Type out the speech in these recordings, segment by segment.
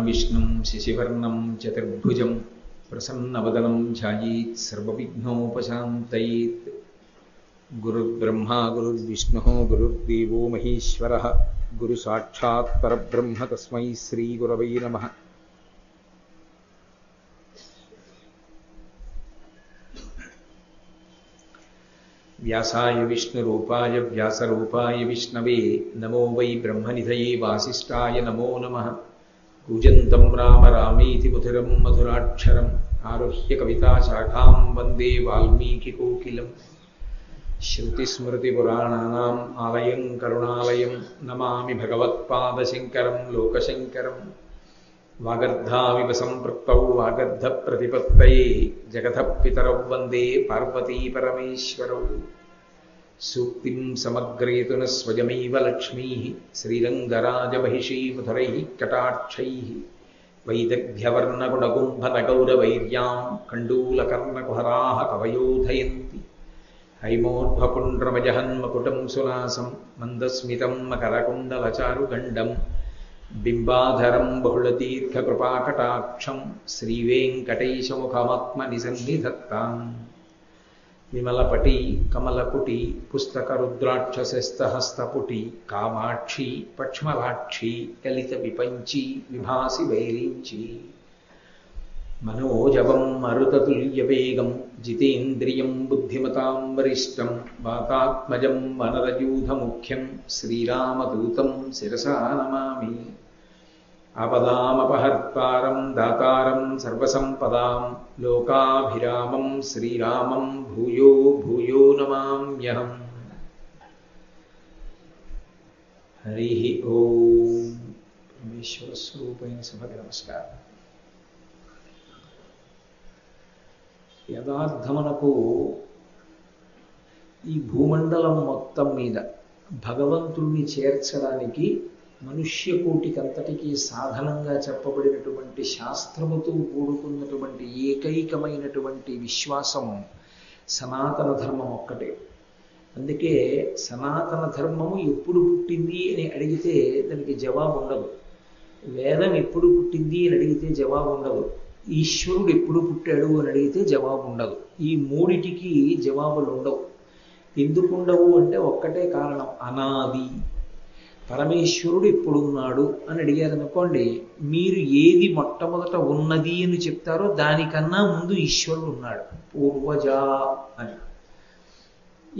विष्णुं शशिवर्णं चतुर्भुजं प्रसन्नवदनं ध्यायेत् सर्वविघ्नोपशान्तयेत्। गुरुर्ब्रह्मा गुरुर्विष्णुः गुरुर्देवो महेश्वरः गुरुसाक्षात् परब्रह्म तस्मै श्रीगुरवे नमः। व्यासाय विष्णुरूपाय व्यासरूपाय विष्णवे नमो वै ब्रह्मनिधये वासिष्ठाय नमो नमः। कूजन्तं राम रामेति मधुरं मधुराक्षरम् आरुह्य कविताशाखां वन्दे वाल्मीकिकोकिलम्। श्रुतिस्मृतिपुराणानाम् आलयं करुणालयं नमामि भगवत्पादशङ्करं लोकशङ्करम्। वागर्धाविव सम्पृक्तौ वागर्धप्रतिपत्तये जगतः पितरौ वन्दे पार्वतीपरमेश्वरौ। सूक्तिं समग्रेतु न स्वयमेव लक्ष्मीः श्रीरङ्गराजमहिषी मधुरैः कटाक्षैः। वैदग्ध्यवर्णगुणगुम्भनगौरवैर्यां कण्डूलकर्णकुहराः कवयोधयन्ति। हैमोर्ध्वपुण्ड्रमजहन्मकुटं सुनासं मन्दस्मितं मकरकुण्डलचारुगण्डं बिम्बाधरं बहुलदीर्घकृपाकटाक्षं श्रीवेङ्कटेशमुखमात्मनिसन्निधत्ताम्। विमलपटी कमलकुटी पुस्तकरुद्राक्षसस्तहस्तपुटी कामाक्षी पक्ष्मलाक्षी कलितविपञ्ची विभासि वैरिञ्ची। मनोजवं मरुततुल्यवेगं जितेन्द्रियं बुद्धिमतां वरिष्ठं वातात्मजं वनरयूथमुख्यं श्रीरामदूतं शिरसा नमामि। आपदामपहर्तारं दातारं सर्वसम्पदां लोकाभिरामं श्रीरामं भूयो भूयो नमाम्यहम्। हरिः ओम्। परमेश्वरस्वरूपैः सभके नमस्कारः। యథార్థమునకు ఈ భూమండలం మొత్తం మీద భగవంతుణ్ణి చేర్చడానికి మనుష్యకోటికంతటికీ సాధనంగా చెప్పబడినటువంటి శాస్త్రముతో కూడుకున్నటువంటి ఏకైకమైనటువంటి విశ్వాసం సనాతన ధర్మం ఒక్కటే. అందుకే సనాతన ధర్మము ఎప్పుడు పుట్టింది అని అడిగితే దానికి జవాబు ఉండదు. వేదం ఎప్పుడు పుట్టింది అని అడిగితే జవాబు ఉండదు. ఈశ్వరుడు ఎప్పుడు పుట్టాడు అని అడిగితే జవాబు ఉండదు. ఈ మూడిటికి జవాబులు ఉండవు. ఎందుకు ఉండవు అంటే ఒక్కటే కారణం, అనాది. పరమేశ్వరుడు ఎప్పుడున్నాడు అని అడిగారనుకోండి, మీరు ఏది మొట్టమొదట ఉన్నది అని చెప్తారో దానికన్నా ముందు ఈశ్వరుడు ఉన్నాడు. పూర్వజా అని.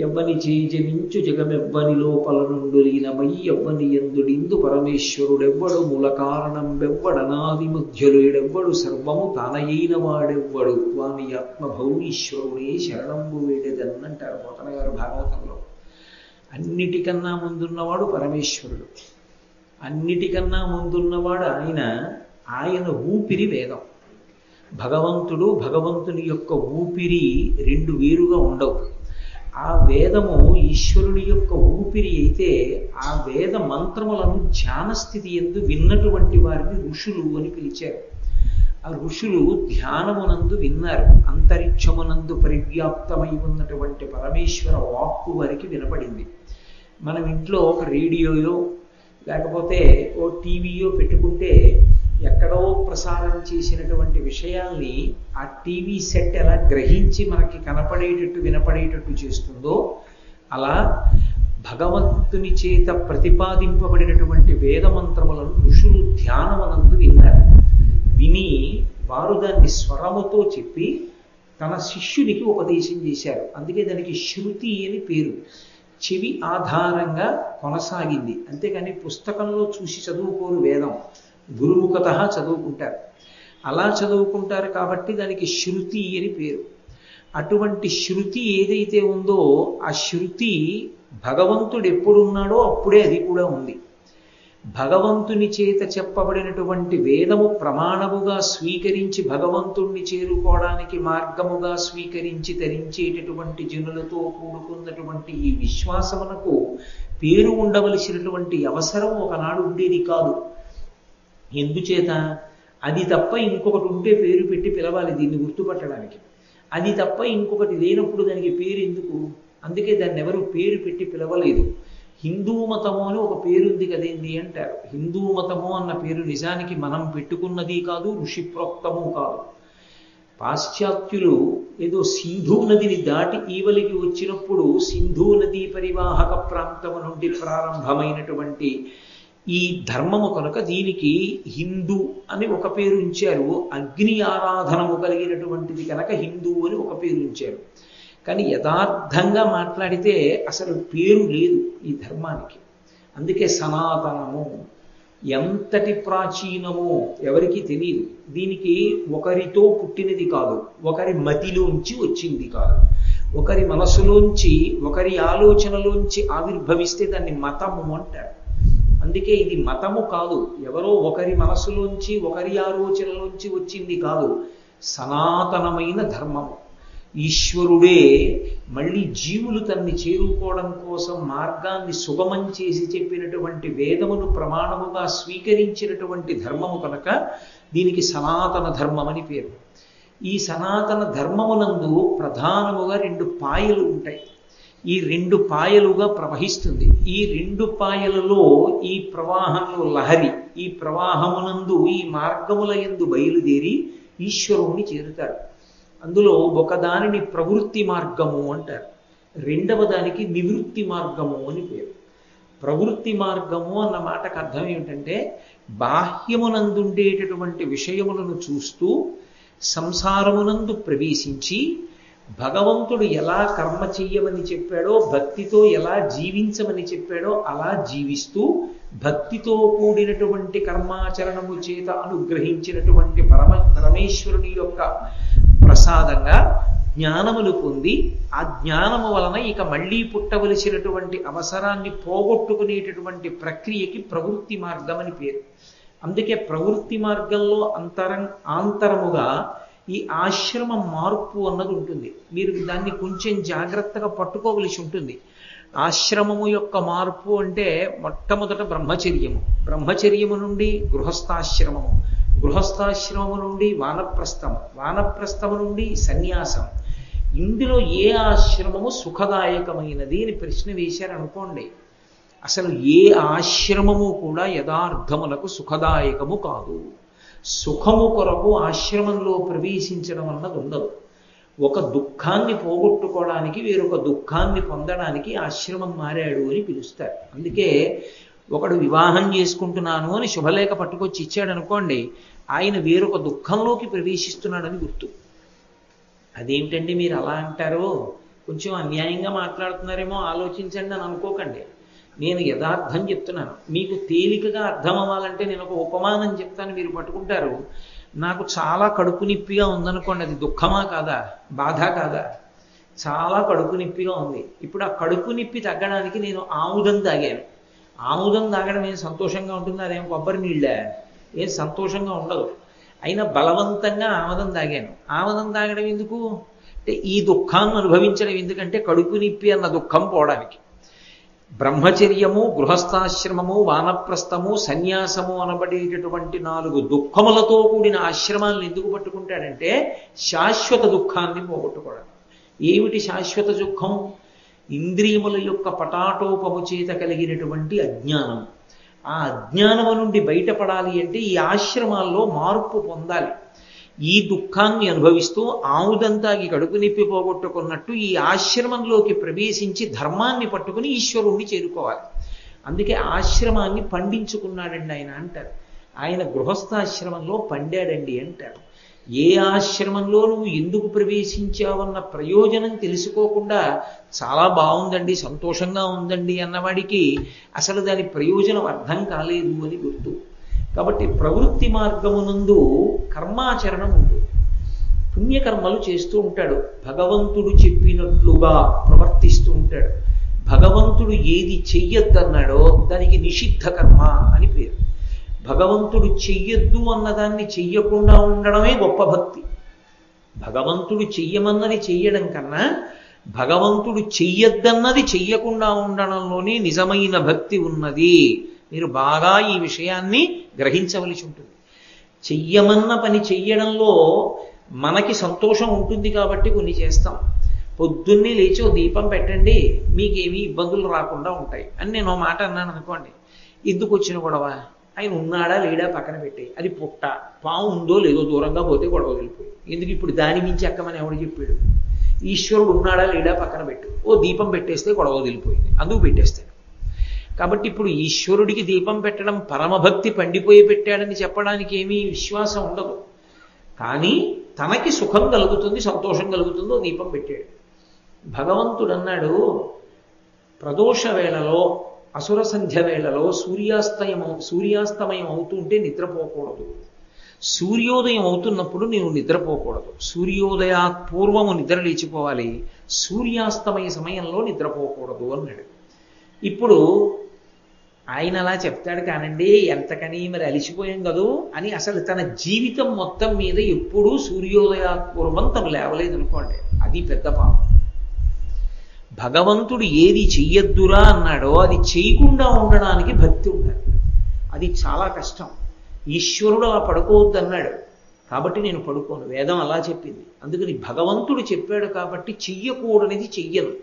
ఎవ్వని చేజనించు జగమెవ్వని లోపల నుండు లీనమై ఎవ్వని ఎందుడిందు పరమేశ్వరుడెవ్వడు మూల కారణం వెవ్వడనాది మధ్యలుడెవ్వడు సర్వము తానయైన వాడెవ్వడు వాని ఆత్మభౌమీశ్వరుడే శరణంబు వేడెదన్నంటారు పోతన గారు భాగవతంలో. అన్నిటికన్నా ముందున్నవాడు పరమేశ్వరుడు. అన్నిటికన్నా ముందున్నవాడు ఆయన ఊపిరి వేదం. భగవంతుడు భగవంతుని యొక్క ఊపిరి రెండు వేరుగా ఉండవు. ఆ వేదము ఈశ్వరుని యొక్క ఊపిరి అయితే ఆ వేద మంత్రములను ధ్యానస్థితి యందు విన్నటువంటి వారిని ఋషులు అని పిలిచారు. ఆ ఋషులు ధ్యానమునందు విన్నారు. అంతరిక్షమునందు పరివ్యాప్తమై ఉన్నటువంటి పరమేశ్వర వాక్కు వారికి వినపడింది. మనం ఇంట్లో ఒక రేడియోయో లేకపోతే ఓ టీవీయో పెట్టుకుంటే ఎక్కడో ప్రసారం చేసినటువంటి విషయాల్ని ఆ టీవీ సెట్ ఎలా గ్రహించి మనకి కనపడేటట్టు వినపడేటట్టు చేస్తుందో అలా భగవంతుని చేత ప్రతిపాదింపబడినటువంటి వేదమంత్రములను ఋషులు ధ్యానమనందు విన్నారు. విని వారు దాన్ని స్వరముతో చెప్పి తన శిష్యునికి ఉపదేశం చేశారు. అందుకే దానికి శృతి అని పేరు. చెవి ఆధారంగా కొనసాగింది. అంతేకాని పుస్తకంలో చూసి చదువుకోరు. వేదం గురుముఖత చదువుకుంటారు. అలా చదువుకుంటారు కాబట్టి దానికి శృతి అని పేరు. అటువంటి శృతి ఏదైతే ఉందో ఆ శృతి భగవంతుడు ఎప్పుడున్నాడో అప్పుడే అది కూడా ఉంది. భగవంతుని చేత చెప్పబడినటువంటి వేదము ప్రమాణముగా స్వీకరించి భగవంతుణ్ణి చేరుకోవడానికి మార్గముగా స్వీకరించి ధరించేటటువంటి జనులతో కూడుకున్నటువంటి ఈ విశ్వాసమునకు పేరు ఉండవలసినటువంటి అవసరం ఒకనాడు ఉండేది కాదు. ఎందుచేత అది తప్ప ఇంకొకటి ఉంటే పేరు పెట్టి పిలవాలి దీన్ని గుర్తుపట్టడానికి. అది తప్ప ఇంకొకటి లేనప్పుడు దానికి పేరు ఎందుకు? అందుకే దాన్ని ఎవరు పేరు పెట్టి పిలవలేదు. హిందూ మతము అని ఒక పేరుంది కదేంది అంటారు. హిందూ మతము అన్న పేరు నిజానికి మనం పెట్టుకున్నది కాదు, ఋషిప్రోక్తము కాదు. పాశ్చాత్యులు ఏదో సింధు నదిని దాటి ఈవలికి వచ్చినప్పుడు సింధు నదీ పరివాహక ప్రాంతము నుండి ప్రారంభమైనటువంటి ఈ ధర్మము కనుక దీనికి హిందూ అని ఒక పేరు ఉంచారు. అగ్ని ఆరాధనము కలిగినటువంటిది కనుక హిందూ అని ఒక పేరు ఉంచారు. కానీ యథార్థంగా మాట్లాడితే అసలు పేరు లేదు ఈ ధర్మానికి. అందుకే సనాతనము. ఎంతటి ప్రాచీనమో ఎవరికి తెలియదు. దీనికి ఒకరితో పుట్టినది కాదు, ఒకరి మతిలోంచి వచ్చింది కాదు, ఒకరి మనసులోంచి ఒకరి ఆలోచనలోంచి ఆవిర్భవిస్తే దాన్ని మతము అంటారు. అందుకే ఇది మతము కాదు, ఎవరో ఒకరి మనసులోంచి ఒకరి ఆలోచనలోంచి వచ్చింది కాదు, సనాతనమైన ధర్మము. ఈశ్వరుడే మళ్ళీ జీవులు తన్ని చేరుకోవడం కోసం మార్గాన్ని సుగమం చేసి చెప్పినటువంటి వేదమును ప్రమాణముగా స్వీకరించినటువంటి ధర్మము కనుక దీనికి సనాతన ధర్మం అని పేరు. ఈ సనాతన ధర్మమునందు ప్రధానముగా 2 పాయలు ఉంటాయి. ఈ 2 పాయలుగా ప్రవహిస్తుంది. ఈ 2 పాయలలో ఈ ప్రవాహంలో లహరి, ఈ ప్రవాహమునందు ఈ మార్గముల యందు బయలుదేరి ఈశ్వరుణ్ణి చేరుతారు. అందులో ఒకదానిని ప్రవృత్తి మార్గము అంటారు, రెండవ దానికి నివృత్తి మార్గము అని పేరు. ప్రవృత్తి మార్గము అన్న మాటకు అర్థం ఏమిటంటే బాహ్యమునందుండేటటువంటి విషయములను చూస్తూ సంసారమునందు ప్రవేశించి భగవంతుడు ఎలా కర్మ చెయ్యమని చెప్పాడో, భక్తితో ఎలా జీవించమని చెప్పాడో అలా జీవిస్తూ భక్తితో కూడినటువంటి కర్మాచరణము చేత అనుగ్రహించినటువంటి పరమేశ్వరుని యొక్క ప్రసాదంగా జ్ఞానములు పొంది ఆ జ్ఞానము వలన ఇక మళ్ళీ పుట్టవలసినటువంటి అవసరాన్ని పోగొట్టుకునేటటువంటి ప్రక్రియకి ప్రవృత్తి మార్గం అని పేరు. అందుకే ప్రవృత్తి మార్గంలో ఆంతరముగా ఈ ఆశ్రమ మార్పు అన్నది ఉంటుంది. మీరు దాన్ని కొంచెం జాగ్రత్తగా పట్టుకోవలసి ఉంటుంది. ఆశ్రమము యొక్క మార్పు అంటే మొట్టమొదట బ్రహ్మచర్యము, బ్రహ్మచర్యము నుండి గృహస్థాశ్రమము, గృహస్థాశ్రమము నుండి వానప్రస్థము, వానప్రస్థము నుండి సన్యాసం. ఇందులో ఏ ఆశ్రమము సుఖదాయకమైనది అని ప్రశ్న వేశారనుకోండి, అసలు ఏ ఆశ్రమము కూడా యథార్థములకు సుఖదాయకము కాదు. సుఖము కొరకు ఆశ్రమంలో ప్రవేశించడం అన్నది ఉండదు. ఒక దుఃఖాన్ని పోగొట్టుకోవడానికి వేరొక దుఃఖాన్ని పొందడానికి ఆశ్రమం మారాడు అని పిలుస్తారు. అందుకే ఒకడు వివాహం చేసుకుంటున్నాను అని శుభలేఖ పట్టుకొచ్చి ఇచ్చాడు అనుకోండి, ఆయన వేరొక దుఃఖంలోకి ప్రవేశిస్తున్నాడని గుర్తు. అదేమిటండి మీరు అలా అంటారు, కొంచెం అన్యాయంగా మాట్లాడుతున్నారేమో ఆలోచించండి అని అనుకోకండి. నేను యథార్థం చెప్తున్నాను. మీకు తేలికగా అర్థం అవ్వాలంటే నేను ఒక ఉపమానం చెప్తాను, మీరు పట్టుకుంటారు. నాకు చాలా కడుపు నొప్పిగా ఉందనుకోండి, అది దుఃఖమా కాదా, బాధ కాదా? చాలా కడుపు నొప్పిగా ఉంది. ఇప్పుడు ఆ కడుపు నొప్పి తగ్గడానికి నేను ఆముదం తాగాను. ఆముదం తాగడం ఏం సంతోషంగా ఉంటుంది? అదేం కొబ్బరి నీళ్ళే, ఏం సంతోషంగా ఉండదు. అయినా బలవంతంగా ఆముదం తాగాను. ఆముదం తాగడం ఎందుకు అంటే ఈ దుఃఖాన్ని అనుభవించడం ఎందుకంటే కడుపు నొప్పి అన్న దుఃఖం పోవడానికి. బ్రహ్మచర్యము, గృహస్థాశ్రమము, వానప్రస్థము, సన్యాసము అనబడేటటువంటి 4 దుఃఖములతో కూడిన ఆశ్రమాలను ఎందుకు పట్టుకుంటాడంటే శాశ్వత దుఃఖాన్ని పోగొట్టుకోవడం. ఏమిటి శాశ్వత దుఃఖం? ఇంద్రియముల యొక్క పటాటోపము చేత కలిగినటువంటి అజ్ఞానం. ఆ అజ్ఞానము నుండి బయటపడాలి అంటే ఈ ఆశ్రమాల్లో మార్పు పొందాలి. ఈ దుఃఖాన్ని అనుభవిస్తూ ఆముదంతాగి కడుపు నొప్పి పోగొట్టుకున్నట్టు ఈ ఆశ్రమంలోకి ప్రవేశించి ధర్మాన్ని పట్టుకుని ఈశ్వరుణ్ణి చేరుకోవాలి. అందుకే ఆశ్రమాన్ని పండించుకున్నాడండి ఆయన అంటారు. ఆయన గృహస్థాశ్రమంలో పండాడండి అంటారు. ఏ ఆశ్రమంలో నువ్వు ఎందుకు ప్రవేశించావన్న ప్రయోజనం తెలుసుకోకుండా చాలా బాగుందండి, సంతోషంగా ఉందండి అన్నవాడికి అసలు దాని ప్రయోజనం అర్థం కాలేదు అని గుర్తు. కాబట్టి ప్రవృత్తి మార్గమునందు కర్మాచరణం ఉంటుంది. పుణ్యకర్మలు చేస్తూ ఉంటాడు, భగవంతుడు చెప్పినట్లుగా ప్రవర్తిస్తూ ఉంటాడు. భగవంతుడు ఏది చెయ్యొద్దన్నాడో దానికి నిషిద్ధ కర్మ అని పేరు. భగవంతుడు చెయ్యొద్దు అన్నదాన్ని చెయ్యకుండా ఉండడమే గొప్ప భక్తి. భగవంతుడు చెయ్యమన్నది చెయ్యడం కన్నా భగవంతుడు చెయ్యొద్దన్నది చెయ్యకుండా ఉండడంలోనే నిజమైన భక్తి ఉన్నది. మీరు బాగా ఈ విషయాన్ని గ్రహించవలసి ఉంటుంది. చెయ్యమన్న పని చెయ్యడంలో మనకి సంతోషం ఉంటుంది కాబట్టి కొన్ని చేస్తాం. పొద్దున్నే లేచి ఓ దీపం పెట్టండి, మీకేమీ ఇబ్బందులు రాకుండా ఉంటాయి అని నేను ఓ మాట అన్నాను అనుకోండి. ఎందుకు వచ్చిన గొడవ? ఆయన ఉన్నాడా లేడా పక్కన పెట్టి, అది పుట్ట పాము ఉందో లేదో దూరంగా పోతే గొడవ వెళ్ళిపోయి, ఎందుకు ఇప్పుడు దాని మించి ఎక్కమని ఎవడు చెప్పాడు? ఈశ్వరుడు ఉన్నాడా లేడా పక్కన పెట్టు, ఓ దీపం పెట్టేస్తే గొడవ వదిలిపోయింది, అందుకు పెట్టేస్తాడు. కాబట్టి ఇప్పుడు ఈశ్వరుడికి దీపం పెట్టడం పరమభక్తి పండిపోయి పెట్టాడని చెప్పడానికి ఏమీ విశ్వాసం ఉండదు. కానీ తనకి సుఖం కలుగుతుంది, సంతోషం కలుగుతుందో దీపం పెట్టాడు. భగవంతుడు అన్నాడు, ప్రదోష వేళలో అసుర సంధ్య వేళలో సూర్యాస్తమయం అవుతుంటే నిద్రపోకూడదు. సూర్యోదయం అవుతున్నప్పుడు నేను నిద్రపోకూడదు. సూర్యోదయాత్ పూర్వము నిద్ర లేచిపోవాలి, సూర్యాస్తమయ సమయంలో నిద్రపోకూడదు అన్నాడు. ఇప్పుడు ఆయన అలా చెప్తాడు కానండి, ఎంతకని మరి అలిసిపోయాం కదూ అని అసలు తన జీవితం మొత్తం మీద ఎప్పుడూ సూర్యోదయాత్ పూర్వం తను లేవలేదనుకోండి, అది పెద్ద పాపం. భగవంతుడు ఏది చెయ్యొద్దురా అన్నాడో అది చేయకుండా ఉండడానికి భక్తి ఉండాలి. అది చాలా కష్టం. ఈశ్వరుడు అలా పడుకోవద్దు అన్నాడు కాబట్టి నేను పడుకోను, వేదం అలా చెప్పింది. అందుకని భగవంతుడు చెప్పాడు కాబట్టి చెయ్యకూడనిది చెయ్యను.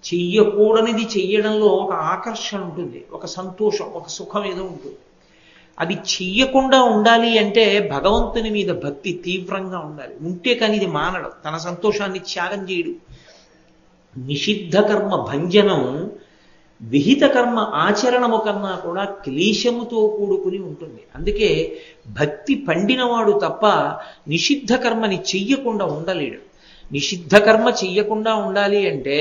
చెయ్యకూడనిది చెయ్యడంలో ఒక ఆకర్షణ ఉంటుంది, ఒక సంతోషం, ఒక సుఖం ఏదో ఉంటుంది. అది చెయ్యకుండా ఉండాలి అంటే భగవంతుని మీద భక్తి తీవ్రంగా ఉండాలి. ఉంటే కానీ ఇది మానడు, తన సంతోషాన్ని త్యాగం చేయడు. నిషిద్ధ కర్మ భంజనం విహిత కర్మ ఆచరణము కన్నా కూడా క్లేశముతో కూడుకుని ఉంటుంది. అందుకే భక్తి పండినవాడు తప్ప నిషిద్ధ కర్మని చెయ్యకుండా ఉండలేడు. నిషిద్ధ కర్మ చెయ్యకుండా ఉండాలి అంటే,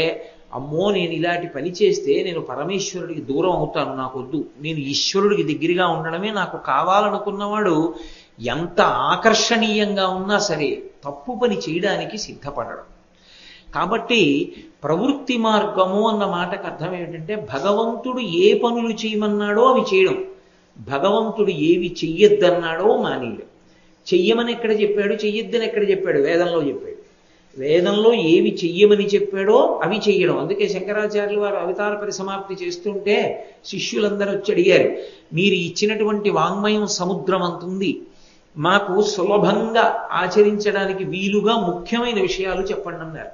అమ్మో నేను ఇలాంటి పని చేస్తే నేను పరమేశ్వరుడికి దూరం అవుతాను, నాకొద్దు, నేను ఈశ్వరుడికి దగ్గరగా ఉండడమే నాకు కావాలనుకున్నవాడు ఎంత ఆకర్షణీయంగా ఉన్నా సరే తప్పు పని చేయడానికి సిద్ధపడడం. కాబట్టి ప్రవృత్తి మార్గము అన్న మాటకు అర్థం ఏమిటంటే, భగవంతుడు ఏ పనులు చేయమన్నాడో అవి చేయడం, భగవంతుడు ఏవి చెయ్యొద్దన్నాడో మానేయడం. చెయ్యమని ఎక్కడ చెప్పాడు, చెయ్యొద్దని ఎక్కడ చెప్పాడు? వేదంలో చెప్పాడు. వేదంలో ఏవి చెయ్యమని చెప్పాడో అవి చెయ్యడం. అందుకే శంకరాచార్యులు వారు అవతార పరిసమాప్తి చేస్తుంటే శిష్యులందరూ వచ్చి అడిగారు, మీరు ఇచ్చినటువంటి వాంగ్మయం సముద్రం అంతుంది, మాకు సులభంగా ఆచరించడానికి వీలుగా ముఖ్యమైన విషయాలు చెప్పండి అన్నారు.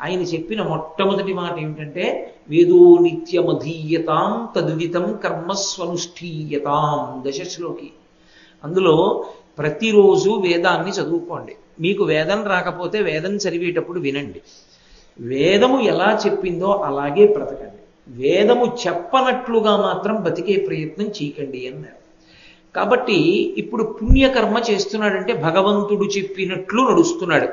ఆయన చెప్పిన మొట్టమొదటి మాట ఏమిటంటే, వేదో నిత్యమధీయతాం తదుదితం కర్మస్వనుష్ఠీయతాం, దశశ్లోకి. అందులో ప్రతిరోజు వేదాన్ని చదువుకోండి. మీకు వేదం రాకపోతే వేదం చదివేటప్పుడు వినండి. వేదము ఎలా చెప్పిందో అలాగే బ్రతకండి. వేదము చెప్పనట్లుగా మాత్రం బతికే ప్రయత్నం చేయకండి అన్నారు. కాబట్టి ఇప్పుడు పుణ్యకర్మ చేస్తున్నాడంటే భగవంతుడు చెప్పినట్లు నడుస్తున్నాడు.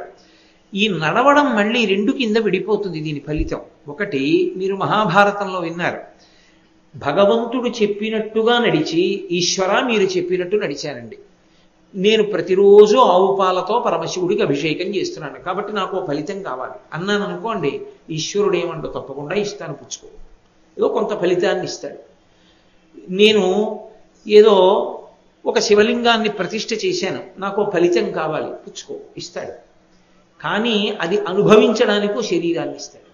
ఈ నడవడం మళ్ళీ రెండు కింద విడిపోతుంది దీని ఫలితం. ఒకటి, మీరు మహాభారతంలో విన్నారు, భగవంతుడు చెప్పినట్టుగా నడిచి, ఈశ్వర మీరు చెప్పినట్టు నడిచానండి, నేను ప్రతిరోజు ఆవు పాలతో పరమశివుడికి అభిషేకం చేస్తున్నాను కాబట్టి నాకు ఫలితం కావాలి అన్నాను అనుకోండి, ఈశ్వరుడు ఏమంటో తప్పకుండా ఇస్తాను, పుచ్చుకో, ఏదో కొంత ఫలితాన్ని ఇస్తాడు. నేను ఏదో ఒక శివలింగాన్ని ప్రతిష్ఠ చేశాను, నాకు ఫలితం కావాలి, పుచ్చుకో, ఇస్తాడు. కానీ అది అనుభవించడానికి శరీరాన్ని ఇస్తాడు.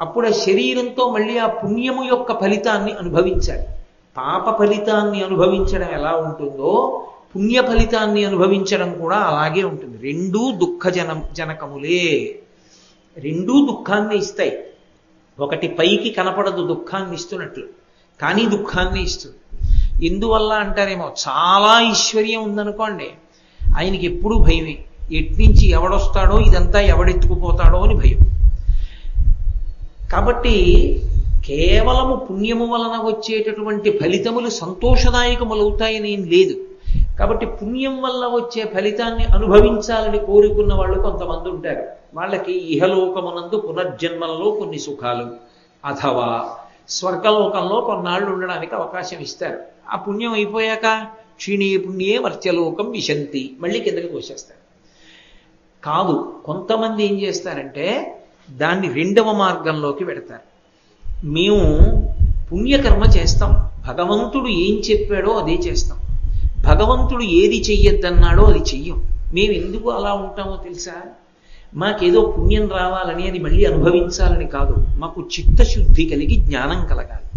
అప్పుడు ఆ శరీరంతో మళ్ళీ ఆ పుణ్యము యొక్క ఫలితాన్ని అనుభవించాలి. పాప ఫలితాన్ని అనుభవించడం ఎలా ఉంటుందో పుణ్య ఫలితాన్ని అనుభవించడం కూడా అలాగే ఉంటుంది. రెండూ జనకములే, రెండూ దుఃఖాన్ని ఇస్తాయి. ఒకటి పైకి కనపడదు దుఃఖాన్ని ఇస్తున్నట్లు, కానీ దుఃఖాన్ని ఇస్తుంది. ఎందువల్ల అంటారేమో, చాలా ఐశ్వర్యం ఉందనుకోండి, ఆయనకి ఎప్పుడూ భయమే, ఎట్నుంచి ఎవడొస్తాడో, ఇదంతా ఎవడెత్తుకుపోతాడో అని భయం. కాబట్టి కేవలము పుణ్యము వలన వచ్చేటటువంటి ఫలితములు సంతోషదాయకములవుతాయని ఏం లేదు. కాబట్టి పుణ్యం వల్ల వచ్చే ఫలితాన్ని అనుభవించాలని కోరుకున్న వాళ్ళు కొంతమంది ఉంటారు. వాళ్ళకి ఇహలోకమునందు పునర్జన్మలలో కొన్ని సుఖాలు, అథవా స్వర్గలోకంలో కొన్నాళ్ళు ఉండడానికి అవకాశం ఇస్తారు. ఆ పుణ్యం అయిపోయాక క్షీణే పుణ్యే మర్త్యలోకం విశంతి, మళ్ళీ కిందకి తోసేస్తారు. కాదు, కొంతమంది ఏం చేస్తారంటే దాన్ని రెండవ మార్గంలోకి పెడతారు. మేము పుణ్యకర్మ చేస్తాం, భగవంతుడు ఏం చెప్పాడో అదే చేస్తాం, భగవంతుడు ఏది చెయ్యొద్దన్నాడో అది చెయ్యం. మేము ఎందుకు అలా ఉంటామో తెలుసా? మాకేదో పుణ్యం రావాలని, అది మళ్ళీ అనుభవించాలని కాదు, మాకు చిత్తశుద్ధి కలిగి జ్ఞానం కలగాలి.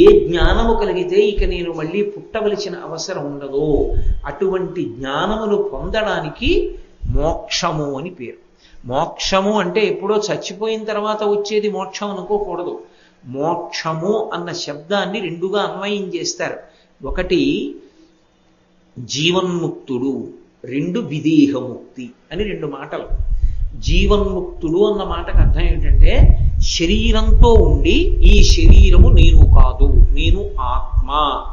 ఏ జ్ఞానము కలిగితే ఇక నేను మళ్ళీ పుట్టవలసిన అవసరం ఉండదో అటువంటి జ్ఞానమును పొందడానికి మోక్షము అని పేరు. మోక్షము అంటే ఎప్పుడో చచ్చిపోయిన తర్వాత వచ్చేది మోక్షం అనుకోకూడదు. మోక్షము అన్న శబ్దాన్ని రెండుగా అన్వయం చేస్తారు. ఒకటి జీవన్ముక్తుడు, రెండు విదేహముక్తి అని రెండు మాటలు. జీవన్ముక్తుడు అన్న మాటకు అర్థం ఏంటంటే శరీరంతో ఉండి ఈ శరీరము నేను కాదు, నేను ఆత్మ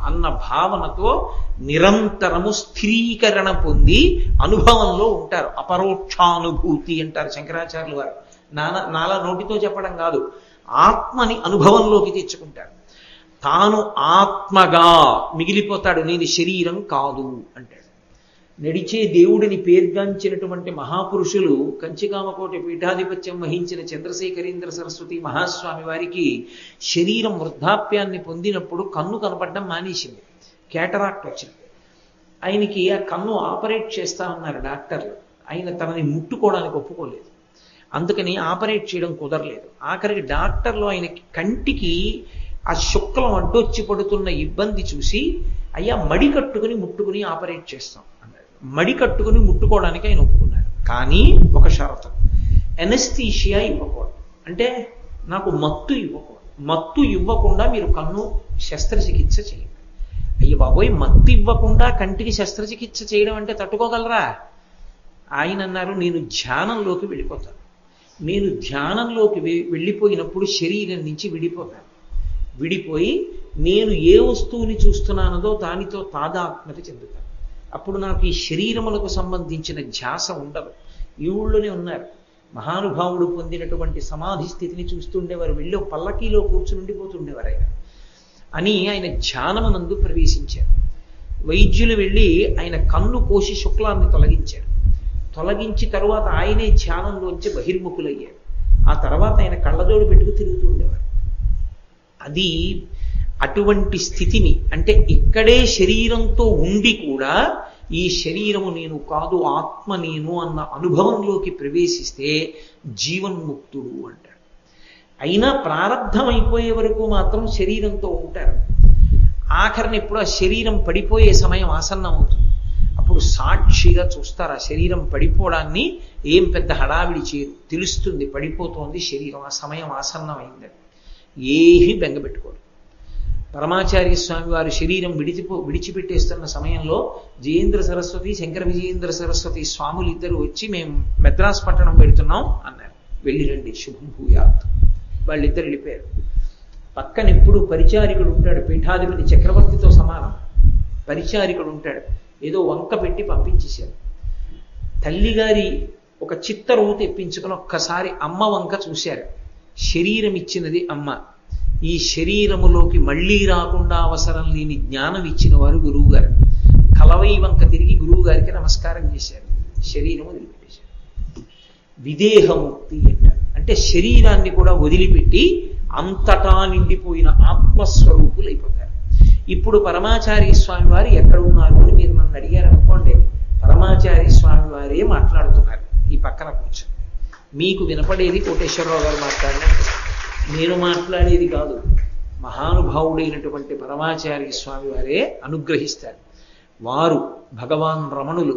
అన్న భావనతో నిరంతరము స్థిరీకరణ పొంది అనుభవంలో ఉంటారు. అపరోక్షానుభూతి అంటారు శంకరాచార్యులు వారు. నాలా నోటితో చెప్పడం కాదు, ఆత్మని అనుభవంలోకి తెచ్చుకుంటారు. తాను ఆత్మగా మిగిలిపోతాడు, నేను శరీరం కాదు అంటాడు. నడిచే దేవుడిని పేర్గాంచినటువంటి మహాపురుషులు కంచికామకోటి పీఠాధిపత్యం వహించిన చంద్రశేఖరేంద్ర సరస్వతి మహాస్వామి వారికి శరీరం వృద్ధాప్యాన్ని పొందినప్పుడు కన్ను కనపడడం మానేసింది, కేటరాక్ట్ వచ్చింది. ఆయనకి ఆ కన్ను ఆపరేట్ చేస్తా ఉన్నారు డాక్టర్లు. ఆయన తనని ముట్టుకోవడానికి ఒప్పుకోలేదు, అందుకని ఆపరేట్ చేయడం కుదరలేదు. ఆఖరికి డాక్టర్లు ఆయనకి కంటికి ఆ శుక్లం అడ్డొచ్చి పడుతున్న ఇబ్బంది చూసి అయ్యా మడి కట్టుకుని ముట్టుకుని ఆపరేట్ చేస్తాం అన్నాడు. మడి కట్టుకుని ముట్టుకోవడానికి ఆయన ఒప్పుకున్నారు. కానీ ఒక షరతు, ఎనస్థీషియా ఇవ్వకూడదు, అంటే నాకు మత్తు ఇవ్వకూడదు. మత్తు ఇవ్వకుండా మీరు కన్ను శస్త్రచికిత్స చేయండి. అయ్య బాబోయ్, మత్తు ఇవ్వకుండా కంటికి శస్త్రచికిత్స చేయడం అంటే తట్టుకోగలరా? ఆయన అన్నారు, నేను ధ్యానంలోకి వెళ్ళిపోతాను. నేను ధ్యానంలోకి వెళ్ళిపోయినప్పుడు శరీరం నుంచి విడిపోతాను. విడిపోయి నేను ఏ వస్తువుని చూస్తున్నానదో దానితో తాదాత్మ్యత చెందుతాను. అప్పుడు నాకు ఈ శరీరములకు సంబంధించిన ధ్యాస ఉండదు. ఈ ఊళ్ళోనే ఉన్నారు మహానుభావుడు పొందినటువంటి సమాధి స్థితిని చూస్తుండేవారు. వెళ్ళి పల్లకీలో కూర్చుని ఉండిపోతుండేవారు ఆయన. అని ఆయన ధ్యానమునందు ప్రవేశించారు. వైద్యులు వెళ్ళి ఆయన కన్ను కోసి శుక్లాన్ని తొలగించారు. తొలగించి తరువాత ఆయనే ధ్యానంలోంచి బహిర్ముఖులయ్యారు. ఆ తర్వాత ఆయన కళ్ళజోడు పెట్టుకు తిరుగుతూ ఉండేవారు. అది అటువంటి స్థితిని, అంటే ఇక్కడే శరీరంతో ఉండి కూడా ఈ శరీరము నేను కాదు, ఆత్మ నేను అన్న అనుభవంలోకి ప్రవేశిస్తే జీవన్ముక్తుడు అంటాడు. అయినా ప్రారంధం అయిపోయే వరకు మాత్రం శరీరంతో ఉంటారు. ఆఖరిని ఎప్పుడు ఆ శరీరం పడిపోయే సమయం ఆసన్నం అవుతుంది. అప్పుడు సాక్షిగా చూస్తారు ఆ శరీరం పడిపోవడాన్ని. ఏం పెద్ద హడావిడి చేయరు, తెలుస్తుంది పడిపోతోంది శరీరం, ఆ సమయం ఆసన్నమైందని. ఏమీ బెంగపెట్టుకోరు. పరమాచార్య స్వామి వారు శరీరం విడిచిపెట్టేస్తున్న సమయంలో జయేంద్ర సరస్వతి, శంకర విజయేంద్ర సరస్వతి స్వాములు ఇద్దరు వచ్చి మేము మెద్రాస్ పట్టణం పెడుతున్నాం అన్నారు. వెళ్ళి రండి, శుభం భూయాత్. వాళ్ళిద్దరు వెళ్ళిపోయారు. పక్కన ఎప్పుడు పరిచారికుడు ఉంటాడు, పీఠాధిపతి చక్రవర్తితో సమానం పరిచారికుడు ఉంటాడు. ఏదో వంక పెట్టి పంపించేశారు. తల్లిగారి ఒక చిత్తరువు తెప్పించుకుని ఒక్కసారి అమ్మ వంక చూశారు. శరీరం ఇచ్చినది అమ్మ. ఈ శరీరములోకి మళ్ళీ రాకుండా అవసరం లేని జ్ఞానం ఇచ్చిన వారు గురువుగారు. కలవై వంక తిరిగి గురువు గారికి నమస్కారం చేశారు. శరీరం వదిలిపెట్టేశారు. విదేహముక్తి అంటారు. అంటే శరీరాన్ని కూడా వదిలిపెట్టి అంతటా నిండిపోయిన ఆత్మస్వరూపులైపోతారు. ఇప్పుడు పరమాచార్య స్వామి వారు ఎక్కడ ఉన్నారు అని మీరు నన్ను అడిగారు అనుకోండి, పరమాచార్య స్వామి వారే మాట్లాడుతున్నారు ఈ పక్కన కూర్చొని. మీకు వినపడేది కోటేశ్వరరావు గారు మాట్లాడినట్టు, నేను మాట్లాడేది కాదు. మహానుభావుడైనటువంటి పరమాచార్య స్వామి వారే అనుగ్రహిస్తారు. వారు భగవాన్ రమణులు,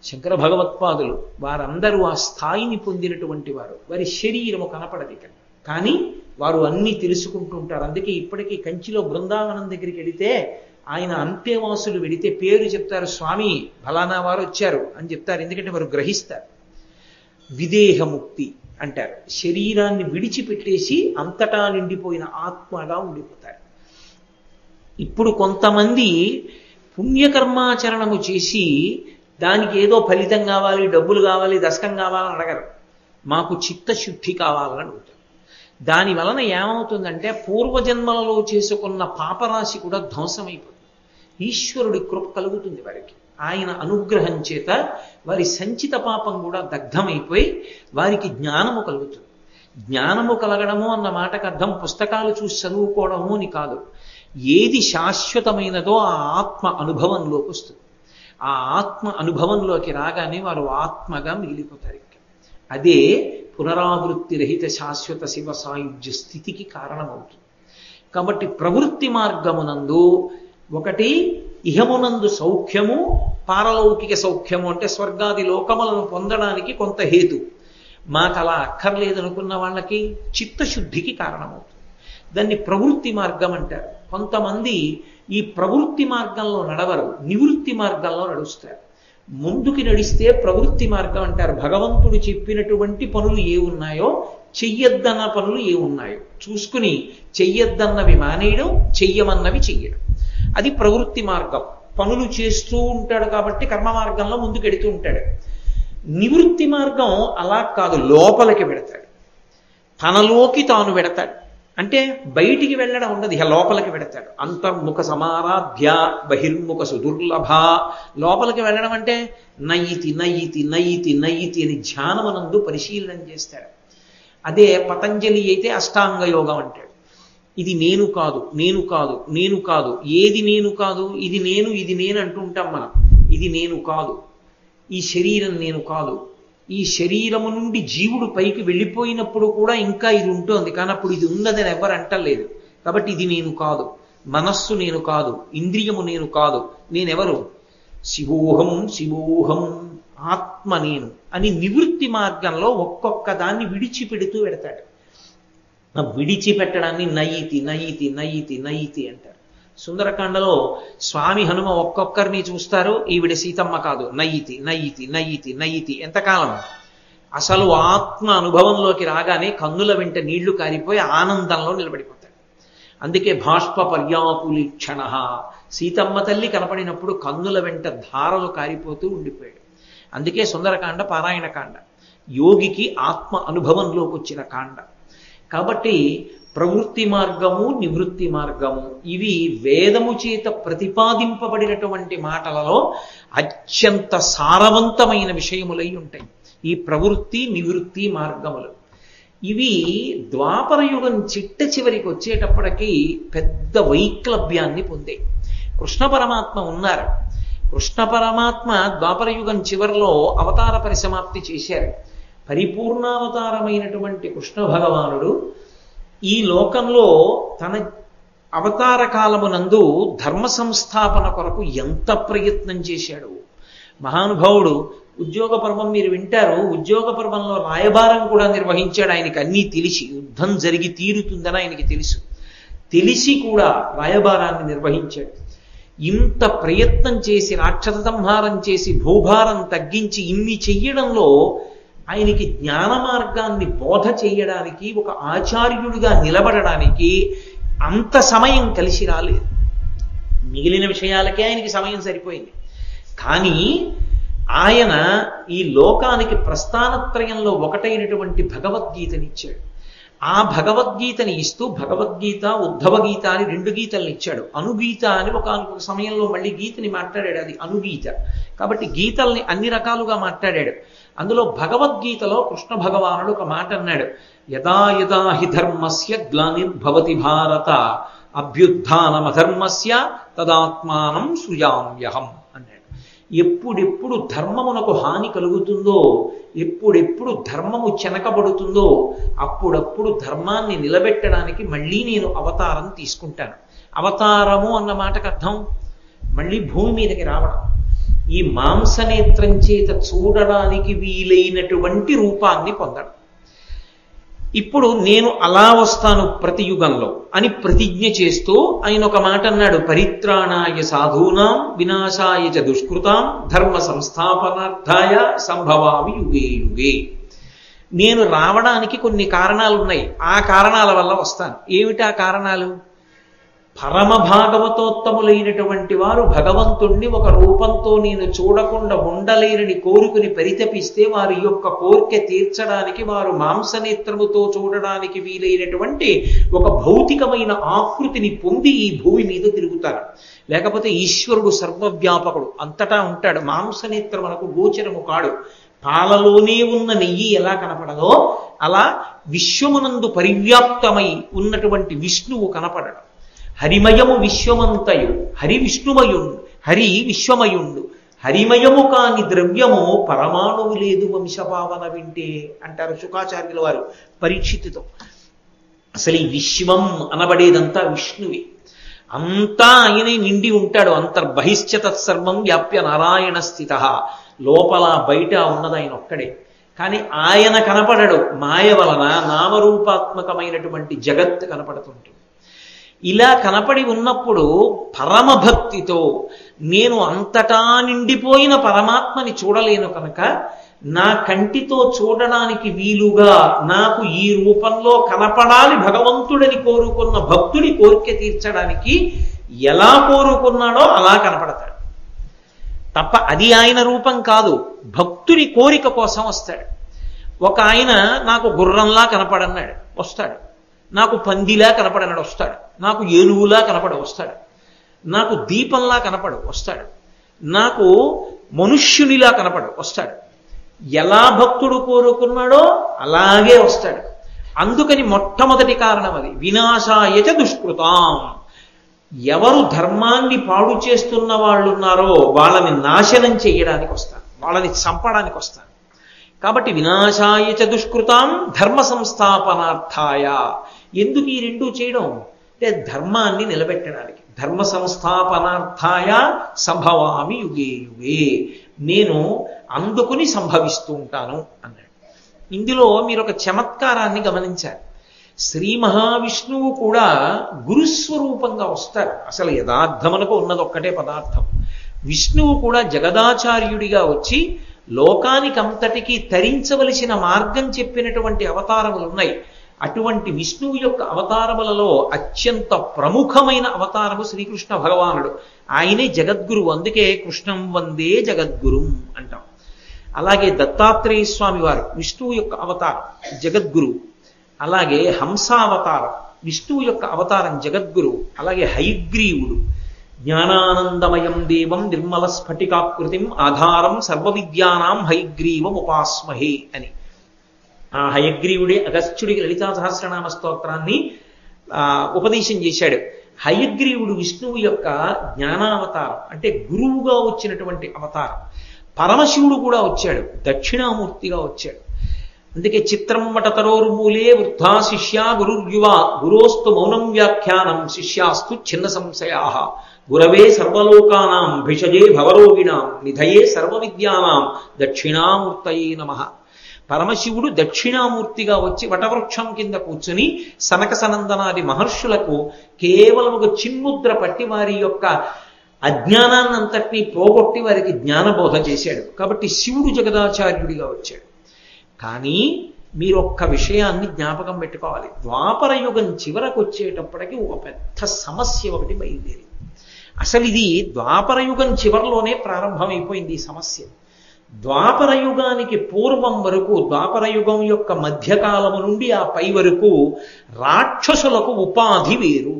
శంకర భగవత్పాదులు, వారందరూ ఆ స్థాయిని పొందినటువంటి వారు. వారి శరీరము కనపడదు ఇక్కడ, కానీ వారు అన్నీ తెలుసుకుంటూ ఉంటారు. అందుకే ఇప్పటికీ కంచిలో బృందావనం దగ్గరికి వెళితే ఆయన అంతేవాసులు వెళితే పేరు చెప్తారు, స్వామి ఫలానా వారు వచ్చారు అని చెప్తారు. ఎందుకంటే వారు గ్రహిస్తారు. విదేహముక్తి అంటారు. శరీరాన్ని విడిచిపెట్టేసి అంతటా నిండిపోయిన ఆత్మగా ఉండిపోతారు. ఇప్పుడు కొంతమంది పుణ్యకర్మాచరణము చేసి దానికి ఏదో ఫలితం కావాలి, డబ్బులు కావాలి, దశకం కావాలని అడగరు. మాకు చిత్తశుద్ధి కావాలని అడుగుతారు. దాని వలన ఏమవుతుందంటే పూర్వజన్మలలో చేసుకున్న పాపరాశి కూడా ధ్వంసమైపోతుంది. ఈశ్వరుడి కృప కలుగుతుంది వారికి. ఆయన అనుగ్రహం చేత వారి సంచిత పాపం కూడా దగ్ధమైపోయి వారికి జ్ఞానము కలుగుతుంది. జ్ఞానము కలగడము అన్న మాటకు అర్థం పుస్తకాలు చూసి చదువుకోవడము అని కాదు. ఏది శాశ్వతమైనదో ఆ ఆత్మ అనుభవంలోకి వస్తుంది. ఆ ఆత్మ అనుభవంలోకి రాగానే వారు ఆత్మగా మిగిలిపోతారు. అదే పునరావృత్తి రహిత శాశ్వత శివ సాయుధ్య స్థితికి కారణమవుతుంది. కాబట్టి ప్రవృత్తి మార్గమునందు ఒకటి ఇహమునందు సౌఖ్యము, పారలౌకిక సౌఖ్యము అంటే స్వర్గాది లోకములను పొందడానికి కొంత హేతు. మాకు అలా అక్కర్లేదనుకున్న వాళ్ళకి చిత్తశుద్ధికి కారణమవుతుంది. దాన్ని ప్రవృత్తి మార్గం అంటారు. కొంతమంది ఈ ప్రవృత్తి మార్గంలో నడవరు, నివృత్తి మార్గంలో నడుస్తారు. ముందుకి నడిస్తే ప్రవృత్తి మార్గం అంటారు. భగవంతుడు చెప్పినటువంటి పనులు ఏ ఉన్నాయో, చెయ్యొద్దన్న పనులు ఏ ఉన్నాయో చూసుకుని చెయ్యొద్దన్నవి మానేయడం, చెయ్యమన్నవి చెయ్యడం, అది ప్రవృత్తి మార్గం. పనులు చేస్తూ ఉంటాడు కాబట్టి కర్మ మార్గంలో ముందుకు ఎడుతూ ఉంటాడు. నివృత్తి మార్గం అలా కాదు, లోపలికి వెడతాడు, తనలోకి తాను వెడతాడు. అంటే బయటికి వెళ్ళడం ఉండదు, ఇక లోపలికి వెడతాడు. అంతర్ముఖ సమారాధ్య బహిర్ముఖ సుదుర్లభ. లోపలికి వెళ్ళడం అంటే నయితి నయితి నయితి నయితి అని ధ్యానమనందు పరిశీలన చేస్తాడు. అదే పతంజలి అయితే అష్టాంగ యోగం అంటాడు. ఇది నేను కాదు, నేను కాదు, నేను కాదు. ఏది నేను కాదు? ఇది నేను, ఇది నేను అంటుంటాం మనం. ఇది నేను కాదు, ఈ శరీరం నేను కాదు. ఈ శరీరము నుండి జీవుడు పైకి వెళ్ళిపోయినప్పుడు కూడా ఇంకా ఇది ఉంటుంది, కానీ అప్పుడు ఇది ఉన్నదని ఎవరు అంటలేదు. కాబట్టి ఇది నేను కాదు, మనస్సు నేను కాదు, ఇంద్రియము నేను కాదు. నేనెవరు? శివోహం శివోహం, ఆత్మ నేను అని నివృత్తి మార్గంలో ఒక్కొక్క దాన్ని విడిచిపెడుతూ పెడతాడు. విడిచిపెట్టడాన్ని నయితి నయితి నయితి నయితి అంటారు. సుందరకాండలో స్వామి హనుమ ఒక్కొక్కరిని చూస్తారు, ఈవిడ సీతమ్మ కాదు, నయితి నయితి నయితి నయితి. ఎంతకాలం? అసలు ఆత్మ అనుభవంలోకి రాగానే కన్నుల వెంట నీళ్లు కారిపోయి ఆనందంలో నిలబడిపోతాడు. అందుకే బాష్ప పర్యాకులీక్షణ, సీతమ్మ తల్లి కనపడినప్పుడు కన్నుల వెంట ధారలు కారిపోతూ ఉండిపోయాడు. అందుకే సుందరకాండ పారాయణకాండ, యోగికి ఆత్మ అనుభవంలోకి వచ్చిన కాండ. కాబట్టి ప్రవృత్తి మార్గము, నివృత్తి మార్గము, ఇవి వేదము చేత ప్రతిపాదింపబడినటువంటి మాటలలో అత్యంత సారవంతమైన విషయములై ఉంటాయి ఈ ప్రవృత్తి నివృత్తి మార్గములు. ఇవి ద్వాపర యుగం చిట్ట చివరికి వచ్చేటప్పటికీ పెద్ద వైక్లభ్యాన్ని పొందాయి. కృష్ణ పరమాత్మ ఉన్నారు. కృష్ణ పరమాత్మ ద్వాపర యుగం చివరిలో అవతార పరిసమాప్తి చేశారు. పరిపూర్ణావతారమైనటువంటి కృష్ణ భగవానుడు ఈ లోకంలో తన అవతార కాలమునందు ధర్మ సంస్థాపన కొరకు ఎంత ప్రయత్నం చేశాడు మహానుభావుడు. ఉద్యోగ పర్వం మీరు వింటారు. ఉద్యోగ పర్వంలో రాయబారం కూడా నిర్వహించాడు. ఆయనకి అన్నీ తెలిసి, యుద్ధం జరిగి తీరుతుందని ఆయనకి తెలుసు, తెలిసి కూడా రాయబారాన్ని నిర్వహించాడు. ఇంత ప్రయత్నం చేసి, రాక్షస సంహారం చేసి, భూభారం తగ్గించి ఇన్ని చెయ్యడంలో ఆయనకి జ్ఞాన మార్గాన్ని బోధ చేయడానికి, ఒక ఆచార్యుడిగా నిలబడడానికి అంత సమయం కలిసి రాలేదు. మిగిలిన విషయాలకే ఆయనకి సమయం సరిపోయింది. కానీ ఆయన ఈ లోకానికి ప్రస్థానత్రయంలో ఒకటైనటువంటి భగవద్గీతనిచ్చాడు. ఆ భగవద్గీతని ఇస్తూ భగవద్గీత, ఉద్ధవ గీత అని 2 గీతల్ని ఇచ్చాడు. అనుగీత అని ఒక సమయంలో మళ్ళీ గీతని మాట్లాడాడు, అది అనుగీత. కాబట్టి గీతల్ని అన్ని రకాలుగా మాట్లాడాడు. అందులో భగవద్గీతలో కృష్ణ భగవానుడు ఒక మాట అన్నాడు, యదా యదా హి ధర్మస్య గ్లానిర్భవతి భారత అభ్యుత్థానమధర్మస్య తదాత్మానం సృజామ్యహం అన్నాడు. ఎప్పుడెప్పుడు ధర్మమునకు హాని కలుగుతుందో, ఎప్పుడెప్పుడు ధర్మము చెనకబడుతుందో అప్పుడప్పుడు ధర్మాన్ని నిలబెట్టడానికి మళ్ళీ నేను అవతారం తీసుకుంటాను. అవతారము అన్న మాటకు అర్థం మళ్ళీ భూమి మీదకి రావడం, ఈ మాంసనేత్రం చేత చూడడానికి వీలైనటువంటి రూపాన్ని పొందడం. ఇప్పుడు నేను అలా వస్తాను ప్రతి యుగంలో అని ప్రతిజ్ఞ చేస్తూ ఆయన ఒక మాట అన్నాడు, పరిత్రాణాయ సాధూనాం వినాశాయ చ దుష్కృతాం ధర్మ సంస్థాపనార్థాయ సంభవామి యుగే యుగే. నేను రావడానికి కొన్ని కారణాలు ఉన్నాయి, ఆ కారణాల వల్ల వస్తాను. ఏమిటా కారణాలు? పరమ భాగవతోత్తములైనటువంటి వారు భగవంతుణ్ణి ఒక రూపంతో నేను చూడకుండా ఉండలేనని కోరుకుని పరితపిస్తే వారి యొక్క కోరిక తీర్చడానికి వారు మాంసనేత్రముతో చూడడానికి వీలైనటువంటి ఒక భౌతికమైన ఆకృతిని పొంది ఈ భూమి మీద తిరుగుతారు. లేకపోతే ఈశ్వరుడు సర్వవ్యాపకుడు, అంతటా ఉంటాడు. మాంసనేత్రమునకు గోచరము కాడు. పాలలోనే ఉన్న నెయ్యి ఎలా కనపడదో అలా విశ్వమునందు పరివ్యాప్తమై ఉన్నటువంటి విష్ణువు కనపడడం. హరిమయము విశ్వమంతయు, హరి విష్ణుమయుండు, హరి విశ్వమయుండు, హరిమయము కాని ద్రవ్యము పరమాణువు లేదు వంశపావన వింటే అంటారు శుకాచార్యుల వారు పరీక్షితుతో. అసలు ఈ విశ్వం అనబడేదంతా విష్ణువే, అంతా ఆయనే నిండి ఉంటాడు. అంతర్బహిశ్చ తత్సర్వం వ్యాప్య నారాయణ స్థిత. లోపల బయట ఉన్నది ఆయన ఒక్కడే. కానీ ఆయన కనపడడు, మాయ వలన నామరూపాత్మకమైనటువంటి జగత్ కనపడుతుంటుంది. ఇలా కనపడి ఉన్నప్పుడు పరమభక్తితో నేను అంతటా నిండిపోయిన పరమాత్మని చూడలేను కనుక నా కంటితో చూడడానికి వీలుగా నాకు ఈ రూపంలో కనపడాలి భగవంతుడని కోరుకున్న భక్తుడి కోరిక తీర్చడానికి ఎలా కోరుకున్నాడో అలా కనపడతాడు తప్ప అది ఆయన రూపం కాదు. భక్తుడి కోరిక కోసం వస్తాడు. ఒక ఆయన నాకు గుర్రంలా కనపడన్నాడు, వస్తాడు. నాకు పందిలా కనపడన్నాడు, వస్తాడు. నాకు ఏనుగులా కనపడ, వస్తాడు. నాకు దీపంలా కనపడు, వస్తాడు. నాకు మనుష్యునిలా కనపడు, వస్తాడు. ఎలా భక్తుడు కోరుకున్నాడో అలాగే వస్తాడు. అందుకని మొట్టమొదటి కారణం అది. వినాశాయచ దుష్కృతాం. ఎవరు ధర్మాన్ని పాడు చేస్తున్న వాళ్ళు ఉన్నారో వాళ్ళని నాశనం చేయడానికి వస్తాను, వాళ్ళని చంపడానికి వస్తాను. కాబట్టి వినాశాయచ దుష్కృతాం ధర్మ సంస్థాపనార్థాయ. ఎందుకు ఈ రెండూ చేయడం అంటే ధర్మాన్ని నిలబెట్టడానికి. ధర్మ సంస్థాపనార్థాయ సంభవామి యుగే యుగే. నేను అందుకుని సంభవిస్తూ ఉంటాను అన్నాడు. ఇందులో మీరు ఒక చమత్కారాన్ని గమనించారు. శ్రీ మహావిష్ణువు కూడా గురుస్వరూపంగా వస్తారు. అసలు యథార్థమునకు ఉన్నది ఒక్కటే పదార్థం. విష్ణువు కూడా జగదాచార్యుడిగా వచ్చి లోకానికంతటికీ తరించవలసిన మార్గం చెప్పినటువంటి అవతారములు ఉన్నాయి. అటువంటి విష్ణువు యొక్క అవతారములలో అత్యంత ప్రముఖమైన అవతారము శ్రీకృష్ణ భగవానుడు. ఆయనే జగద్గురువు. అందుకే కృష్ణం వందే జగద్గురుం అంటాం. అలాగే దత్తాత్రేయ స్వామి వారు విష్ణువు యొక్క అవతారం, జగద్గురువు. అలాగే హంసావతారం విష్ణువు యొక్క అవతారం, జగద్గురువు. అలాగే హయగ్రీవుడు జ్ఞానానందమయం దేవం నిర్మల స్ఫటికాకృతిం ఆధారం సర్వవిద్యానాం హయగ్రీవం ఉపాస్మహే అని. ఆ హయగ్రీవుడే అగస్త్యుడికి లలితా సహస్రనామ స్తోత్రాన్ని ఉపదేశం చేశాడు. హయగ్రీవుడు విష్ణువు యొక్క జ్ఞానావతారం, అంటే గురువుగా వచ్చినటువంటి అవతారం. పరమశివుడు కూడా వచ్చాడు, దక్షిణామూర్తిగా వచ్చాడు. అందుకే చిత్రం వటతరోర్మూలే వృద్ధా శిష్యా గురుర్యువా గురోస్తు మౌనం వ్యాఖ్యానం శిష్యాస్తు చిన్న సంశయా గురవే సర్వలోకానాం భిషజే భవరోగిణాం నిధయే సర్వవిద్యానాం దక్షిణామూర్తయే నమః. పరమశివుడు దక్షిణామూర్తిగా వచ్చి వటవృక్షం కింద కూర్చుని సనక సనందనాది మహర్షులకు కేవలం ఒక చిన్ముద్ర పట్టి వారి యొక్క అజ్ఞానాన్నంతటినీ పోగొట్టి వారికి జ్ఞానబోధ చేశాడు. కాబట్టి శివుడు జగదాచార్యుడిగా వచ్చాడు. కానీ మీరు ఒక్క విషయాన్ని జ్ఞాపకం పెట్టుకోవాలి. ద్వాపర యుగం చివరకు వచ్చేటప్పటికి ఒక పెద్ద సమస్య ఒకటి బయలుదేరింది. అసలు ఇది ద్వాపర యుగం చివరిలోనే ప్రారంభమైపోయింది ఈ సమస్య. ద్వాపర యుగానికి పూర్వం వరకు, ద్వాపర యుగం యొక్క మధ్యకాలము నుండి ఆ పై వరకు రాక్షసులకు ఉపాధి వేరు.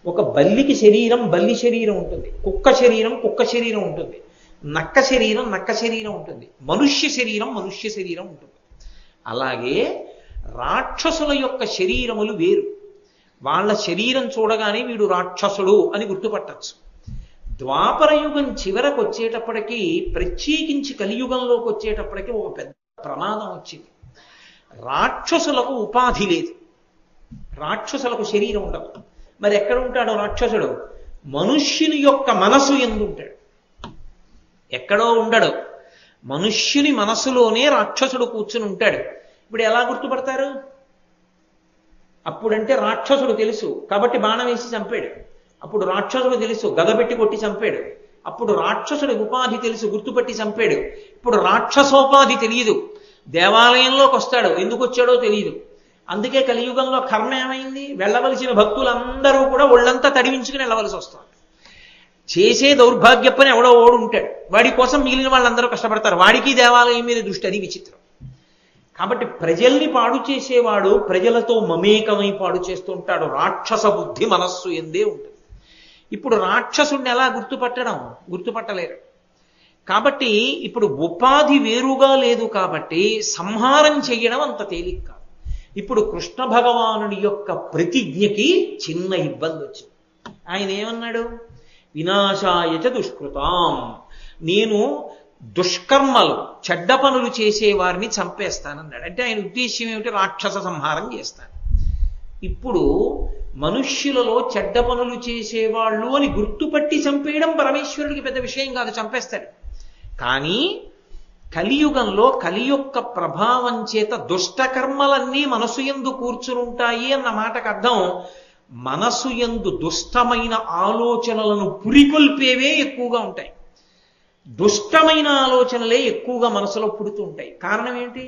ఒక బల్లికి శరీరం బల్లి శరీరం ఉంటుంది, కుక్క శరీరం కుక్క శరీరం ఉంటుంది, నక్క శరీరం నక్క శరీరం ఉంటుంది, మనుష్య శరీరం మనుష్య శరీరం ఉంటుంది. అలాగే రాక్షసుల యొక్క శరీరములు వేరు. వాళ్ళ శరీరం చూడగానే వీడు రాక్షసుడు అని గుర్తుపట్టచ్చు. ద్వాపరయుగం చివరకు వచ్చేటప్పటికీ, ప్రత్యేకించి కలియుగంలోకి వచ్చేటప్పటికీ ఒక పెద్ద ప్రమాదం వచ్చింది. రాక్షసులకు ఉపాధి లేదు, రాక్షసులకు శరీరం ఉండదు. మరి ఎక్కడ ఉంటాడో రాక్షసుడు? మనుష్యుని యొక్క మనసు యందు ఉంటాడు, ఎక్కడో ఉండడు. మనుష్యుని మనసులోనే రాక్షసుడు కూర్చుని ఉంటాడు. ఇప్పుడు ఎలా గుర్తుపడతారు? అప్పుడంటే రాక్షసుడు తెలుసు కాబట్టి బాణం వేసి చంపాడు. అప్పుడు రాక్షసుడు తెలుసు, గదబెట్టి కొట్టి చంపాడు. అప్పుడు రాక్షసుడి ఉపాధి తెలుసు, గుర్తుపట్టి చంపాడు. ఇప్పుడు రాక్షసోపాధి తెలియదు, దేవాలయంలోకి వస్తాడు, ఎందుకు వచ్చాడో తెలియదు. అందుకే కలియుగంలో కర్మ ఏమైంది? వెళ్ళవలసిన భక్తులందరూ కూడా ఒళ్ళంతా తడివించుకుని వెళ్ళవలసి వస్తుంది. చేసే దౌర్భాగ్య పని ఎవడో ఓడు ఉంటాడు, వాడి కోసం మిగిలిన వాళ్ళందరూ కష్టపడతారు. వాడికి దేవాలయం మీద దృష్టి, అది విచిత్రం. కాబట్టి ప్రజల్ని పాడు చేసేవాడు ప్రజలతో మమేకమై పాడు చేస్తూ ఉంటాడు. రాక్షస బుద్ధి మనస్సు ఎందే ఉంటుంది. ఇప్పుడు రాక్షసుడిని ఎలా గుర్తుపట్టడం? గుర్తుపట్టలేరు. కాబట్టి ఇప్పుడు ఉపాధి వేరుగా లేదు కాబట్టి సంహారం చెయ్యడం అంత తేలిక కాదు. ఇప్పుడు కృష్ణ భగవానుడి యొక్క ప్రతిజ్ఞకి చిన్న ఇబ్బంది వచ్చింది. ఆయన ఏమన్నాడు? వినాశాయచ దుష్కృతాం. నేను దుష్కర్మలు, చెడ్డ పనులు చేసేవారిని చంపేస్తానన్నాడు. అంటే ఆయన ఉద్దేశ్యం ఏమిటి? రాక్షస సంహారం చేస్తాను. ఇప్పుడు మనుష్యులలో చెడ్డ పనులు చేసేవాళ్ళు అని గుర్తుపట్టి చంపేయడం పరమేశ్వరుడికి పెద్ద విషయం కాదు, చంపేస్తాడు. కానీ కలియుగంలో కలి యొక్క ప్రభావం చేత దుష్టకర్మలన్నీ మనసు యందు కూర్చునుంటాయి అన్న మాటకు అర్థం మనసు యందు దుష్టమైన ఆలోచనలను పురికొల్పేవే ఎక్కువగా ఉంటాయి. దుష్టమైన ఆలోచనలే ఎక్కువగా మనసులో పుడుతూ ఉంటాయి. కారణం ఏంటి?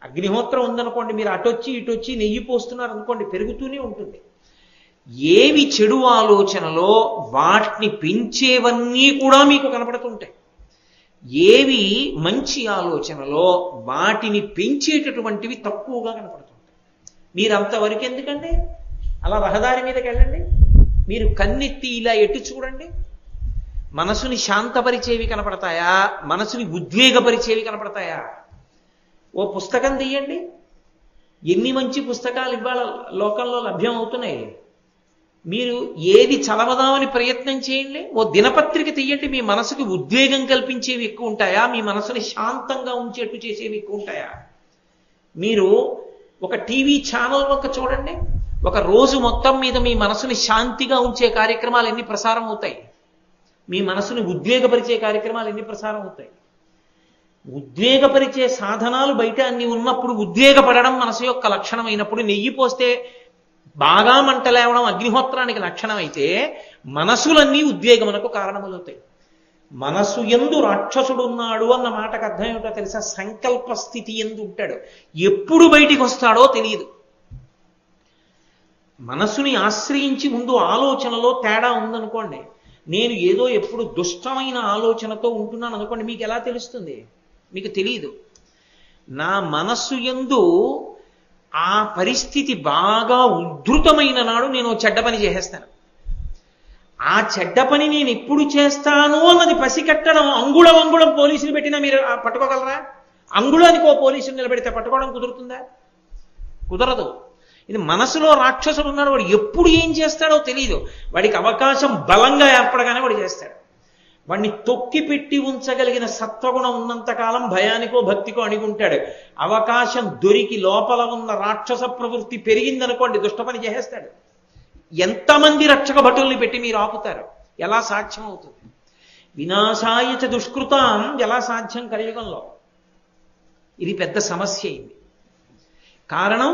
అగ్నిహోత్రం ఉందనుకోండి, మీరు అటొచ్చి ఇటొచ్చి నెయ్యి పోస్తున్నారు అనుకోండి, పెరుగుతూనే ఉంటుంది. ఏవి చెడు ఆలోచనలో వాటిని పెంచేవన్నీ కూడా మీకు కనపడుతుంటాయి. ఏవి మంచి ఆలోచనలో వాటిని పెంచేటటువంటివి తక్కువగా కనపడుతుంటాయి. మీరు అంతవరకు ఎందుకండి? అలా రహదారి మీదకి వెళ్ళండి, మీరు కన్నెత్తి ఇలా ఎటు చూడండి, మనసుని శాంతపరిచేవి కనపడతాయా, మనసుని ఉద్వేగపరిచేవి కనపడతాయా? ఓ పుస్తకం తీయండి, ఎన్ని మంచి పుస్తకాలు ఇవాళ లోకంలో లభ్యం అవుతున్నాయి. మీరు ఏది చదవదామని ప్రయత్నం చేయండి. ఓ దినపత్రిక తీయండి, మీ మనసుకి ఉద్వేగం కల్పించేవి ఎక్కువ ఉంటాయా, మీ మనసుని శాంతంగా ఉంచేట్టు చేసేవి ఎక్కువ ఉంటాయా? మీరు ఒక టీవీ ఛానల్ ఒక చూడండి, ఒక రోజు మొత్తం మీద మీ మనసుని శాంతిగా ఉంచే కార్యక్రమాలు ఎన్ని ప్రసారం అవుతాయి, మీ మనసుని ఉద్వేగపరిచే కార్యక్రమాలు ఎన్ని ప్రసారం అవుతాయి. ఉద్వేగపరిచే సాధనాలు బయట అన్ని ఉన్నప్పుడు ఉద్వేగపడడం మనసు యొక్క లక్షణం అయినప్పుడు, నెయ్యి పోస్తే బాగా మంటలేవడం అగ్నిహోత్రానికి లక్షణం అయితే, మనసులన్నీ ఉద్వేగమునకు కారణములవుతాయి. మనసు యందు రాక్షసుడున్నాడు అన్న మాటకు అర్థం ఏమిటో తెలుసా? సంకల్ప స్థితి యందు ఉంటాడు. ఎప్పుడు బయటికి వస్తాడో తెలియదు. మనసుని ఆశ్రయించి ముందు ఆలోచనలో తేడా ఉందనుకోండి, నేను ఏదో ఎప్పుడు దుష్టమైన ఆలోచనతో ఉంటున్నాను అనుకోండి, మీకు ఎలా తెలుస్తుంది? మీకు తెలియదు. నా మనస్సు యందు ఆ పరిస్థితి బాగా ఉద్ధృతమైన నాడు నేను చెడ్డ పని చేసేస్తాను. ఆ చెడ్డ పని నేను ఎప్పుడు చేస్తాను అన్నది పసికట్టడం, అంగుళం పోలీసులు పెట్టినా మీరు పట్టుకోగలరా? అంగుళానికి ఓ పోలీసులు నిలబెడితే పట్టుకోవడం కుదురుతుందా? కుదరదు. ఇది మనసులో రాక్షసుడు ఉన్నాడు, వాడు ఎప్పుడు ఏం చేస్తాడో తెలియదు. వాడికి అవకాశం బలంగా ఏర్పడగానే వాడు చేస్తాడు. వాడిని తొక్కి పెట్టి ఉంచగలిగిన సత్వగుణం ఉన్నంతకాలం భయానికో భక్తికో అణిగుంటాడు. అవకాశం దొరికి లోపల ఉన్న రాక్షస ప్రవృత్తి పెరిగిందనుకోండి, దుష్టపని చేసేస్తాడు. ఎంతమంది రక్షక భటుల్ని పెట్టి మీరు ఆపుతారు? ఎలా సాధ్యం అవుతుంది? వినాశాయచ దుష్కృతాం ఎలా సాధ్యం కలియుగంలో? ఇది పెద్ద సమస్య అయింది. కారణం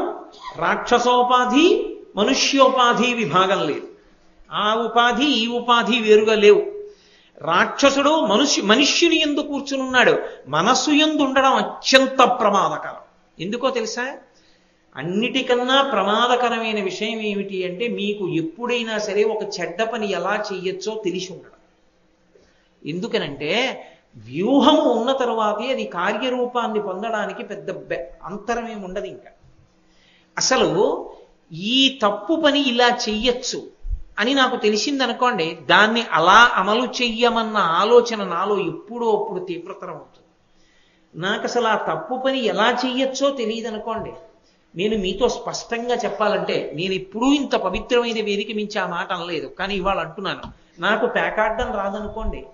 రాక్షసోపాధి మనుష్యోపాధి విభాగం లేదు. ఆ ఉపాధి ఈ ఉపాధి వేరుగా లేవు. రాక్షసుడు మనుష్యుని యందు కూర్చునున్నాడు. మనస్సు యందు ఉండడం అత్యంత ప్రమాదకరం. ఎందుకో తెలుసా? అన్నిటికన్నా ప్రమాదకరమైన విషయం ఏమిటి అంటే, మీకు ఎప్పుడైనా సరే ఒక చెడ్డ పని ఎలా చెయ్యొచ్చో తెలిసి ఉండడం. ఎందుకనంటే వ్యూహము ఉన్న తరువాతే అది కార్యరూపాన్ని పొందడానికి పెద్ద అంతరమేమి ఉండదు. ఇంకా అసలు ఈ తప్పు పని ఇలా చెయ్యొచ్చు అని నాకు తెలిసిందనుకోండి, దాన్ని అలా అమలు చెయ్యమన్న ఆలోచన నాలో ఎప్పుడో అప్పుడు తీవ్రతరం అవుతుంది. నాకు అసలు ఆ తప్పు పని ఎలా చెయ్యొచ్చో తెలియదు అనుకోండి, నేను మీతో స్పష్టంగా చెప్పాలంటే, నేను ఎప్పుడూ ఇంత పవిత్రమైన వేదిక మించి ఆ మాట అనలేదు, కానీ ఇవాళ అంటున్నాను. నాకు పేకాడడం రాదనుకోండి,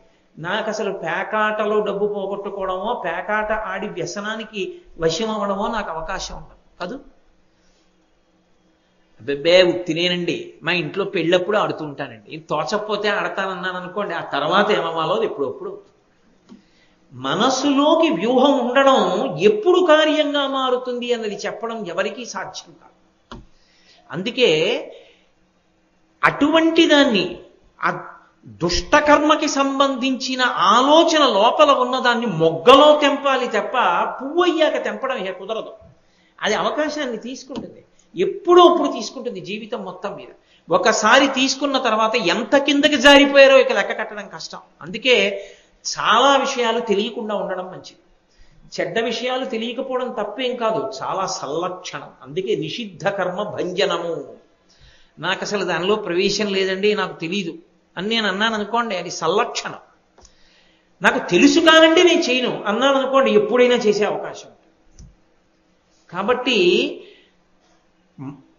నాకు అసలు పేకాటలో డబ్బు పోగొట్టుకోవడమో, పేకాట ఆడి వ్యసనానికి వశం అవ్వడమో నాకు అవకాశం ఉండదు కాదు. అబ్బే తినేనండి, మా ఇంట్లో పెళ్ళప్పుడు ఆడుతూ ఉంటానండి, తోచకపోతే ఆడతానన్నాను అనుకోండి, ఆ తర్వాత ఏమవ్వాలో ఎప్పుడప్పుడు. మనసులోకి వ్యూహం ఉండడం ఎప్పుడు కార్యంగా మారుతుంది అన్నది చెప్పడం ఎవరికీ సాధ్యం కాదు. అందుకే అటువంటి దాన్ని, ఆ దుష్టకర్మకి సంబంధించిన ఆలోచన లోపల ఉన్నదాన్ని మొగ్గలో తెంపాలి తప్ప పువ్వు అయ్యాక తెంపడం ఇక కుదరదు. అది అవకాశాన్ని తీసుకుంటుంది, ఎప్పుడో అప్పుడు తీసుకుంటుంది జీవితం మొత్తం మీద. ఒకసారి తీసుకున్న తర్వాత ఎంత కిందకి జారిపోయారో ఇక లెక్క కట్టడం కష్టం. అందుకే చాలా విషయాలు తెలియకుండా ఉండడం మంచిది. చెడ్డ విషయాలు తెలియకపోవడం తప్పేం కాదు, చాలా సల్లక్షణం. అందుకే నిషిద్ధ కర్మ భంజనము. నాకు అసలు దానిలో ప్రవేశం లేదండి, నాకు తెలీదు అని నేను అన్నాను అనుకోండి, అది సల్లక్షణం. నాకు తెలుసు కానండి నేను చేయను అన్నాను అనుకోండి, ఎప్పుడైనా చేసే అవకాశం. కాబట్టి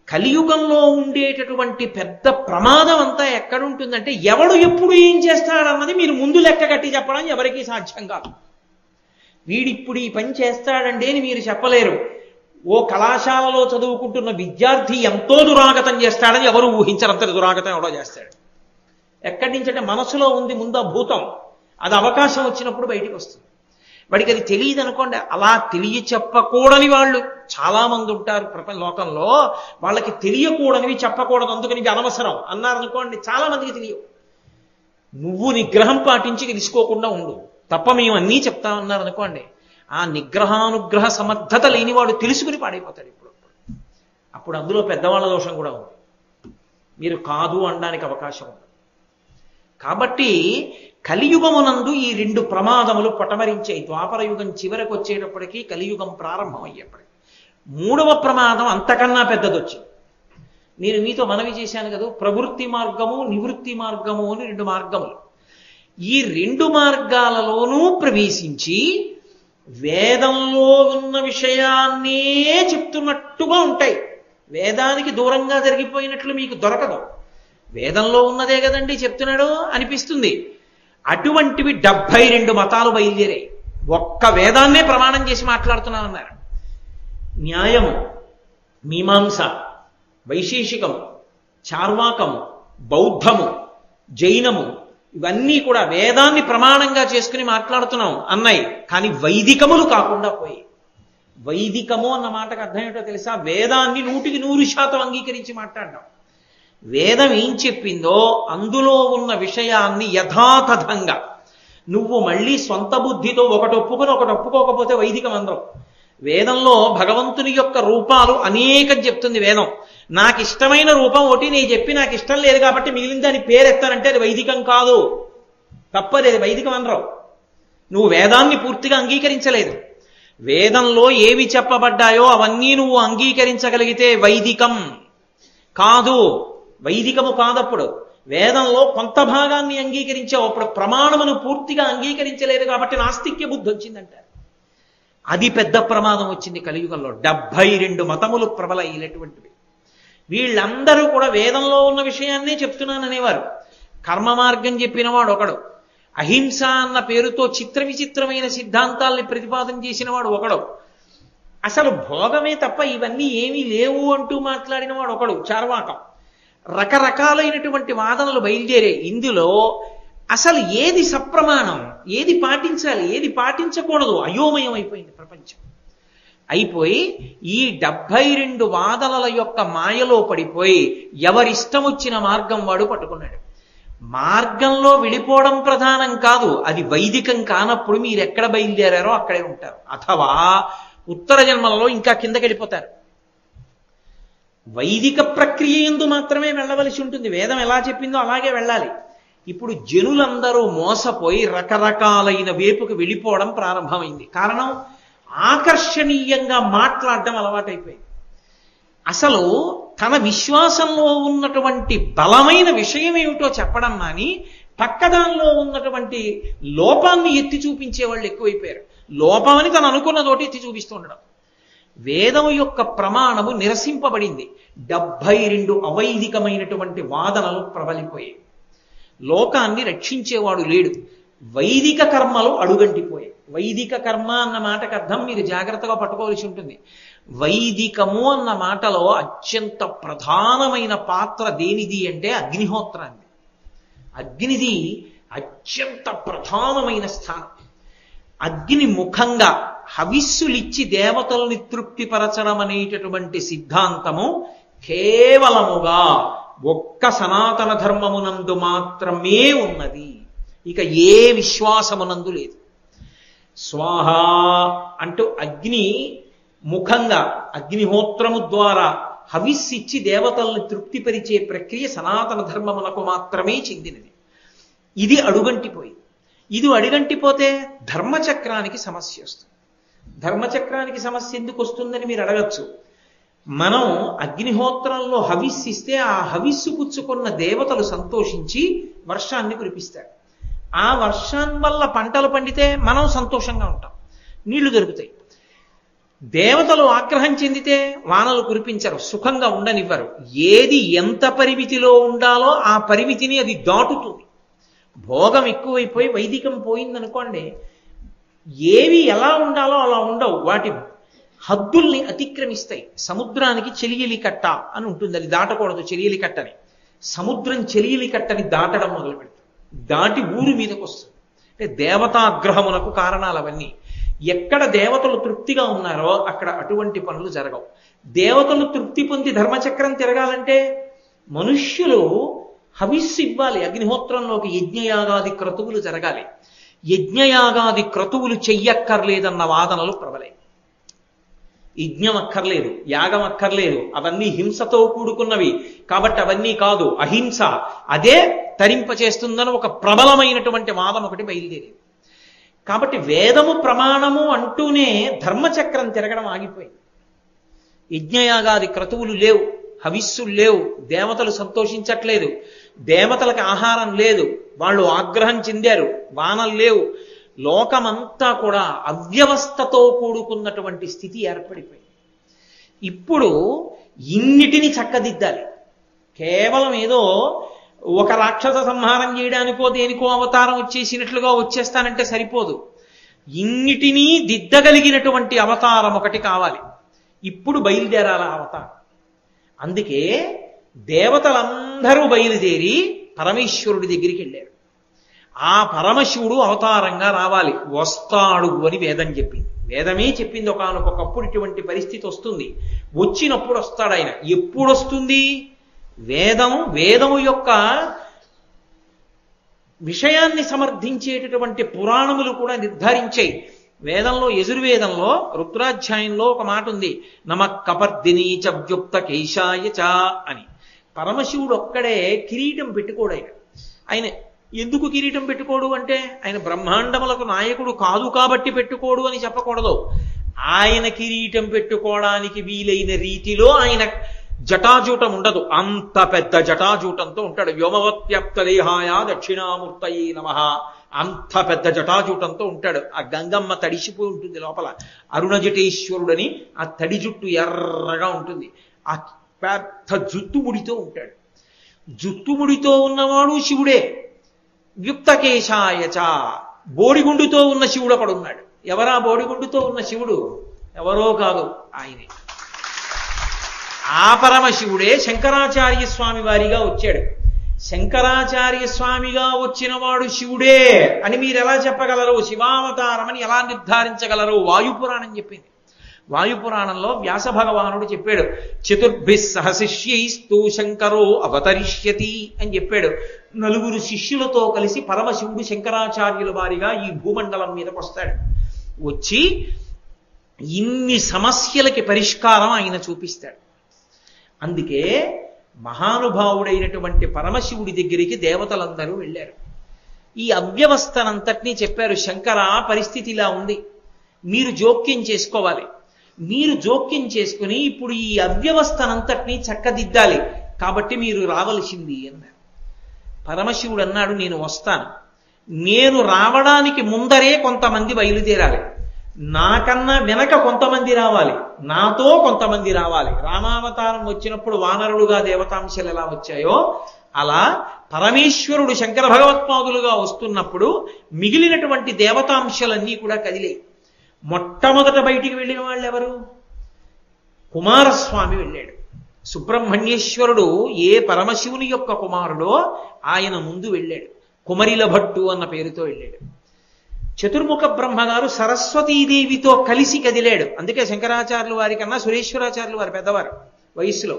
కలియుగంలో ఉండేటటువంటి పెద్ద ప్రమాదం అంతా ఎక్కడుంటుందంటే, ఎవడు ఎప్పుడు ఏం చేస్తాడన్నది మీరు ముందు లెక్క కట్టి చెప్పడం ఎవరికీ సాధ్యం కాదు. వీడిప్పుడు ఈ పని చేస్తాడండి అని మీరు చెప్పలేరు. ఓ కళాశాలలో చదువుకుంటున్న విద్యార్థి ఎంతో దురాగతం చేస్తాడని ఎవరు ఊహించరంతటి దురాగతం ఎవడో చేస్తాడు. ఎక్కడి నుంచంటే మనసులో ఉంది ముందు ఆ భూతం, అది అవకాశం వచ్చినప్పుడు బయటికి వస్తుంది. వాడికి అది తెలియదు అనుకోండి. అలా చెప్పకూడని వాళ్ళు చాలా మంది ఉంటారు ప్రపంచ లోకంలో. వాళ్ళకి తెలియకూడనివి చెప్పకూడదు, అందుకని ఇది అనవసరం అన్నారనుకోండి, చాలా మందికి తెలియవు. నువ్వు నిగ్రహం పాటించి తెలుసుకోకుండా ఉండు తప్ప మేము అన్నీ చెప్తామన్నారు అనుకోండి, ఆ నిగ్రహానుగ్రహ సమర్థత లేనివాడు తెలుసుకుని పాడైపోతాడు. అప్పుడు అందులో పెద్దవాళ్ళ దోషం కూడా ఉంది, మీరు కాదు అనడానికి అవకాశం ఉంది. కాబట్టి కలియుగమునందు ఈ 2 ప్రమాదములు పటమరించాయి. ద్వాపర యుగం చివరకు వచ్చేటప్పటికీ కలియుగం ప్రారంభమయ్యేప్పటికీ 3వ ప్రమాదం అంతకన్నా పెద్దదొచ్చింది. నేను మీతో మనవి చేశాను కదా, ప్రవృత్తి మార్గము నివృత్తి మార్గము అని 2 మార్గములు. ఈ 2 మార్గాలలోనూ ప్రవేశించి వేదంలో ఉన్న విషయాన్నే చెప్తున్నట్టుగా ఉంటాయి. వేదానికి దూరంగా జరిగిపోయినట్లు మీకు దొరకదు. వేదంలో ఉన్నదే కదండి చెప్తున్నాడు అనిపిస్తుంది. అటువంటివి 72 మతాలు బయలుదేరాయి. ఒక్క వేదాన్నే ప్రమాణం చేసి మాట్లాడుతున్నామన్నారు. న్యాయము, మీమాంస, వైశేషికము, చార్వాకము, బౌద్ధము, జైనము, ఇవన్నీ కూడా వేదాన్ని ప్రమాణంగా చేసుకుని మాట్లాడుతున్నాం అన్నాయి. కానీ వైదికములు కాకుండా పోయి. వైదికము అన్న మాటకు అర్థం ఏంటో తెలుసా? వేదాన్ని 100% అంగీకరించి మాట్లాడడం. వేదం ఏం చెప్పిందో అందులో ఉన్న విషయాన్ని యథాతథంగా నువ్వు మళ్ళీ సొంత బుద్ధితో ఒకటి ఒప్పుకొని ఒకటి ఒప్పుకోకపోతే వైదికం అందరం. వేదంలో భగవంతుని యొక్క రూపాలు అనేకం చెప్తుంది వేదం. నాకు ఇష్టమైన రూపం ఒకటి నేను చెప్పి నాకు ఇష్టం లేదు కాబట్టి మిగిలిన దాని పేరెత్తానంటే అది వైదికం కాదు, తప్పది, అది వైదికం అనరు. నువ్వు వేదాన్ని పూర్తిగా అంగీకరించలేదు. వేదంలో ఏవి చెప్పబడ్డాయో అవన్నీ నువ్వు అంగీకరించగలిగితే వైదికం కాదు, వైదికము కాదప్పుడు. వేదంలో కొంత భాగాన్ని అంగీకరించావు, అప్పుడు ప్రమాణమును పూర్తిగా అంగీకరించలేదు కాబట్టి నాస్తిక్య బుద్ధి వచ్చిందంటారు. అది పెద్ద ప్రమాదం వచ్చింది కలియుగంలో. 72 మతములు ప్రబలైనటువంటివి. వీళ్ళందరూ కూడా వేదంలో ఉన్న విషయాన్నే చెప్తున్నాననేవారు. కర్మ మార్గం చెప్పినవాడు ఒకడు, అహింస అన్న పేరుతో చిత్ర విచిత్రమైన సిద్ధాంతాల్ని ప్రతిపాదన చేసిన వాడు ఒకడు, అసలు భోగమే తప్ప ఇవన్నీ ఏమీ లేవు అంటూ మాట్లాడిన వాడు ఒకడు, చార్వాకం. రకరకాలైనటువంటి వాదనలు బయలుదేరే. ఇందులో అసలు ఏది సప్రమాణం, ఏది పాటించాలి, ఏది పాటించకూడదు అయోమయం అయిపోయింది ప్రపంచం. అయిపోయి ఈ 72 వాదనల యొక్క మాయలో పడిపోయి ఎవరిష్టం వచ్చిన మార్గం వాడు పట్టుకున్నాడు. మార్గంలో వెళ్ళిపోవడం ప్రధానం కాదు, అది వైదికం కానప్పుడు మీరు ఎక్కడ బయలుదేరారో అక్కడే ఉంటారు. అథవా ఉత్తర జన్మలలో ఇంకా కిందకి వెళ్ళిపోతారు. వైదిక ప్రక్రియ యందు మాత్రమే వెళ్ళవలసి ఉంటుంది. వేదం ఎలా చెప్పిందో అలాగే వెళ్ళాలి. ఇప్పుడు జనులందరూ మోసపోయి రకరకాలైన వేపుకు వెళ్ళిపోవడం ప్రారంభమైంది. కారణం ఆకర్షణీయంగా మాట్లాడడం అలవాటైపోయింది. అసలు తన విశ్వాసంలో ఉన్నటువంటి బలమైన విషయం ఏమిటో చెప్పడం మాని పక్కదానిలో ఉన్నటువంటి లోపాన్ని ఎత్తి చూపించే వాళ్ళు ఎక్కువైపోయారు. లోపమని తను అనుకున్నదోటి ఎత్తి చూపిస్తూ ఉండడం. వేదం యొక్క ప్రమాణము నిరసింపబడింది. 72 అవైదికమైనటువంటి వాదనలు ప్రబలిపోయాయి. లోకాన్ని రక్షించేవాడు లేడు. వైదిక కర్మలు అడుగంటిపోయాయి. వైదిక కర్మ అన్న మాటకు అర్థం మీరు జాగ్రత్తగా పట్టుకోవాల్సి ఉంటుంది. వైదికము అన్న మాటలో అత్యంత ప్రధానమైన పాత్ర దేనిది అంటే అగ్నిహోత్రాన్ని. అగ్నిది అత్యంత ప్రధానమైన స్థానం. అగ్ని ముఖంగా హవిస్సులిచ్చి దేవతల్ని తృప్తిపరచడం అనేటటువంటి సిద్ధాంతము కేవలముగా ఒక్క సనాతన ధర్మమునందు మాత్రమే ఉన్నది. ఇక ఏ విశ్వాసమునందు లేదు. స్వాహ అంటూ అగ్ని ముఖంగా అగ్నిహోత్రము ద్వారా హవిస్సిచ్చి దేవతల్ని తృప్తిపరిచే ప్రక్రియ సనాతన ధర్మమునకు మాత్రమే చెందినది. ఇది అడుగంటిపోయింది. ఇది అడుగంటిపోతే ధర్మచక్రానికి సమస్య వస్తుంది. ధర్మచక్రానికి సమస్య ఎందుకు వస్తుందని మీరు అడగచ్చు. మనం అగ్నిహోత్రంలో హవిస్సిస్తే ఆ హవిస్సు పుచ్చుకున్న దేవతలు సంతోషించి వర్షాన్ని కురిపిస్తారు. ఆ వర్షం వల్ల పంటలు పండితే మనం సంతోషంగా ఉంటాం, నీళ్లు దొరుకుతాయి. దేవతలు ఆగ్రహం చెందితే వానలు కురిపించరు, సుఖంగా ఉండనివ్వరు. ఏది ఎంత పరిమితిలో ఉండాలో ఆ పరిమితిని అది దాటుతుంది. భోగం ఎక్కువైపోయి వైదికం పోయిందనుకోండి, ఏవి ఎలా ఉండాలో అలా ఉండవు, వాటి హద్దుల్ని అతిక్రమిస్తాయి. సముద్రానికి చెలియలి కట్ట అని ఉంటుంది, అది దాటకూడదు చెలియలి కట్టని. సముద్రం చెలియలి కట్టని దాటడం మొదలు పెడుతుంది, దాటి ఊరు మీదకి వస్తుంది. అంటే దేవతాగ్రహమునకు కారణాలు అవన్నీ. ఎక్కడ దేవతలు తృప్తిగా ఉన్నారో అక్కడ అటువంటి పనులు జరగవు. దేవతలు తృప్తి పొంది ధర్మచక్రం తిరగాలంటే మనుష్యులు హవిస్సు ఇవ్వాలి, అగ్నిహోత్రంలోకి యజ్ఞయాగాది క్రతువులు జరగాలి. యజ్ఞయాగాది క్రతువులు చెయ్యక్కర్లేదన్న వాదనలు ప్రబలే. యజ్ఞం అక్కర్లేదు, యాగం అక్కర్లేదు, అవన్నీ హింసతో కూడుకున్నవి కాబట్టి అవన్నీ కాదు, అహింస అదే తరింపచేస్తుందని ఒక ప్రబలమైనటువంటి వాదం ఒకటి బయలుదేరింది. కాబట్టి వేదము ప్రమాణము అంటూనే ధర్మచక్రం తిరగడం ఆగిపోయింది. యజ్ఞయాగాది క్రతువులు లేవు, హవిస్సులు లేవు, దేవతలు సంతోషించట్లేదు, దేవతలకు ఆహారం లేదు, వాళ్ళు ఆగ్రహం చెందారు, వానలు లేవు, లోకమంతా కూడా అవ్యవస్థతో కూడుకున్నటువంటి స్థితి ఏర్పడిపోయింది. ఇప్పుడు ఇన్నిటిని చక్కదిద్దాలి. కేవలం ఏదో ఒక రాక్షస సంహారం చేయడానికో దేనికో అవతారం వచ్చేసినట్లుగా వచ్చేస్తానంటే సరిపోదు. ఇన్నిటినీ దిద్దగలిగినటువంటి అవతారం ఒకటి కావాలి. ఇప్పుడు బయలుదేరాల అవతారం. అందుకే దేవతలందరూ బయలుదేరి పరమేశ్వరుడి దగ్గరికి వెళ్ళారు. ఆ పరమశివుడు అవతారంగా రావాలి, వస్తాడు అని వేదం చెప్పింది. వేదమే చెప్పింది ఒకానొకప్పుడు ఇటువంటి పరిస్థితి వస్తుంది, వచ్చినప్పుడు వస్తాడు ఆయన. ఎప్పుడు వస్తుంది? వేదము యొక్క విషయాన్ని సమర్థించేటటువంటి పురాణములు కూడా నిర్ధారించాయి. వేదంలో యజుర్వేదంలో రుద్రాధ్యాయంలో ఒక మాట ఉంది, నమ కపర్దిని చవ్యుక్త కేశాయ చ అని. పరమశివుడు ఒక్కడే కిరీటం పెట్టుకోడు. ఆయన ఎందుకు కిరీటం పెట్టుకోడు అంటే ఆయన బ్రహ్మాండములకు నాయకుడు కాదు కాబట్టి పెట్టుకోడు అని చెప్పకూడదు. ఆయన కిరీటం పెట్టుకోవడానికి వీలైన రీతిలో ఆయన జటాజూటం ఉండదు, అంత పెద్ద జటాజూటంతో ఉంటాడు. వ్యోమవత్వ్యాప్త దేహాయ దక్షిణామూర్తయే నమః, అంత పెద్ద జటాజూటంతో ఉంటాడు. ఆ గంగమ్మ తడిసిపోయి ఉంటుంది లోపల, అరుణజటేశ్వరుడని ఆ తడి జుట్టు ఎర్రగా ఉంటుంది. ఆ పెద్ద జుట్టుముడితో ఉంటాడు. జుట్టుముడితో ఉన్నవాడు శివుడే. యుక్తకేశాయచ, బోడిగుండుతో ఉన్న శివుడు అక్కడ ఉన్నాడు. ఎవరా బోడిగుండుతో ఉన్న శివుడు? ఎవరో కాదు, ఆయనే. ఆ పరమశివుడే శంకరాచార్య స్వామి వారిగా వచ్చాడు. శంకరాచార్య స్వామిగా వచ్చిన వాడు శివుడే అని మీరు ఎలా చెప్పగలరు? శివావతారం అని ఎలా నిర్ధారించగలరు? వాయుపురాణం చెప్పింది. వాయుపురాణంలో వ్యాస భగవానుడు చెప్పాడు, చతుర్భిః సహ శిష్యైస్తు శంకరో అవతరిష్యతి అని చెప్పాడు. 4 శిష్యులతో కలిసి పరమశివుడు శంకరాచార్యుల వారిగా ఈ భూమండలం మీదకి వస్తాడు. వచ్చి ఇన్ని సమస్యలకి పరిష్కారం ఆయన చూపిస్తాడు. అందుకే మహానుభావుడైనటువంటి పరమశివుడి దగ్గరికి దేవతలందరూ వెళ్ళారు. ఈ అవ్యవస్థనంతటినీ చెప్పారు, శంకర పరిస్థితి ఇలా ఉంది, మీరు జోక్యం చేసుకోవాలి. మీరు జోక్యం చేసుకుని ఇప్పుడు ఈ అవ్యవస్థనంతటినీ చక్కదిద్దాలి, కాబట్టి మీరు రావలసింది అన్నారు. పరమశివుడు అన్నాడు, నేను వస్తాను. నేను రావడానికి ముందరే కొంతమంది బయలుదేరాలి, నాకన్నా వెనక కొంతమంది రావాలి, నాతో కొంతమంది రావాలి. రామావతారం వచ్చినప్పుడు వానరులుగా దేవతాంశలు ఎలా వచ్చాయో అలా పరమేశ్వరుడు శంకర భగవత్పాదులుగా వస్తున్నప్పుడు మిగిలినటువంటి దేవతాంశలన్నీ కూడా కదిలే. మొట్టమొదట బయటికి వెళ్ళిన వాళ్ళు ఎవరు? కుమారస్వామి వెళ్ళాడు. సుబ్రహ్మణ్యేశ్వరుడు ఏ పరమశివుని యొక్క కుమారుడో ఆయన ముందు వెళ్ళాడు. కుమరిల భట్టు అన్న పేరుతో వెళ్ళాడు. చతుర్ముఖ బ్రహ్మగారు సరస్వతీదేవితో కలిసి కదిలాడు. అందుకే శంకరాచార్యుల వారి కన్నా సురేశ్వరాచార్యుల వారు పెద్దవారు వయస్సులో.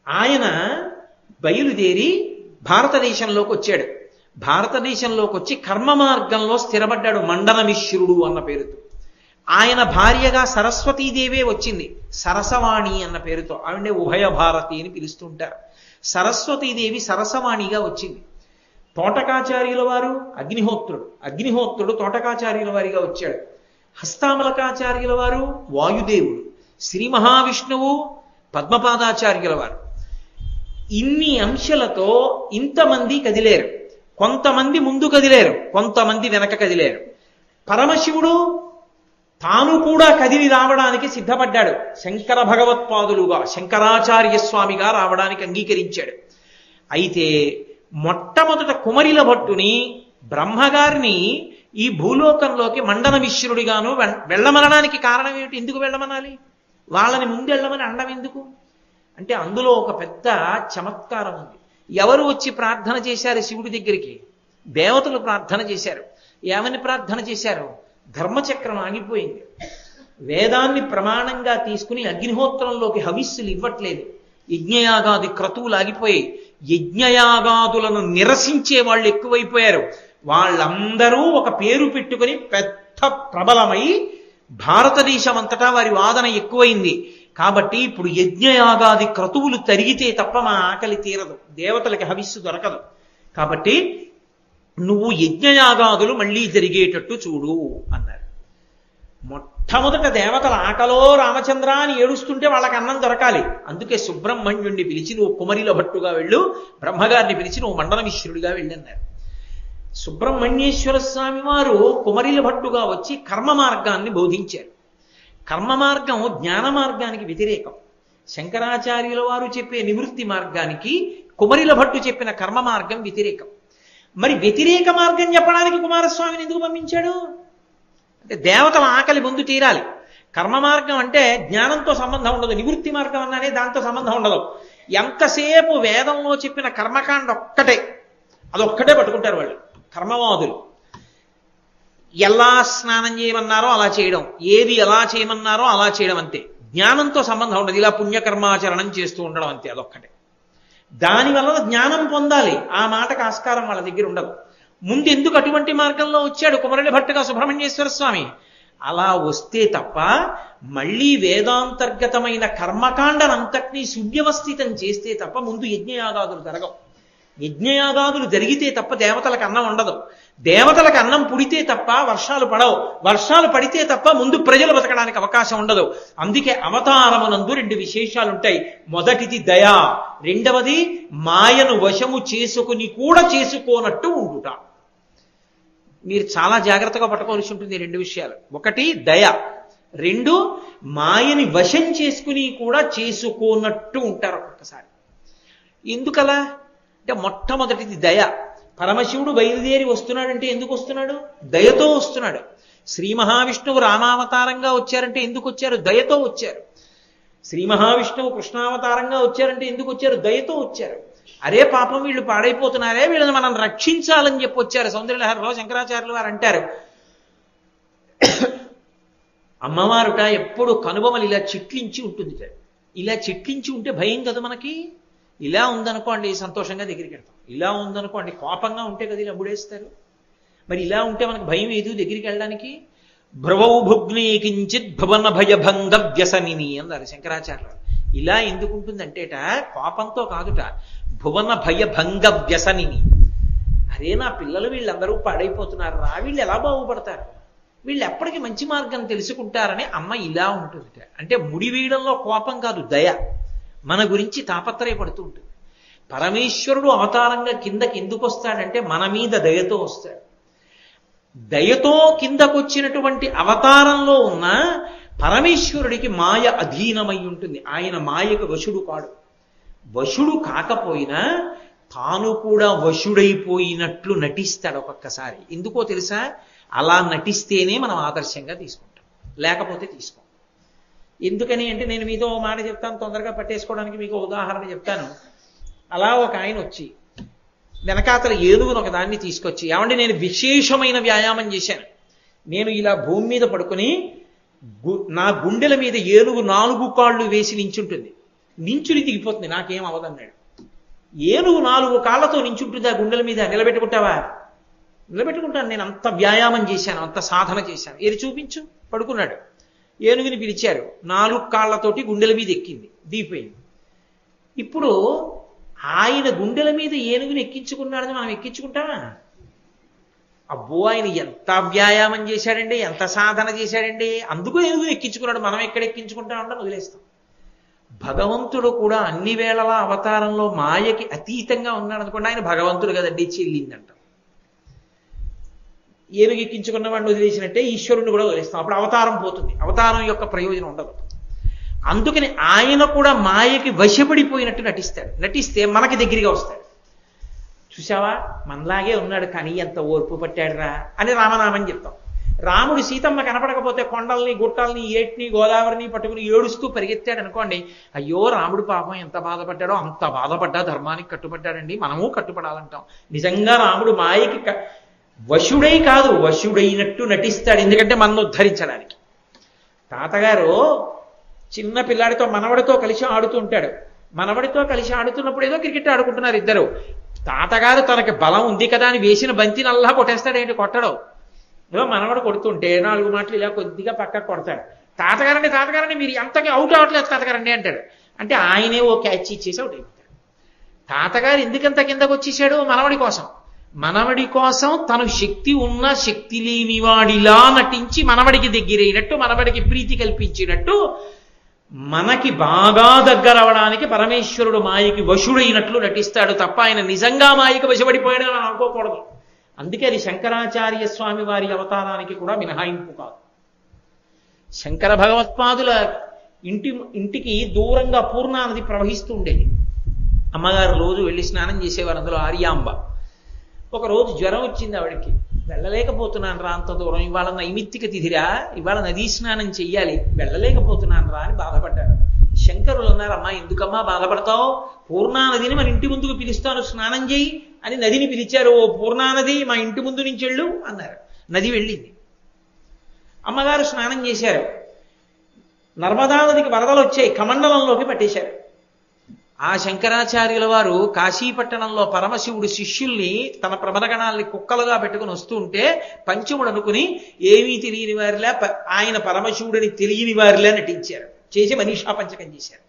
ఆయన బయలుదేరి భారతదేశంలోకి వచ్చాడు. భారతదేశంలోకి వచ్చి కర్మ మార్గంలో స్థిరపడ్డాడు మండనమిశ్రుడు అన్న పేరుతో. ఆయన భార్యగా సరస్వతీదేవే వచ్చింది, సరసవాణి అన్న పేరుతో. ఆవిడే ఉభయ భారతి అని పిలుస్తుంటారు. సరస్వతీదేవి సరసవాణిగా వచ్చింది. తోటకాచార్యుల వారు అగ్నిహోత్రుడు తోటకాచార్యుల వారిగా వచ్చాడు. హస్తామలకాచార్యుల వారు వాయుదేవుడు, శ్రీ మహావిష్ణువు పద్మపాదాచార్యుల వారు. ఇన్ని అంశాలతో ఇంతమంది కదిలేరు. కొంతమంది ముందు కదిలేరు, కొంతమంది వెనక కదిలేరు. పరమశివుడు తాను కూడా కదిలి రావడానికి సిద్ధపడ్డాడు. శంకర భగవత్పాదులుగా శంకరాచార్య స్వామిగా రావడానికి అంగీకరించాడు. అయితే మొట్టమొదట కుమరిల భట్టుని బ్రహ్మగారిని ఈ భూలోకంలోకి మండనమిశ్రుడిగాను వెళ్ళమనడానికి కారణం ఏమిటి? ఎందుకు వెళ్ళమనాలి? వాళ్ళని ముందు వెళ్ళమని అనడం ఎందుకు అంటే అందులో ఒక పెద్ద చమత్కారం ఉంది. ఎవరు వచ్చి ప్రార్థన చేశారు శివుడి దగ్గరికి? దేవతలు ప్రార్థన చేశారు. ఏమని ప్రార్థన చేశారు? ధర్మచక్రం ఆగిపోయింది. వేదాన్ని ప్రమాణంగా తీసుకుని అగ్నిహోత్రంలోకి హవిస్సులు ఇవ్వట్లేదు. యజ్ఞయాగాది క్రతువులు ఆగిపోయాయి. యజ్ఞయాగాదులను నిరసించే వాళ్ళు ఎక్కువైపోయారు. వాళ్ళందరూ ఒక పేరు పెట్టుకుని పెద్ద ప్రబలమై భారతదేశం అంతటా వారి వాదన ఎక్కువైంది. కాబట్టి ఇప్పుడు యజ్ఞయాగాది క్రతువులు తరిగితే తప్ప మా ఆకలి తీరదు, దేవతలకి హవిస్సు దొరకదు. కాబట్టి నువ్వు యజ్ఞయాగాదులు మళ్ళీ జరిగేటట్టు చూడు అన్నారు. మొట్టమొదట దేవతల ఆకలో రామచంద్ర అని ఏడుస్తుంటే వాళ్ళకి అన్నం దొరకాలి. అందుకే సుబ్రహ్మణ్యుణ్ణి పిలిచి నువ్వు కుమరిల భట్టుగా వెళ్ళు, బ్రహ్మగారిని పిలిచి నువ్వు మండనమిశ్రుడిగా వెళ్ళన్నారు. సుబ్రహ్మణ్యేశ్వర స్వామి వారు కుమరిల భట్టుగా వచ్చి కర్మ మార్గాన్ని బోధించారు. కర్మ మార్గం జ్ఞాన మార్గానికి వ్యతిరేకం. శంకరాచార్యుల వారు చెప్పే నివృత్తి మార్గానికి కుమరిల భట్టు చెప్పిన కర్మ మార్గం వ్యతిరేకం. మరి వ్యతిరేక మార్గం చెప్పడానికి కుమారస్వామిని ఎందుకు పంపించాడు అంటే దేవతల ఆకలి ముందు తీరాలి. కర్మ మార్గం అంటే జ్ఞానంతో సంబంధం ఉండదు, నివృత్తి మార్గం అన్నానే దాంతో సంబంధం ఉండదు. ఎంతసేపు వేదంలో చెప్పిన కర్మకాండ ఒక్కటే, అదొక్కటే పట్టుకుంటారు వాళ్ళు కర్మవాదులు. ఎలా స్నానం చేయమన్నారో అలా చేయడం, ఏది ఎలా చేయమన్నారో అలా చేయడం, అంతే. జ్ఞానంతో సంబంధం ఉండదు. ఇలా పుణ్యకర్మాచరణం చేస్తూ ఉండడం అంతే, అదొక్కటే. దానివల్ల జ్ఞానం పొందాలి, ఆ మాటకు ఆస్కారం వాళ్ళ దగ్గర ఉండదు. ముందు ఎందుకు అటువంటి మార్గంలో వచ్చాడు కుమరిల భట్టుగా సుబ్రహ్మణ్యేశ్వర స్వామి? అలా వస్తే తప్ప మళ్ళీ వేదాంతర్గతమైన కర్మకాండనంతటినీ సువ్యవస్థితం చేస్తే తప్ప ముందు యజ్ఞయాగాదులు జరగవు. యజ్ఞయాగాదులు జరిగితే తప్ప దేవతలకు అన్నం ఉండదు. దేవతలకు అన్నం పుడితే తప్ప వర్షాలు పడవు. వర్షాలు పడితే తప్ప ముందు ప్రజలు బతకడానికి అవకాశం ఉండదు. అందుకే అవతారమునందు 2 విశేషాలు ఉంటాయి. మొదటిది దయ, రెండవది మాయను వశము చేసుకుని కూడా చేసుకోనట్టు ఉండుట. మీరు చాలా జాగ్రత్తగా పట్టుకోవాల్సి ఉంటుంది 2 విషయాలు. ఒకటి దయ, 2 మాయని వశం చేసుకుని కూడా చేసుకోనట్టు ఉంటారు ఒక్కొక్కసారి. ఎందుకలా అంటే మొట్టమొదటిది దయ. పరమశివుడు బయలుదేరి వస్తున్నాడంటే ఎందుకు వస్తున్నాడు? దయతో వస్తున్నాడు. శ్రీ మహావిష్ణువు రామావతారంగా వచ్చారంటే ఎందుకు వచ్చారు? దయతో వచ్చారు. శ్రీ మహావిష్ణువు కృష్ణావతారంగా వచ్చారంటే ఎందుకు వచ్చారు? దయతో వచ్చారు. అరే పాపం వీళ్ళు పాడైపోతున్నారే, వీళ్ళని మనం రక్షించాలని చెప్పి వచ్చారు. సౌందర్యలహరిలో శంకరాచార్యులు వారు అంటారు, అమ్మవారుట ఎప్పుడు కనుబొమలు ఇలా చిట్లించి ఉంటుంది. ఇలా చిట్లించి ఉంటే భయం కదా మనకి. ఇలా ఉందనుకోండి సంతోషంగా దగ్గరికి వెళ్తాం, ఇలా ఉందనుకోండి కోపంగా ఉంటే కదా ఇలా ముడేస్తారు. మరి ఇలా ఉంటే మనకు భయం ఏదు దగ్గరికి వెళ్ళడానికి. భ్రువౌ భుగ్నే కించిత్ భువన భయభంగ వ్యసనిని అన్నారు శంకరాచార్యులు. ఇలా ఎందుకు ఉంటుందంటేట కోపంతో కాదుట, భువన భయభంగ వ్యసనిని. అరే నా పిల్లలు వీళ్ళందరూ పాడైపోతున్నారు రా, వీళ్ళు ఎలా బాగుపడతారు, వీళ్ళు ఎప్పటికీ మంచి మార్గం తెలుసుకుంటారని అమ్మ ఇలా ఉంటుంది. అంటే ముడివీయడంలో కోపం కాదు, దయ. మన గురించి తాపత్రయపడుతూ ఉంటుంది. పరమేశ్వరుడు అవతారంగా కిందకి ఎందుకు వస్తాడంటే మన మీద దయతో వస్తాడు. దయతో కిందకొచ్చినటువంటి అవతారంలో ఉన్న పరమేశ్వరుడికి మాయ అధీనమై ఉంటుంది. ఆయన మాయకు వశుడు కాడు. వశుడు కాకపోయినా తాను కూడా వశుడైపోయినట్లు నటిస్తాడు ఒక్కొక్కసారి. ఎందుకో తెలుసా? అలా నటిస్తేనే మనం ఆదర్శంగా తీసుకుంటాం, లేకపోతే తీసుకోం. ఎందుకని అంటే నేను మీతో మాట చెప్తాను, తొందరగా పట్టేసుకోవడానికి మీకు ఉదాహరణ చెప్తాను. అలా ఒక ఆయన వచ్చి వెనకాతల ఏనుగును ఒక దాన్ని తీసుకొచ్చి, ఏమంటే నేను విశేషమైన వ్యాయామం చేశాను, నేను ఇలా భూమి మీద పడుకుని నా గుండెల మీద ఏనుగు 4 కాళ్ళు వేసి నించుంటుంది, నించుని దిగిపోతుంది, నాకేం అవదన్నాడు. ఏనుగు 4 కాళ్ళతో నించుంటుంది ఆ గుండెల మీద, నిలబెట్టుకుంటావా? నిలబెట్టుకుంటాను, నేను అంత వ్యాయామం చేశాను, అంత సాధన చేశాను. ఏది చూపించు. పడుకున్నాడు. ఏనుగుని పిలిచారు, 4 కాళ్ళతోటి గుండెల మీద ఎక్కింది, దిగిపోయింది. ఇప్పుడు ఆయన గుండెల మీద ఏనుగుని ఎక్కించుకున్నాడని మనం ఎక్కించుకుంటామా? అబ్బో ఆయన ఎంత వ్యాయామం చేశాడండి, ఎంత సాధన చేశాడండి, అందుకు ఏనుగుని ఎక్కించుకున్నాడు, మనం ఎక్కడ ఎక్కించుకుంటామంటే వదిలేస్తాం. భగవంతుడు కూడా అన్ని వేళలా అవతారంలో మాయకి అతీతంగా ఉన్నాడు అనుకోండి, ఆయన భగవంతుడు కదండి, చెల్లిందంట. ఏనుగు ఎక్కించుకున్న వాడిని వదిలేసినట్టే ఈశ్వరుని కూడా వదిలేస్తాం. అప్పుడు అవతారం పోతుంది, అవతారం యొక్క ప్రయోజనం ఉండదు. అందుకని ఆయన కూడా మాయకి వశపడిపోయినట్టు నటిస్తాడు. నటిస్తే మనకి దగ్గరగా వస్తాడు. చూసావా మనలాగే ఉన్నాడు కానీ ఎంత ఓర్పు పట్టాడురా అని రామనామని చెప్తాం. రాముడు సీతమ్మ కనపడకపోతే కొండల్ని గుట్టల్ని ఏటిని గోదావరిని పట్టుకుని ఏడుస్తూ పరిగెత్తాడు అనుకోండి, అయ్యో రాముడు పాపం ఎంత బాధపడ్డాడో, అంత బాధపడ్డా ధర్మానికి కట్టుబడ్డాడండి, మనము కట్టుబడాలంటాం. నిజంగా రాముడు మాయకి వశుడై కాదు, వశుడైనట్టు నటిస్తాడు. ఎందుకంటే మనను ఉద్ధరించడానికి. తాతగారు చిన్న పిల్లాడితో మనవడితో కలిసి ఆడుతూ ఉంటాడు. మనవడితో కలిసి ఆడుతున్నప్పుడు ఏదో క్రికెట్ ఆడుకుంటున్నారు ఇద్దరు. తాతగారు తనకి బలం ఉంది కదా అని వేసిన బంతిని అల్లా కొట్టేస్తాడు. ఏంటి కొట్టడం? ఏదో మనవడు కొడుతుంటే 4 మాటలు ఇలా కొద్దిగా పక్కకు కొడతాడు. తాతగారండి మీరు ఎంతగా అవుట్ అవ్వట్లేదు తాతగారండి అంటాడు. అంటే ఆయనే ఓ క్యాచ్ ఇచ్చేసి అవుట్ అయిపోతాడు. తాతగారు ఎందుకంత కిందకు వచ్చేసాడు? మనవడి కోసం. మనవడి కోసం తను శక్తి ఉన్న శక్తి లేనివాడిలా నటించి మనవడికి దగ్గరైనట్టు, మనవడికి ప్రీతి కల్పించినట్టు, మనకి బాగా దగ్గరవడానికి పరమేశ్వరుడు మాయకి వశుడైనట్లు నటిస్తాడు తప్ప ఆయన నిజంగా మాయకి వశపడిపోయాడని మనం అనుకోకూడదు. అందుకే అది శంకరాచార్య స్వామి వారి అవతారానికి కూడా మినహాయింపు కాదు. శంకర భగవత్పాదుల ఇంటికి దూరంగా పూర్ణా నది ప్రవహిస్తూ ఉండేది. అమ్మగారు రోజు వెళ్ళి స్నానం చేసేవారు. అందులో ఆర్యాంబ. ఒకరోజు జ్వరం వచ్చింది ఆవిడకి. వెళ్ళలేకపోతున్నాను రా అంత దూరం, ఇవాళ నైమిత్తిక తిథిరా, ఇవాళ నదీ స్నానం చెయ్యాలి, వెళ్ళలేకపోతున్నాను రా అని బాధపడ్డారు. శంకరులు అన్నారు, అమ్మా ఎందుకమ్మా బాధపడతావు? పూర్ణానదిని మన ఇంటి ముందుకు పిలుస్తాను, స్నానం చేయి అని నదిని పిలిచారు. ఓ పూర్ణానది మా ఇంటి ముందు నుంచి వెళ్ళు అన్నారు. నది వెళ్ళింది. అమ్మగారు స్నానం చేశారు. నర్మదా నదికి వరదలు వచ్చాయి, కమండలంలోకి పట్టేశారు. ఆ శంకరాచార్యుల వారు కాశీపట్టణంలో పరమశివుడు శిష్యుల్ని తన ప్రబలగణాల్ని కుక్కలుగా పెట్టుకుని వస్తూ ఉంటే పంచముడు అనుకుని ఏమీ తెలియని వారిలా ఆయన పరమశివుడిని తెలియని వారిలా నటించారు. చేసి మనీషా పంచకం చేశారు.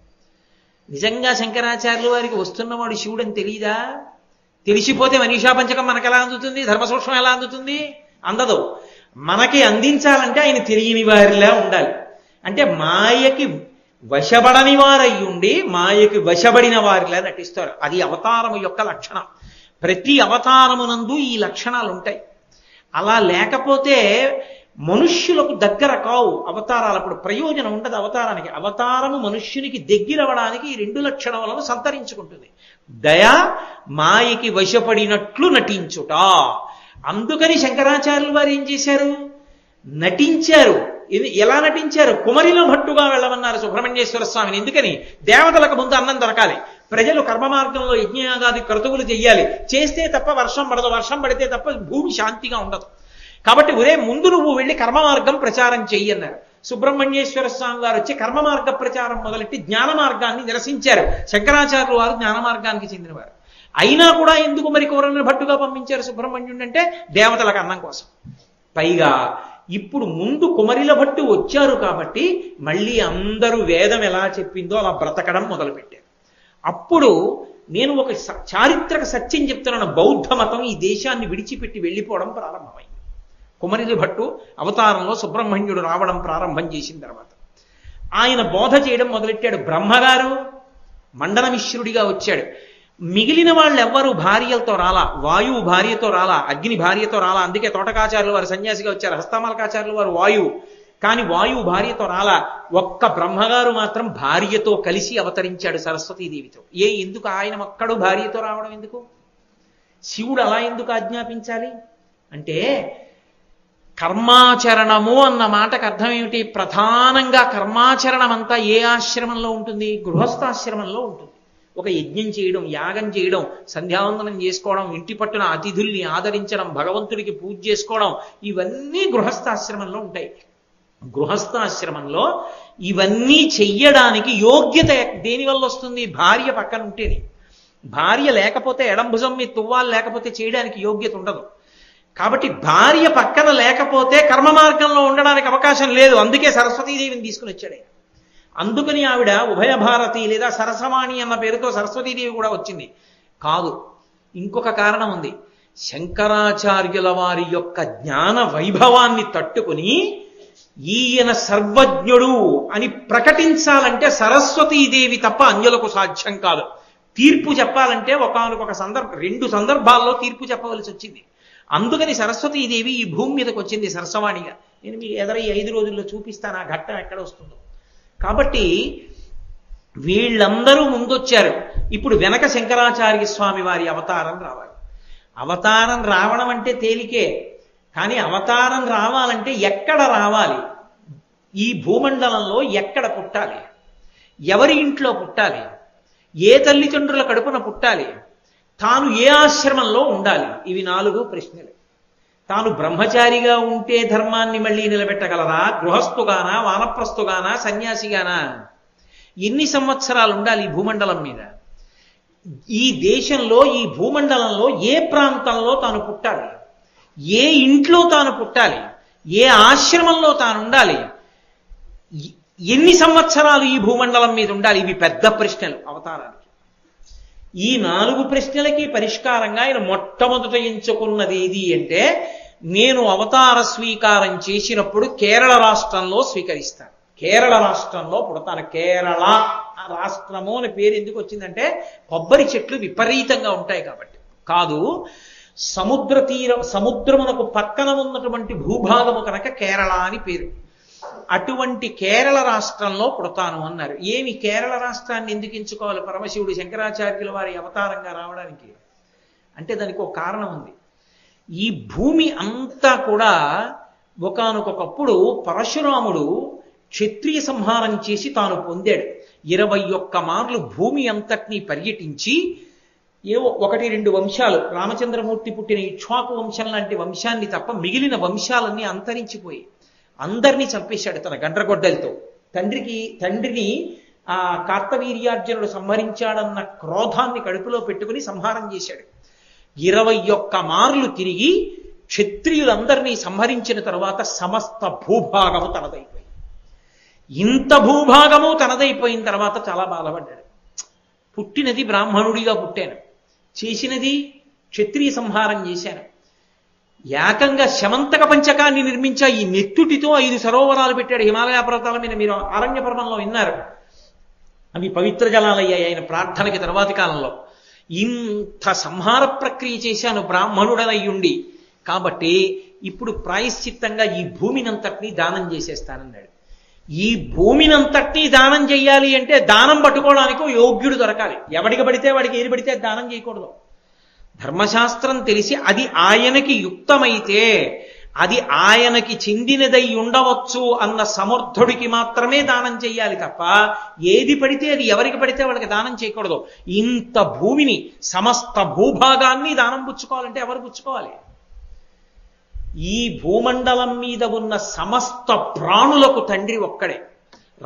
నిజంగా శంకరాచార్యుల వారికి వస్తున్నవాడు శివుడని తెలియదా? తెలిసిపోతే మనీషా పంచకం మనకు ఎలా అందుతుంది? ధర్మసూక్ష్మం ఎలా అందుతుంది? అందదు. మనకి అందించాలంటే ఆయన తెలియని వారిలా ఉండాలి. అంటే మాయకి వశపడని వారయ్యుండి మాయకి వశపడిన వారిలా నటిస్తారు. అది అవతారము యొక్క లక్షణం. ప్రతి అవతారమునందు ఈ లక్షణాలు ఉంటాయి. అలా లేకపోతే మనుష్యులకు దగ్గర కావు అవతారాలు. అప్పుడు ప్రయోజనం ఉండదు అవతారానికి. అవతారము మనుష్యునికి దగ్గరవడానికి ఈ 2 లక్షణములను సంతరించుకుంటుంది. దయ, మాయకి వశపడినట్లు నటించుట. అందుకని శంకరాచార్యులు వారు ఏం చేశారు? నటించారు. ఎలా నటించారు? కుమరిలో భట్టుగా వెళ్ళమన్నారు సుబ్రహ్మణ్యేశ్వర స్వామిని. ఎందుకని? దేవతలకు ముందు అన్నం దొరకాలి, ప్రజలు కర్మ మార్గంలో యజ్ఞయాగాది క్రతువులు చెయ్యాలి. చేస్తే తప్ప వర్షం పడదు, వర్షం పడితే తప్ప భూమి శాంతిగా ఉండదు. కాబట్టి ముందు నువ్వు వెళ్ళి కర్మ మార్గం ప్రచారం చెయ్యి అన్నారు. సుబ్రహ్మణ్యేశ్వర స్వామి వారు వచ్చి కర్మ మార్గ ప్రచారం మొదలెట్టి జ్ఞాన మార్గాన్ని నిరసించారు. శంకరాచార్యులు వారు జ్ఞాన మార్గానికి చెందినవారు. అయినా కూడా ఎందుకు మరి కుమరిలో భట్టుగా పంపించారు సుబ్రహ్మణ్యుడు అంటే? దేవతలకు అన్నం కోసం. పైగా ఇప్పుడు ముందు కుమరిల భట్టు వచ్చారు కాబట్టి మళ్ళీ అందరూ వేదం ఎలా చెప్పిందో అలా బ్రతకడం మొదలుపెట్టారు. అప్పుడు నేను ఒక చారిత్రక సత్యం చెప్తున్నాను. బౌద్ధ మతం ఈ దేశాన్ని విడిచిపెట్టి వెళ్ళిపోవడం ప్రారంభమైంది. కుమరిల భట్టు అవతారంలో సుబ్రహ్మణ్యుడు రావడం ప్రారంభం చేసిన తర్వాత ఆయన బోధ చేయడం మొదలెట్టాడు. బ్రహ్మగారు మండల మిశ్రుడిగా వచ్చాడు. మిగిలిన వాళ్ళు ఎవ్వరూ భార్యలతో రాలా. వాయువు భార్యతో రాలా, అగ్ని భార్యతో రాలా. అందుకే తోటకాచార్యులు వారు సన్యాసిగా వచ్చారు. హస్తమాలకాచార్యులు వారు వాయువు. కానీ వాయువు భార్యతో రాలా. ఒక్క బ్రహ్మగారు మాత్రం భార్యతో కలిసి అవతరించాడు సరస్వతీదేవితో. ఎందుకు ఆయన ఒక్కడు భార్యతో రావడం ఎందుకు? శివుడు అలా ఎందుకు ఆజ్ఞాపించాలి అంటే, కర్మాచరణము అన్న మాటకు అర్థం ఏమిటి? ప్రధానంగా కర్మాచరణం అంతా ఏ ఆశ్రమంలో ఉంటుంది? గృహస్థాశ్రమంలో ఉంటుంది. ఒక యజ్ఞం చేయడం, యాగం చేయడం, సంధ్యావందనం చేసుకోవడం, ఇంటి పట్టున అతిథుల్ని ఆదరించడం, భగవంతుడికి పూజ చేసుకోవడం, ఇవన్నీ గృహస్థాశ్రమంలో ఉంటాయి. గృహస్థాశ్రమంలో ఇవన్నీ చెయ్యడానికి యోగ్యత దేనివల్ల వస్తుంది? భార్య పక్కన ఉంటేనే. భార్య లేకపోతే, ఎడంభుజం మీద తువ్వాలు లేకపోతే చేయడానికి యోగ్యత ఉండదు. కాబట్టి భార్య పక్కన లేకపోతే కర్మ మార్గంలో ఉండడానికి అవకాశం లేదు. అందుకే సరస్వతీదేవిని తీసుకుని వచ్చాడు. అందుకని ఆవిడ ఉభయ భారతి లేదా సరసవాణి అన్న పేరుతో సరస్వతీదేవి కూడా వచ్చింది. కాదు, ఇంకొక కారణం ఉంది. శంకరాచార్యుల వారి యొక్క జ్ఞాన వైభవాన్ని తట్టుకుని ఈయన సర్వజ్ఞుడు అని ప్రకటించాలంటే సరస్వతీదేవి తప్ప అన్యులకు సాధ్యం కాదు. తీర్పు చెప్పాలంటే ఒకానొక సందర్భం, 2 సందర్భాల్లో తీర్పు చెప్పవలసి వచ్చింది. అందుకని సరస్వతీదేవి ఈ భూమి మీదకి వచ్చింది సరసవాణిగా. నేను మీకు ఎదరై 5 రోజుల్లో చూపిస్తాను ఆ ఘట్టం ఎక్కడ వస్తుందో. కాబట్టి వీళ్ళందరూ ముందొచ్చారు. ఇప్పుడు వెనక శంకరాచార్య స్వామి వారి అవతారం రావాలి. అవతారం రావడం అంటే తేలికే, కానీ అవతారం రావాలంటే ఎక్కడ రావాలి? ఈ భూమండలంలో ఎక్కడ పుట్టాలి? ఎవరి ఇంట్లో పుట్టాలి? ఏ తల్లిదండ్రుల కడుపున పుట్టాలి? తాను ఏ ఆశ్రమంలో ఉండాలి? ఇవి 4 ప్రశ్నలు. తాను బ్రహ్మచారిగా ఉంటే ధర్మాన్ని మళ్ళీ నిలబెట్టగలరా? గృహస్థుగానా, వానప్రస్థుగానా, సన్యాసిగానా? ఎన్ని సంవత్సరాలు ఉండాలి ఈ భూమండలం మీద? ఈ దేశంలో, ఈ భూమండలంలో ఏ ప్రాంతంలో తాను పుట్టాలి? ఏ ఇంట్లో తాను పుట్టాలి? ఏ ఆశ్రమంలో తాను ఉండాలి? ఎన్ని సంవత్సరాలు ఈ భూమండలం మీద ఉండాలి? ఇవి పెద్ద ప్రశ్నలు అవతారానికి. ఈ 4 ప్రశ్నలకి పరిష్కారంగా ఆయన మొట్టమొదట ఎంచుకున్నది ఏది అంటే, నేను అవతార స్వీకారం చేసినప్పుడు కేరళ రాష్ట్రంలో స్వీకరిస్తాను, కేరళ రాష్ట్రంలో పుడతాను. కేరళ రాష్ట్రము అనే పేరు ఎందుకు వచ్చిందంటే కొబ్బరి చెట్లు విపరీతంగా ఉంటాయి కాబట్టి కాదు, సముద్రమునకు పక్కన ఉన్నటువంటి భూభాగము కనుక కేరళ అని పేరు. అటువంటి కేరళ రాష్ట్రంలో పుడతాను అన్నారు. ఏమి కేరళ రాష్ట్రాన్ని ఎందుకు ఎంచుకోవాలి పరమశివుడు శంకరాచార్యుల వారి అవతారంగా రావడానికి అంటే దానికి ఒక కారణం ఉంది. ఈ భూమి అంతా కూడా ఒకానొకప్పుడు పరశురాముడు క్షత్రియ సంహారం చేసి తాను పొందాడు. 21 మార్లు భూమి అంతటినీ పర్యటించి ఏవో 1-2 వంశాలు, రామచంద్రమూర్తి పుట్టిన ఇక్ష్వాకు వంశం లాంటి వంశాన్ని తప్ప మిగిలిన వంశాలన్నీ అంతరించిపోయి అందరినీ చంపేశాడు తన గండ్రగొడ్డలతో. తండ్రిని ఆ కార్తవీర్యార్జునుడు సంహరించాడన్న క్రోధాన్ని కడుపులో పెట్టుకుని సంహారం చేశాడు. 21 మార్లు తిరిగి క్షత్రియులందరినీ సంహరించిన తరువాత సమస్త భూభాగము తనదైపోయింది. ఇంత భూభాగము తనదైపోయిన తర్వాత చాలా బాధపడ్డాడు. పుట్టినది బ్రాహ్మణుడిగా పుట్టాను, చేసినది క్షత్రియ సంహారం చేశాను, ఏకంగా శమంతక పంచకాన్ని నిర్మించా, ఈ నెత్తుటితో 5 సరోవరాలు పెట్టాడు హిమాలయ పర్వతాల మీద. మీరు ఆరణ్య పర్వంలో విన్నారు, అవి పవిత్ర జలాలయ్యాయి ఆయన ప్రార్థనకి తర్వాతి కాలంలో. ఇంత సంహార ప్రక్రియ చేశాను బ్రాహ్మణుడనయ్యుండి, కాబట్టి ఇప్పుడు ప్రాయశ్చిత్తంగా ఈ భూమినంతటినీ దానం చేసేస్తానన్నాడు. ఈ భూమినంతటినీ దానం చెయ్యాలి అంటే దానం పట్టుకోవడానికి యోగ్యుడు దొరకాలి. ఎవడికి పడితే వాడికి ఏది పడితే దానం చేయకూడదు. ధర్మశాస్త్రం తెలిసి అది ఆయనకి యుక్తమైతే, అది ఆయనకి చెందినదై ఉండవచ్చు అన్న సమర్థుడికి మాత్రమే దానం చెయ్యాలి తప్ప ఏది పడితే అది ఎవరికి పడితే వాళ్ళకి దానం చేయకూడదు. ఇంత భూమిని, సమస్త భూభాగాన్ని దానం పుచ్చుకోవాలంటే ఎవరు పుచ్చుకోవాలి? ఈ భూమండలం మీద ఉన్న సమస్త ప్రాణులకు తండ్రి ఒక్కడే.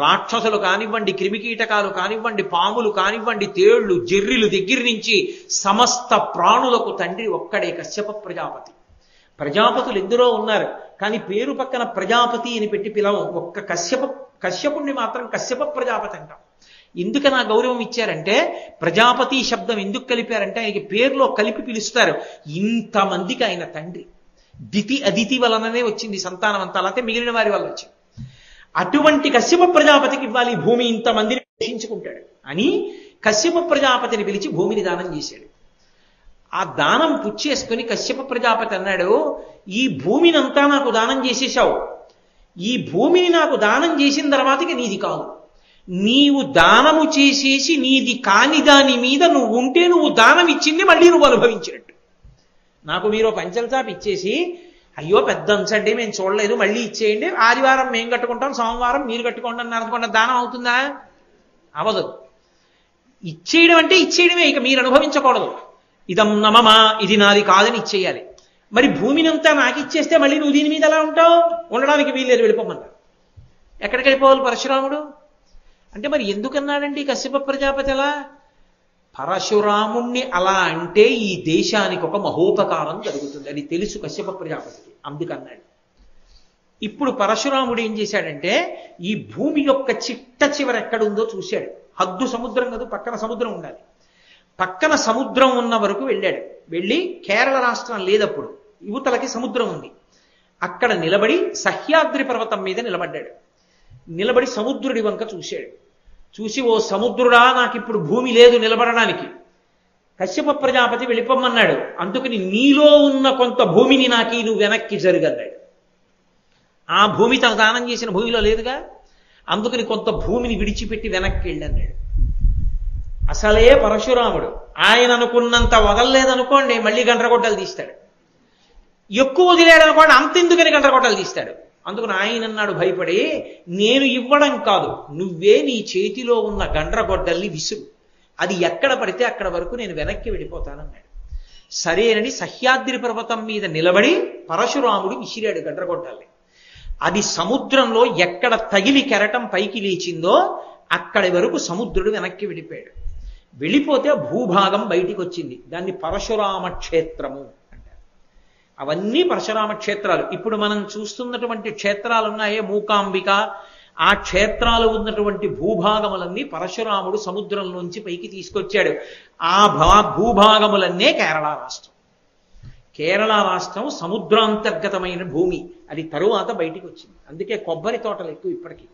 రాక్షసులు కానివ్వండి, క్రిమికీటకాలు కానివ్వండి, పాములు కానివ్వండి, తేళ్లు, జెర్రిలు దగ్గర నుంచి సమస్త ప్రాణులకు తండ్రి ఒక్కడే, కశ్యప ప్రజాపతి. ప్రజాపతులు ఎందరో ఉన్నారు, కానీ పేరు పక్కన ప్రజాపతి అని పెట్టి పిలవం. ఒక్క కశ్యపుణ్ణి మాత్రం కశ్యప ప్రజాపతి అంటాం. ఎందుకని ఆ గౌరవం ఇచ్చారంటే, ప్రజాపతి శబ్దం ఎందుకు కలిపారంటే ఆయనకి పేరులో కలిపి పిలుస్తారు. ఇంతమందికి ఆయన తండ్రి. దితి అదితి వలననే వచ్చింది సంతానం అంతా, అలాగే మిగిలిన వారి వల్ల వచ్చింది. అటువంటి కశ్యప ప్రజాపతికి ఇవ్వాలి భూమి, ఇంతమందిని పోషించుకుంటాడు అని కశ్యప ప్రజాపతిని పిలిచి భూమిని దానం చేశాడు. ఆ దానం పుచ్చేసుకుని కశ్యప ప్రజాపతి అన్నాడు, ఈ భూమినంతా నాకు దానం చేసేశావు, ఈ భూమిని నాకు దానం చేసిన తర్వాతకి నీది కాదు. నీవు దానము చేసేసి నీది కాని దాని మీద నువ్వు ఉంటే నువ్వు దానం ఇచ్చింది మళ్ళీ నువ్వు అనుభవించినట్టు. నాకు మీరు పంచల్చాపు ఇచ్చేసి, అయ్యో పెద్ద అంచండి మేము చూడలేదు మళ్ళీ ఇచ్చేయండి, ఆదివారం మేము కట్టుకుంటాం, సోమవారం మీరు కట్టుకోండి అన్నారు అనుకున్న దానం అవుతుందా? అవదు. ఇచ్చేయడం అంటే ఇచ్చేయడమే, ఇక మీరు అనుభవించకూడదు. ఇదం నమమా, ఇది నాది కాదని ఇచ్చేయాలి. మరి భూమినంతా నాకు ఇచ్చేస్తే మళ్ళీ నువ్వు దీని మీద ఎలా ఉంటావు? ఉండడానికి వీల్లేదు, వెళ్ళిపోమన్నారు. ఎక్కడికి వెళ్ళిపోవాలి పరశురాముడు అంటే? మరి ఎందుకన్నాడండి కశ్యప ప్రజాపతి అలా? పరశురాముణ్ణి అలా అంటే ఈ దేశానికి ఒక మహోపకారం జరుగుతుంది అని తెలుసు కశ్యప ప్రజాపతికి, అందుకన్నాడు. ఇప్పుడు పరశురాముడు ఏం చేశాడంటే, ఈ భూమి యొక్క చిట్ట చివర ఎక్కడుందో చూశాడు. హద్దు సముద్రం కాదు, పక్కన సముద్రం ఉండాలి. పక్కన సముద్రం ఉన్న వరకు వెళ్ళాడు. వెళ్ళి కేరళ రాష్ట్రం లేదప్పుడు, యువతలకి సముద్రం ఉంది, అక్కడ నిలబడి సహ్యాద్రి పర్వతం మీద నిలబడ్డాడు. నిలబడి సముద్రుడి వంక చూశాడు. చూసి, ఓ సముద్రుడా, నాకు ఇప్పుడు భూమి లేదు నిలబడడానికి, కశ్యప ప్రజాపతి వెళ్ళిపోమన్నాడు, అందుకని నీలో ఉన్న కొంత భూమిని నాకి నువ్వు వెనక్కి జరుగన్నాడు. ఆ భూమి తను దానం చేసిన భూమిలో లేదుగా, అందుకని కొంత భూమిని విడిచిపెట్టి వెనక్కి వెళ్ళన్నాడు. అసలే పరశురాముడు ఆయన అనుకున్నంత వదలలేదనుకోండి మళ్ళీ గండ్రగొడ్డలు తీస్తాడు, ఎక్కువ వదిలేడు అనుకోండి అంతెందుకని గండ్రగొడ్డలు తీస్తాడు. అందుకని ఆయన అన్నాడు భయపడి, నేను ఇవ్వడం కాదు, నువ్వే నీ చేతిలో ఉన్న గండ్రగొడ్డల్ని విసురు, అది ఎక్కడ పడితే అక్కడ వరకు నేను వెనక్కి వెళ్ళిపోతానన్నాడు. సరేనని సహ్యాద్రి పర్వతం మీద నిలబడి పరశురాముడు విసిరాడు గడ్రగొట్టాలి. అది సముద్రంలో ఎక్కడ తగిలి కెరటం పైకి లేచిందో అక్కడి వరకు సముద్రుడు వెనక్కి వెళ్ళిపోయాడు. వెళ్ళిపోతే భూభాగం బయటికి వచ్చింది. దాన్ని పరశురామ క్షేత్రము అంటారు. అవన్నీ పరశురామ క్షేత్రాలు. ఇప్పుడు మనం చూస్తున్నటువంటి క్షేత్రాలు ఉన్నాయే, మూకాంబిక, ఆ క్షేత్రాలు ఉన్నటువంటి భూభాగములన్నీ పరశురాముడు సముద్రంలోంచి పైకి తీసుకొచ్చాడు. ఆ భూభాగములన్నే కేరళ రాష్ట్రం. కేరళ రాష్ట్రం సముద్రాంతర్గతమైన భూమి. అది తరువాత బయటికి వచ్చింది. అందుకే కొబ్బరి తోటలు ఎక్కువ ఇప్పటికీ.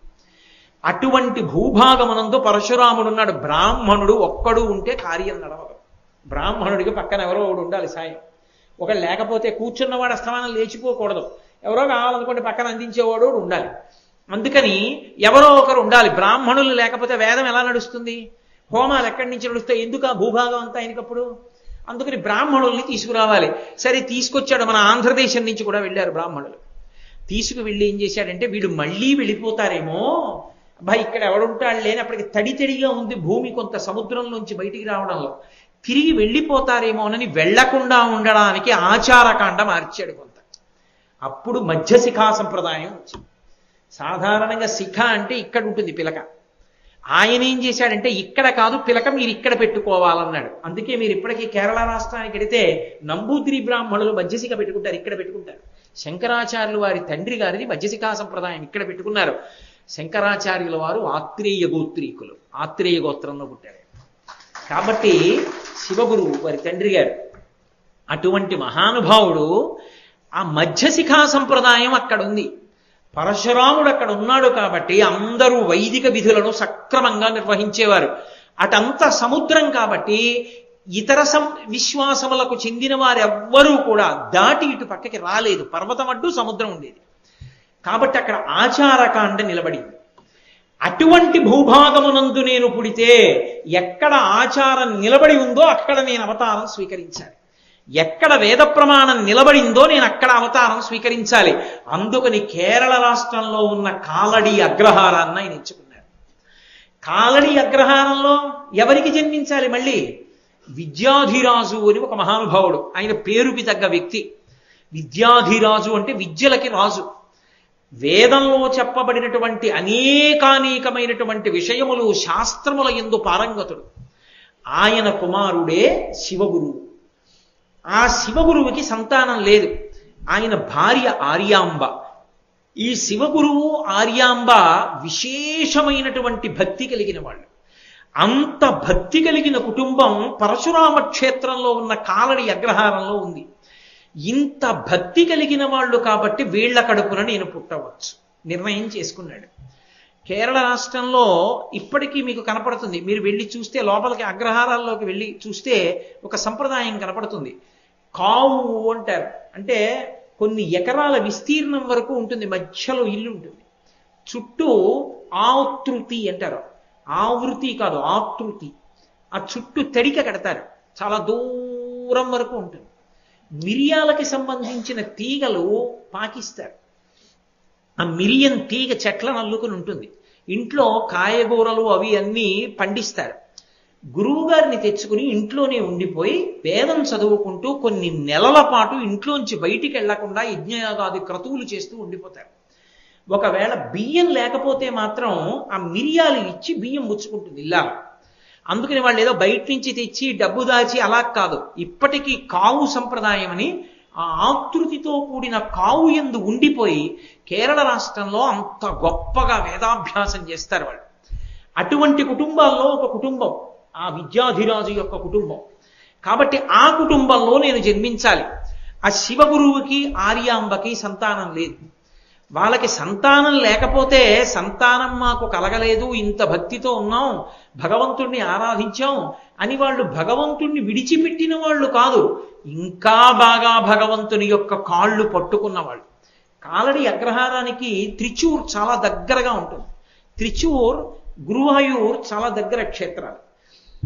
అటువంటి భూభాగమునందు పరశురాముడు ఉన్నాడు. బ్రాహ్మణుడు ఒక్కడు ఉంటే కార్యం నడవదు. బ్రాహ్మణుడికి పక్కన ఎవరో ఒకడు ఉండాలి సాయం. ఒకడు లేకపోతే కూర్చున్నవాడు అస్తమానం లేచిపోకూడదు. ఎవరో కావాలనుకుంటే పక్కన అందించేవాడు ఉండాలి. అందుకని ఎవరో ఒకరు ఉండాలి. బ్రాహ్మణులు లేకపోతే వేదం ఎలా నడుస్తుంది? హోమాలు ఎక్కడి నుంచి నడుస్తాయి? ఎందుకు ఆ భూభాగం అంతా ఆయనకప్పుడు? అందుకని బ్రాహ్మణుల్ని తీసుకురావాలి. సరే తీసుకొచ్చాడు. మన ఆంధ్రదేశం నుంచి కూడా వెళ్ళారు బ్రాహ్మణులు. తీసుకువెళ్ళి ఏం చేశాడంటే, వీడు మళ్ళీ వెళ్ళిపోతారేమో, అబ్బాయి ఇక్కడ ఎవడుంటాడు లేని, అప్పటికి తడితడిగా ఉంది భూమి కొంత సముద్రంలోంచి బయటికి రావడంలో, తిరిగి వెళ్ళిపోతారేమోనని వెళ్లకుండా ఉండడానికి ఆచారకాండ మార్చాడు కొంత. అప్పుడు మధ్యశిఖా సంప్రదాయం వచ్చింది. సాధారణంగా శిఖ అంటే ఇక్కడ ఉంటుంది పిలక. ఆయన ఏం చేశాడంటే, ఇక్కడ కాదు పిలక మీరు ఇక్కడ పెట్టుకోవాలన్నాడు. అందుకే మీరు ఇప్పటికీ కేరళ రాష్ట్రానికి వెడితే నంబూద్రి బ్రాహ్మణులు మధ్యశిఖ పెట్టుకుంటారు, ఇక్కడ పెట్టుకుంటారు. శంకరాచార్యులు వారి తండ్రి గారిది మధ్యశిఖా సంప్రదాయం ఇక్కడ పెట్టుకున్నారు. శంకరాచార్యుల వారు ఆత్రేయ గోత్రీకులు, ఆత్రేయ గోత్రంలో పుట్టారు. కాబట్టి శివగురువు వారి తండ్రి గారు. అటువంటి మహానుభావుడు ఆ మధ్యశిఖా సంప్రదాయం అక్కడ ఉంది. పరశురాముడు అక్కడ ఉన్నాడు కాబట్టి అందరూ వైదిక విధులను సక్రమంగా నిర్వహించేవారు. అటంతా సముద్రం కాబట్టి ఇతర విశ్వాసములకు చెందిన వారెవ్వరూ కూడా దాటి ఇటు పక్కకి రాలేదు. పర్వతం అడ్డు సముద్రం ఉండేది కాబట్టి అక్కడ ఆచారకాండ నిలబడింది. అటువంటి భూభాగమునందు నేను పుడితే ఎక్కడ ఆచారం నిలబడి ఉందో అక్కడ నేను అవతారం స్వీకరించాలి. ఎక్కడ వేద ప్రమాణం నిలబడిందో నేను అక్కడ అవతారం స్వీకరించాలి. అందుకని కేరళ రాష్ట్రంలో ఉన్న కాలడి అగ్రహారాన్ని ఆయన ఎంచుకున్నారు. కాలడి అగ్రహారంలో ఎవరికి జన్మించాలి? మళ్ళీ విద్యాధిరాజు అని ఒక మహానుభావుడు, ఆయన పేరుకి తగ్గ వ్యక్తి. విద్యాధిరాజు అంటే విద్యలకి రాజు. వేదంలో చెప్పబడినటువంటి అనేకానేకమైనటువంటి విషయములు శాస్త్రముల యందు పారంగతుడు. ఆయన కుమారుడే శివగురువు. ఆ శివగురువుకి సంతానం లేదు. ఆయన భార్య ఆర్యాంబ. ఈ శివగురువు ఆర్యాంబ విశేషమైనటువంటి భక్తి కలిగిన వాళ్ళు. అంత భక్తి కలిగిన కుటుంబం పరశురామ క్షేత్రంలో ఉన్న కాలడి అగ్రహారంలో ఉంది. ఇంత భక్తి కలిగిన వాళ్ళు కాబట్టి వీళ్ల కడుపున నేను పుట్టవచ్చు నిర్ణయం చేసుకున్నాడు. కేరళ రాష్ట్రంలో ఇప్పటికీ మీకు కనపడుతుంది. మీరు వెళ్ళి చూస్తే లోపలికి అగ్రహారాల్లోకి వెళ్ళి చూస్తే ఒక సంప్రదాయం కనపడుతుంది. కావు అంటారు. అంటే కొన్ని ఎకరాల విస్తీర్ణం వరకు ఉంటుంది. మధ్యలో ఇల్లు ఉంటుంది. చుట్టూ ఆవృతి అంటారు. ఆవృతి కాదు, ఆకృతి. ఆ చుట్టూ తడిక కడతారు. చాలా దూరం వరకు ఉంటుంది. మిరియాలకి సంబంధించిన తీగలు పాకిస్తారు. ఆ మిరియం తీగ చెట్లను అల్లుకుని ఉంటుంది. ఇంట్లో కాయగూరలు అవి అన్నీ పండిస్తారు. గురువు గారిని తెచ్చుకుని ఇంట్లోనే ఉండిపోయి వేదం చదువుకుంటూ కొన్ని నెలల పాటు ఇంట్లోంచి బయటికి వెళ్లకుండా యజ్ఞయాగాది క్రతువులు చేస్తూ ఉండిపోతారు. ఒకవేళ బియ్యం లేకపోతే మాత్రం ఆ మిరియాలు ఇచ్చి బియ్యం ముచ్చుకుంటుంది ఇల్లా. అందుకని వాళ్ళు ఏదో బయట నుంచి తెచ్చి డబ్బు దాచి అలా కాదు. ఇప్పటికీ కావు సంప్రదాయం అని ఆ ఆకృతితో కూడిన కావు యందు ఉండిపోయి కేరళ రాష్ట్రంలో అంత గొప్పగా వేదాభ్యాసం చేస్తారు వాళ్ళు. అటువంటి కుటుంబాల్లో ఒక కుటుంబం ఆ విద్యాధిరాజు యొక్క కుటుంబం. కాబట్టి ఆ కుటుంబంలో నేను జన్మించాలి. ఆ శివగురువుకి ఆర్యాంబకి సంతానం లేదు. వాళ్ళకి సంతానం లేకపోతే సంతానం మాకు కలగలేదు, ఇంత భక్తితో ఉన్నాం, భగవంతుణ్ణి ఆరాధించాం అని వాళ్ళు భగవంతుణ్ణి విడిచిపెట్టిన వాళ్ళు కాదు, ఇంకా బాగా భగవంతుని యొక్క కాళ్ళు పట్టుకున్న వాళ్ళు. కాలడి అగ్రహారానికి త్రిచూర్ చాలా దగ్గరగా ఉంటుంది. త్రిచూర్, గురువాయూర్ చాలా దగ్గర క్షేత్రాలు.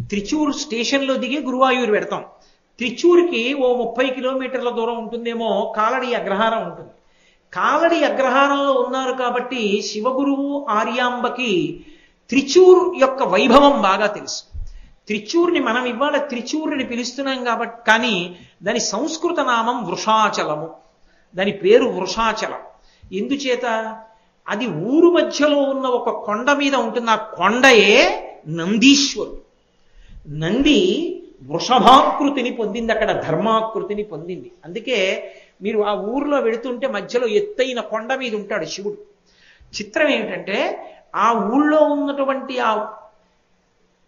త్రిచూర్ స్టేషన్లో దిగి గురువాయూర్ పెడతాం. త్రిచూర్కి ఓ 30 కిలోమీటర్ల దూరం ఉంటుందేమో కాలడి అగ్రహారం ఉంటుంది. కాలడి అగ్రహారంలో ఉన్నారు కాబట్టి శివగురువు ఆర్యాంబకి త్రిచూర్ యొక్క వైభవం బాగా తెలుసు. త్రిచూర్ని మనం ఇవాళ త్రిచూర్ని పిలుస్తున్నాం కాబట్టి, కానీ దాని సంస్కృత నామం వృషాచలము, దాని పేరు వృషాచలం. ఎందుచేత అది ఊరు మధ్యలో ఉన్న ఒక కొండ మీద ఉంటుంది. ఆ కొండయే నందీశ్వరుడు. నంది వృషభాకృతిని పొందింది, అక్కడ ధర్మాకృతిని పొందింది. అందుకే మీరు ఆ ఊర్లో వెళుతుంటే మధ్యలో ఎత్తైన కొండ మీద ఉంటాడు శివుడు. చిత్రం ఏమిటంటే ఆ ఊళ్ళో ఉన్నటువంటి ఆ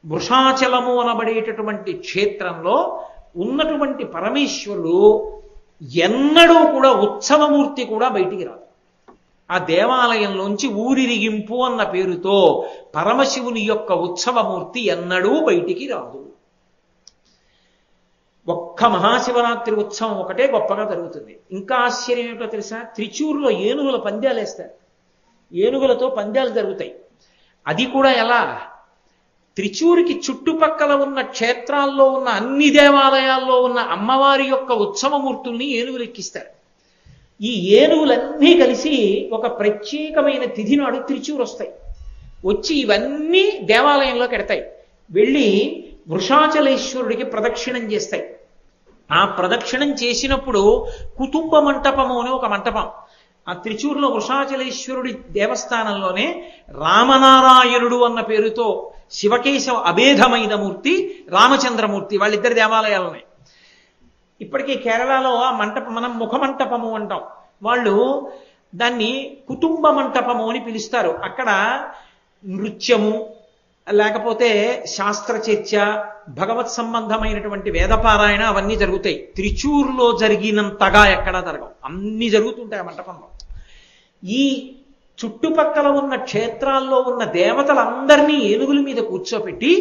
వృషాచలము అనబడేటటువంటి క్షేత్రంలో ఉన్నటువంటి పరమేశ్వరుడు ఎన్నడూ కూడా ఉత్సవమూర్తి కూడా బయటికి రాదు. ఆ దేవాలయంలోంచి ఊరిరిగింపు అన్న పేరుతో పరమశివుని యొక్క ఉత్సవమూర్తి ఎన్నడూ బయటికి రాదు. ఒక్క మహాశివరాత్రి ఉత్సవం ఒకటే గొప్పగా జరుగుతుంది. ఇంకా ఆశ్చర్యం ఏమిటో తెలుసా? త్రిచూరులో ఏనుగుల పందాలు వేస్తారు. ఏనుగులతో పందాలు జరుగుతాయి. అది కూడా ఎలా? త్రిచూరికి చుట్టుపక్కల ఉన్న క్షేత్రాల్లో ఉన్న అన్ని దేవాలయాల్లో ఉన్న అమ్మవారి యొక్క ఉత్సవమూర్తుల్ని ఏనుగులు ఎక్కిస్తారు. ఈ ఏనుగులన్నీ కలిసి ఒక ప్రత్యేకమైన తిథి నాడు త్రిచూరు వస్తాయి. వచ్చి ఇవన్నీ దేవాలయంలోకి ఎడతాయి. వెళ్ళి వృషాచలేశ్వరుడికి ప్రదక్షిణం చేస్తాయి. ఆ ప్రదక్షిణం చేసినప్పుడు కుటుంబ మంటపము అని ఒక మంటపం, ఆ త్రిచూరులో వృషాచలేశ్వరుడి దేవస్థానంలోనే రామనారాయణుడు అన్న పేరుతో శివకేశవ అభేదమైన మూర్తి, రామచంద్రమూర్తి, వాళ్ళిద్దరి దేవాలయాలున్నాయి. ఇప్పటికీ కేరళలో ఆ మంటపం మనం ముఖమంటపము అంటాం, వాళ్ళు దాన్ని కుటుంబ మంటపము అని పిలుస్తారు. అక్కడ నృత్యము, లేకపోతే శాస్త్ర చర్చ, భగవత్ సంబంధమైనటువంటి వేదపారాయణ అవన్నీ జరుగుతాయి. త్రిచూరులో జరిగినంతగా ఎక్కడా జరగవు, అన్ని జరుగుతుంటాయి ఆ మంటపంలో. ఈ చుట్టుపక్కల ఉన్న క్షేత్రాల్లో ఉన్న దేవతలందరినీ ఏనుగుల మీద కూర్చోపెట్టి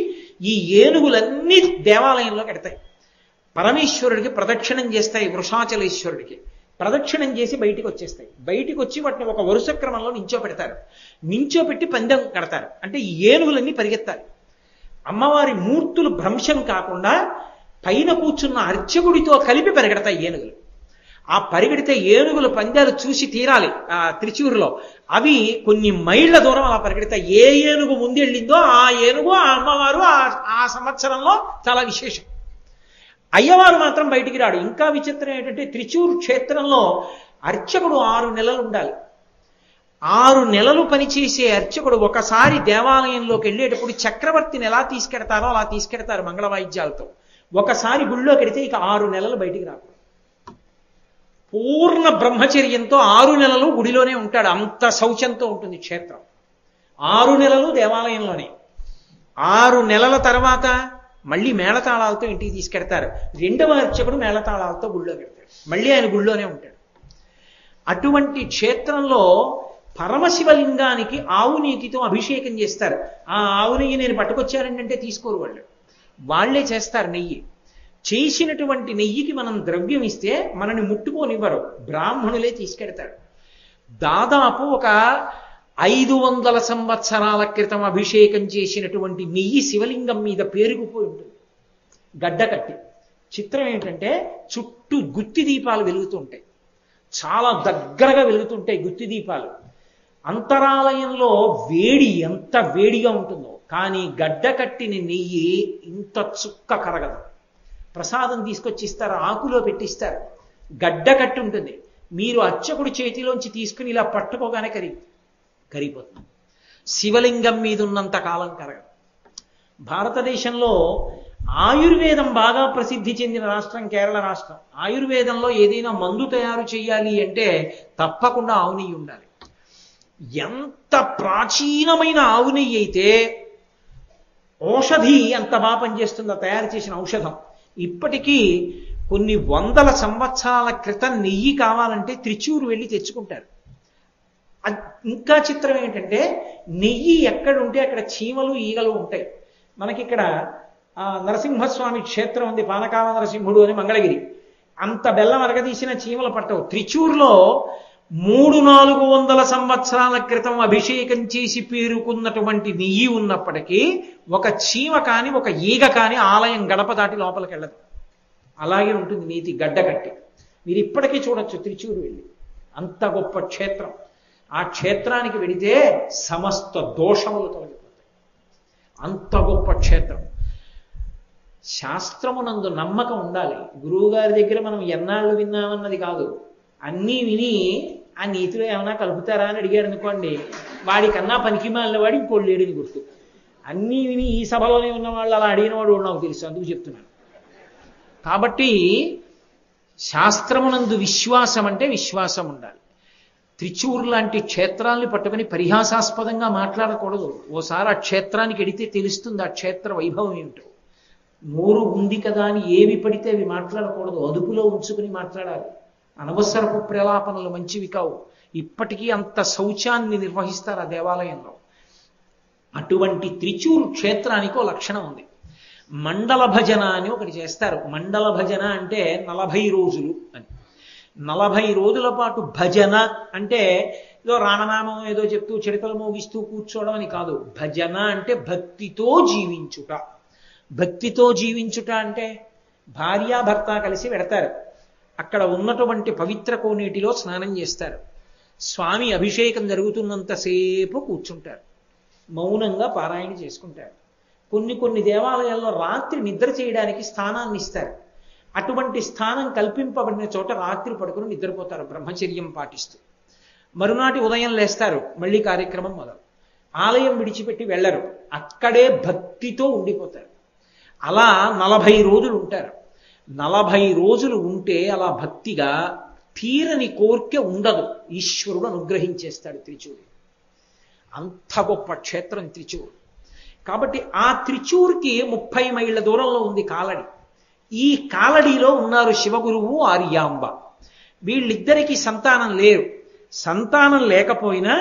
ఈ ఏనుగులన్నీ దేవాలయంలోకి ఎడతాయి. పరమేశ్వరుడికి ప్రదక్షిణం చేస్తాయి. వృషాచలేశ్వరుడికి ప్రదక్షిణం చేసి బయటికి వచ్చేస్తాయి. బయటికి వచ్చి వాటిని ఒక వరుస క్రమంలో నించోపెడతారు. నించోపెట్టి పందెం కడతారు. అంటే ఈ ఏనుగులన్నీ పరిగెత్తాలి. అమ్మవారి మూర్తులు భ్రంశం కాకుండా పైన కూర్చున్న అర్చకుడితో కలిపి పరిగెడతాయి ఏనుగులు. ఆ పరిగెడితే ఏనుగుల పందాలు చూసి తీరాలి. ఆ త్రిచూరులో అవి కొన్ని మైళ్ళ దూరం అలా పరిగెడతాయి. ఏ ఏనుగు ముందెళ్ళిందో ఆ ఏనుగు ఆ అమ్మవారు ఆ సంవత్సరంలో చాలా విశేషం. అయ్యవారు మాత్రం బయటికి రాడు. ఇంకా విచిత్రం ఏంటంటే త్రిచూరు క్షేత్రంలో అర్చకుడు 6 నెలలు ఉండాలి. 6 నెలలు పనిచేసే అర్చకుడు ఒకసారి దేవాలయంలోకి వెళ్ళేటప్పుడు చక్రవర్తిని ఎలా తీసుకెడతారో అలా తీసుకెడతారు మంగళ వాయిద్యాలతో. ఒకసారి గుళ్ళోకి వెడితే ఇక 6 నెలలు బయటికి రాకూడదు. పూర్ణ బ్రహ్మచర్యంతో 6 నెలలు గుడిలోనే ఉంటాడు. అంత శౌచంతో ఉంటుంది క్షేత్రం. 6 నెలలు దేవాలయంలోనే. 6 నెలల తర్వాత మళ్ళీ మేళతాళాలతో ఇంటికి తీసుకెడతారు. 2వ అర్చకుడు మేళతాళాలతో గుళ్ళోకి వెళ్తాడు. మళ్ళీ ఆయన గుళ్ళోనే ఉంటాడు. అటువంటి క్షేత్రంలో పరమశివలింగానికి ఆవు నీతితో అభిషేకం చేస్తారు. ఆ ఆవు నెయ్యి నేను పట్టుకొచ్చానంటే తీసుకోరు వాళ్ళు, వాళ్లే చేస్తారు నెయ్యి. చేసినటువంటి నెయ్యికి మనం ద్రవ్యం ఇస్తే మనని ముట్టుకోనివ్వరు, బ్రాహ్మణులే తీసుకెడతారు. దాదాపు ఒక 500 సంవత్సరాల క్రితం అభిషేకం చేసినటువంటి నెయ్యి శివలింగం మీద పేరుకుపోయి ఉంటుంది గడ్డ కట్టి. చిత్రం ఏంటంటే చుట్టూ గుత్తి దీపాలు వెలుగుతుంటాయి, చాలా దగ్గరగా వెలుగుతుంటాయి గుత్తి దీపాలు. అంతరాలయంలో వేడి ఎంత వేడిగా ఉంటుందో, కానీ గడ్డ కట్టిన నెయ్యి ఇంత చుక్క కరగదు. ప్రసాదం తీసుకొచ్చి ఇస్తారు, ఆకులో పెట్టిస్తారు, గడ్డ కట్టి ఉంటుంది. మీరు అర్చకుడి చేతిలోంచి తీసుకుని ఇలా పట్టుకోగానే కరిగిపోతుంది. శివలింగం మీద ఉన్నంత కాలం కరగదు. భారతదేశంలో ఆయుర్వేదం బాగా ప్రసిద్ధి చెందిన రాష్ట్రం కేరళ రాష్ట్రం. ఆయుర్వేదంలో ఏదైనా మందు తయారు చేయాలి అంటే తప్పకుండా ఆవు నెయ్యి ఉండాలి. ఎంత ప్రాచీనమైన ఆవు నెయ్యి అయితే ఔషధి అంత బాగా పనిచేస్తుందో తయారు చేసిన ఔషధం. ఇప్పటికీ కొన్ని 100 సంవత్సరాల క్రితం నెయ్యి కావాలంటే త్రిచూరు వెళ్ళి తెచ్చుకుంటారు. ఇంకా చిత్రం ఏంటంటే నెయ్యి ఎక్కడుంటే అక్కడ చీమలు ఈగలు ఉంటాయి. మనకిక్కడ నరసింహస్వామి క్షేత్రం ఉంది, పానకాల నరసింహుడు అని మంగళగిరి. అంత బెల్లం అరగదీసిన చీమలు పట్టవు. త్రిచూరులో 300-400 సంవత్సరాల క్రితం అభిషేకం చేసి పేరుకున్నటువంటి నెయ్యి ఉన్నప్పటికీ ఒక చీమ కాని ఒక ఈగ కాని ఆలయం గడప దాటి లోపలికి వెళ్ళదు. అలాగే ఉంటుంది నీతి గడ్డ కట్టి. మీరు ఇప్పటికీ చూడొచ్చు త్రిచూరు వెళ్ళి. అంత గొప్ప క్షేత్రం. ఆ క్షేత్రానికి వెడితే సమస్త దోషములు తొలగిపోతాయి. అంత గొప్ప క్షేత్రం. శాస్త్రమునందు నమ్మకం ఉండాలి. గురువు గారి దగ్గర మనం ఎన్నాళ్ళు విన్నామన్నది కాదు. అన్నీ విని ఆ నీతిలో ఏమైనా కలుపుతారా అని అడిగాడు అనుకోండి, వాడికన్నా పనికి మాలిన వాడి ఇంకోటి లేడని గుర్తు. అన్నీ విని ఈ సభలోనే ఉన్న వాళ్ళు అలా అడిగిన వాడు నాకు తెలుసు, అందుకు చెప్తున్నాను. కాబట్టి శాస్త్రమునందు విశ్వాసం అంటే విశ్వాసం ఉండాలి. త్రిచూర్ లాంటి క్షేత్రాల్ని పట్టుకుని పరిహాసాస్పదంగా మాట్లాడకూడదు. ఓసారి ఆ క్షేత్రానికి ఎడితే తెలుస్తుంది ఆ క్షేత్ర వైభవం ఏమిటో. నోరు ఉంది కదా అని ఏవి పడితే అవి మాట్లాడకూడదు, అదుపులో ఉంచుకుని మాట్లాడాలి. అనవసరపు ప్రలాపనలు మంచివి కావు. ఇప్పటికీ అంత శౌచాన్ని నిర్వహిస్తారు ఆ దేవాలయంలో. అటువంటి త్రిచూర్ క్షేత్రానికి ఒక లక్షణం ఉంది. మండల భజన అని ఒకటి చేస్తారు. మండల భజన అంటే 40 రోజులు అని. 40 రోజుల పాటు భజన అంటే ఏదో రామనామం ఏదో చెప్తూ చిడకలు మోగిస్తూ కూర్చోవడం అని కాదు. భజన అంటే భక్తితో జీవించుట. భక్తితో జీవించుట అంటే భార్యాభర్త కలిసి వెడతారు. అక్కడ ఉన్నటువంటి పవిత్ర కోనేటిలో స్నానం చేస్తారు. స్వామి అభిషేకం జరుగుతున్నంతసేపు కూర్చుంటారు. మౌనంగా పారాయణ చేసుకుంటారు. కొన్ని దేవాలయాల్లో రాత్రి నిద్ర చేయడానికి స్థానాన్ని ఇస్తారు. అటువంటి స్థానం కల్పింపబడిన చోట రాత్రి పడుకుని నిద్రపోతారు బ్రహ్మచర్యం పాటిస్తూ. మరునాటి ఉదయం లేస్తారు, మళ్ళీ కార్యక్రమం మొదలు. ఆలయం విడిచిపెట్టి వెళ్ళరు, అక్కడే భక్తితో ఉండిపోతారు. అలా 40 రోజులు ఉంటారు. 40 రోజులు ఉంటే అలా భక్తిగా తీరని కోర్కె ఉండదు. ఈశ్వరుడు అనుగ్రహించేస్తాడు త్రిచూరు. అంత గొప్ప క్షేత్రం త్రిచూరు. కాబట్టి ఆ త్రిచూర్కి 30 మైళ్ళ దూరంలో ఉంది కాలడి. ఈ కాలడిలో ఉన్నారు శివగురువు, ఆర్యాంబ. వీళ్ళిద్దరికీ సంతానం లేరు. సంతానం లేకపోయినా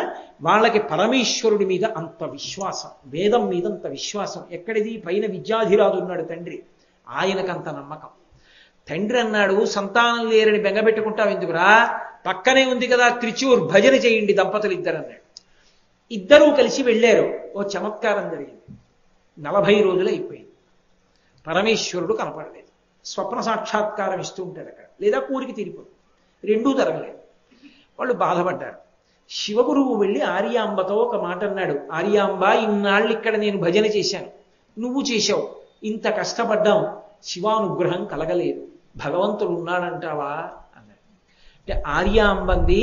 వాళ్ళకి పరమేశ్వరుడి మీద అంత విశ్వాసం, వేదం మీద అంత విశ్వాసం. ఎక్కడిది? పైన విద్యాధిరాజు ఉన్నాడు తండ్రి, ఆయనకంత నమ్మకం. తండ్రి అన్నాడు, సంతానం లేరని బెంగపెట్టుకుంటావు ఎందుకురా, పక్కనే ఉంది కదా త్రిచూర్, భజన చేయండి దంపతులు ఇద్దరు అన్నాడు. ఇద్దరూ కలిసి వెళ్ళారు. ఓ చమత్కారం జరిగింది. 40 రోజులు అయిపోయింది. పరమేశ్వరుడు కనపడలేదు. స్వప్న సాక్షాత్కారం ఇస్తూ ఉంటాడు అక్కడ, లేదా కూరికి తీరిపోతుంది. రెండూ జరగలేదు. వాళ్ళు బాధపడ్డారు. శివగురువు వెళ్ళి ఆర్యాంబతో ఒక మాట అన్నాడు. ఆర్యాంబ, ఇన్నాళ్ళు ఇక్కడ నేను భజన చేశాను, నువ్వు చేశావు, ఇంత కష్టపడ్డాం, శివానుగ్రహం కలగలేదు, భగవంతుడు ఉన్నాడంటావా అన్నాడు. అంటే ఆర్యాంబంది,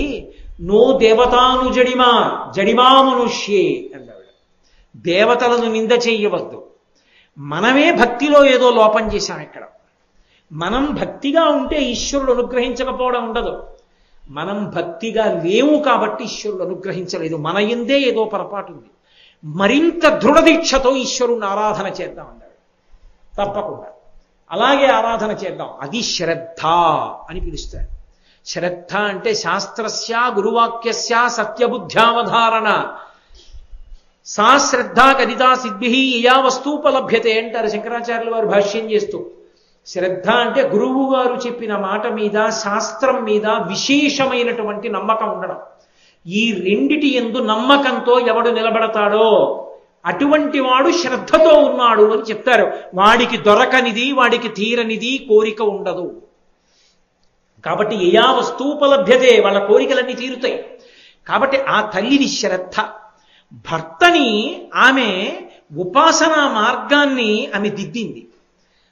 నో దేవతాను జడిమా జడిమా మనుష్యే అన్నాడు. దేవతలను నింద చెయ్యవద్దు. మనమే భక్తిలో ఏదో లోపం చేశాం ఇక్కడ. మనం భక్తిగా ఉంటే ఈశ్వరుడు అనుగ్రహించకపోవడం ఉండదు. మనం భక్తిగా లేవు కాబట్టి ఈశ్వరుడు అనుగ్రహించలేదు. మన యందే ఏదో పొరపాటు ఉంది. మరింత దృఢదీక్షతో ఈశ్వరుణ్ణి ఆరాధన చేద్దాం అన్నాడు. తప్పకుండా అలాగే ఆరాధన చేద్దాం. అది శ్రద్ధ అని పిలుస్తారు. శ్రద్ధ అంటే శాస్త్రస్య గురువాక్యస్య సత్యబుద్ధ్యావధారణ. సా శ్రద్ధ కదితా సిద్భిః యయా వస్తూపలభ్యతే అంటారు శంకరాచార్యుల వారు భాష్యం చేస్తూ. శ్రద్ధ అంటే గురువు గారు చెప్పిన మాట మీద, శాస్త్రం మీద విశేషమైనటువంటి నమ్మకం ఉండడం. ఈ రెండిటి యందు నమ్మకంతో ఎవడు నిలబడతాడో అటువంటి వాడు శ్రద్ధతో ఉన్నాడు అని చెప్తారు. వాడికి దొరకనిది, వాడికి తీరనిది కోరిక ఉండదు. కాబట్టి యయా వస్తూపలభ్యతే, వాళ్ళ కోరికలన్నీ తీరుతాయి. కాబట్టి ఆ తల్లిని శ్రద్ధ. భర్తని ఆమె ఉపాసనా మార్గాన్ని ఆమె దిద్దింది.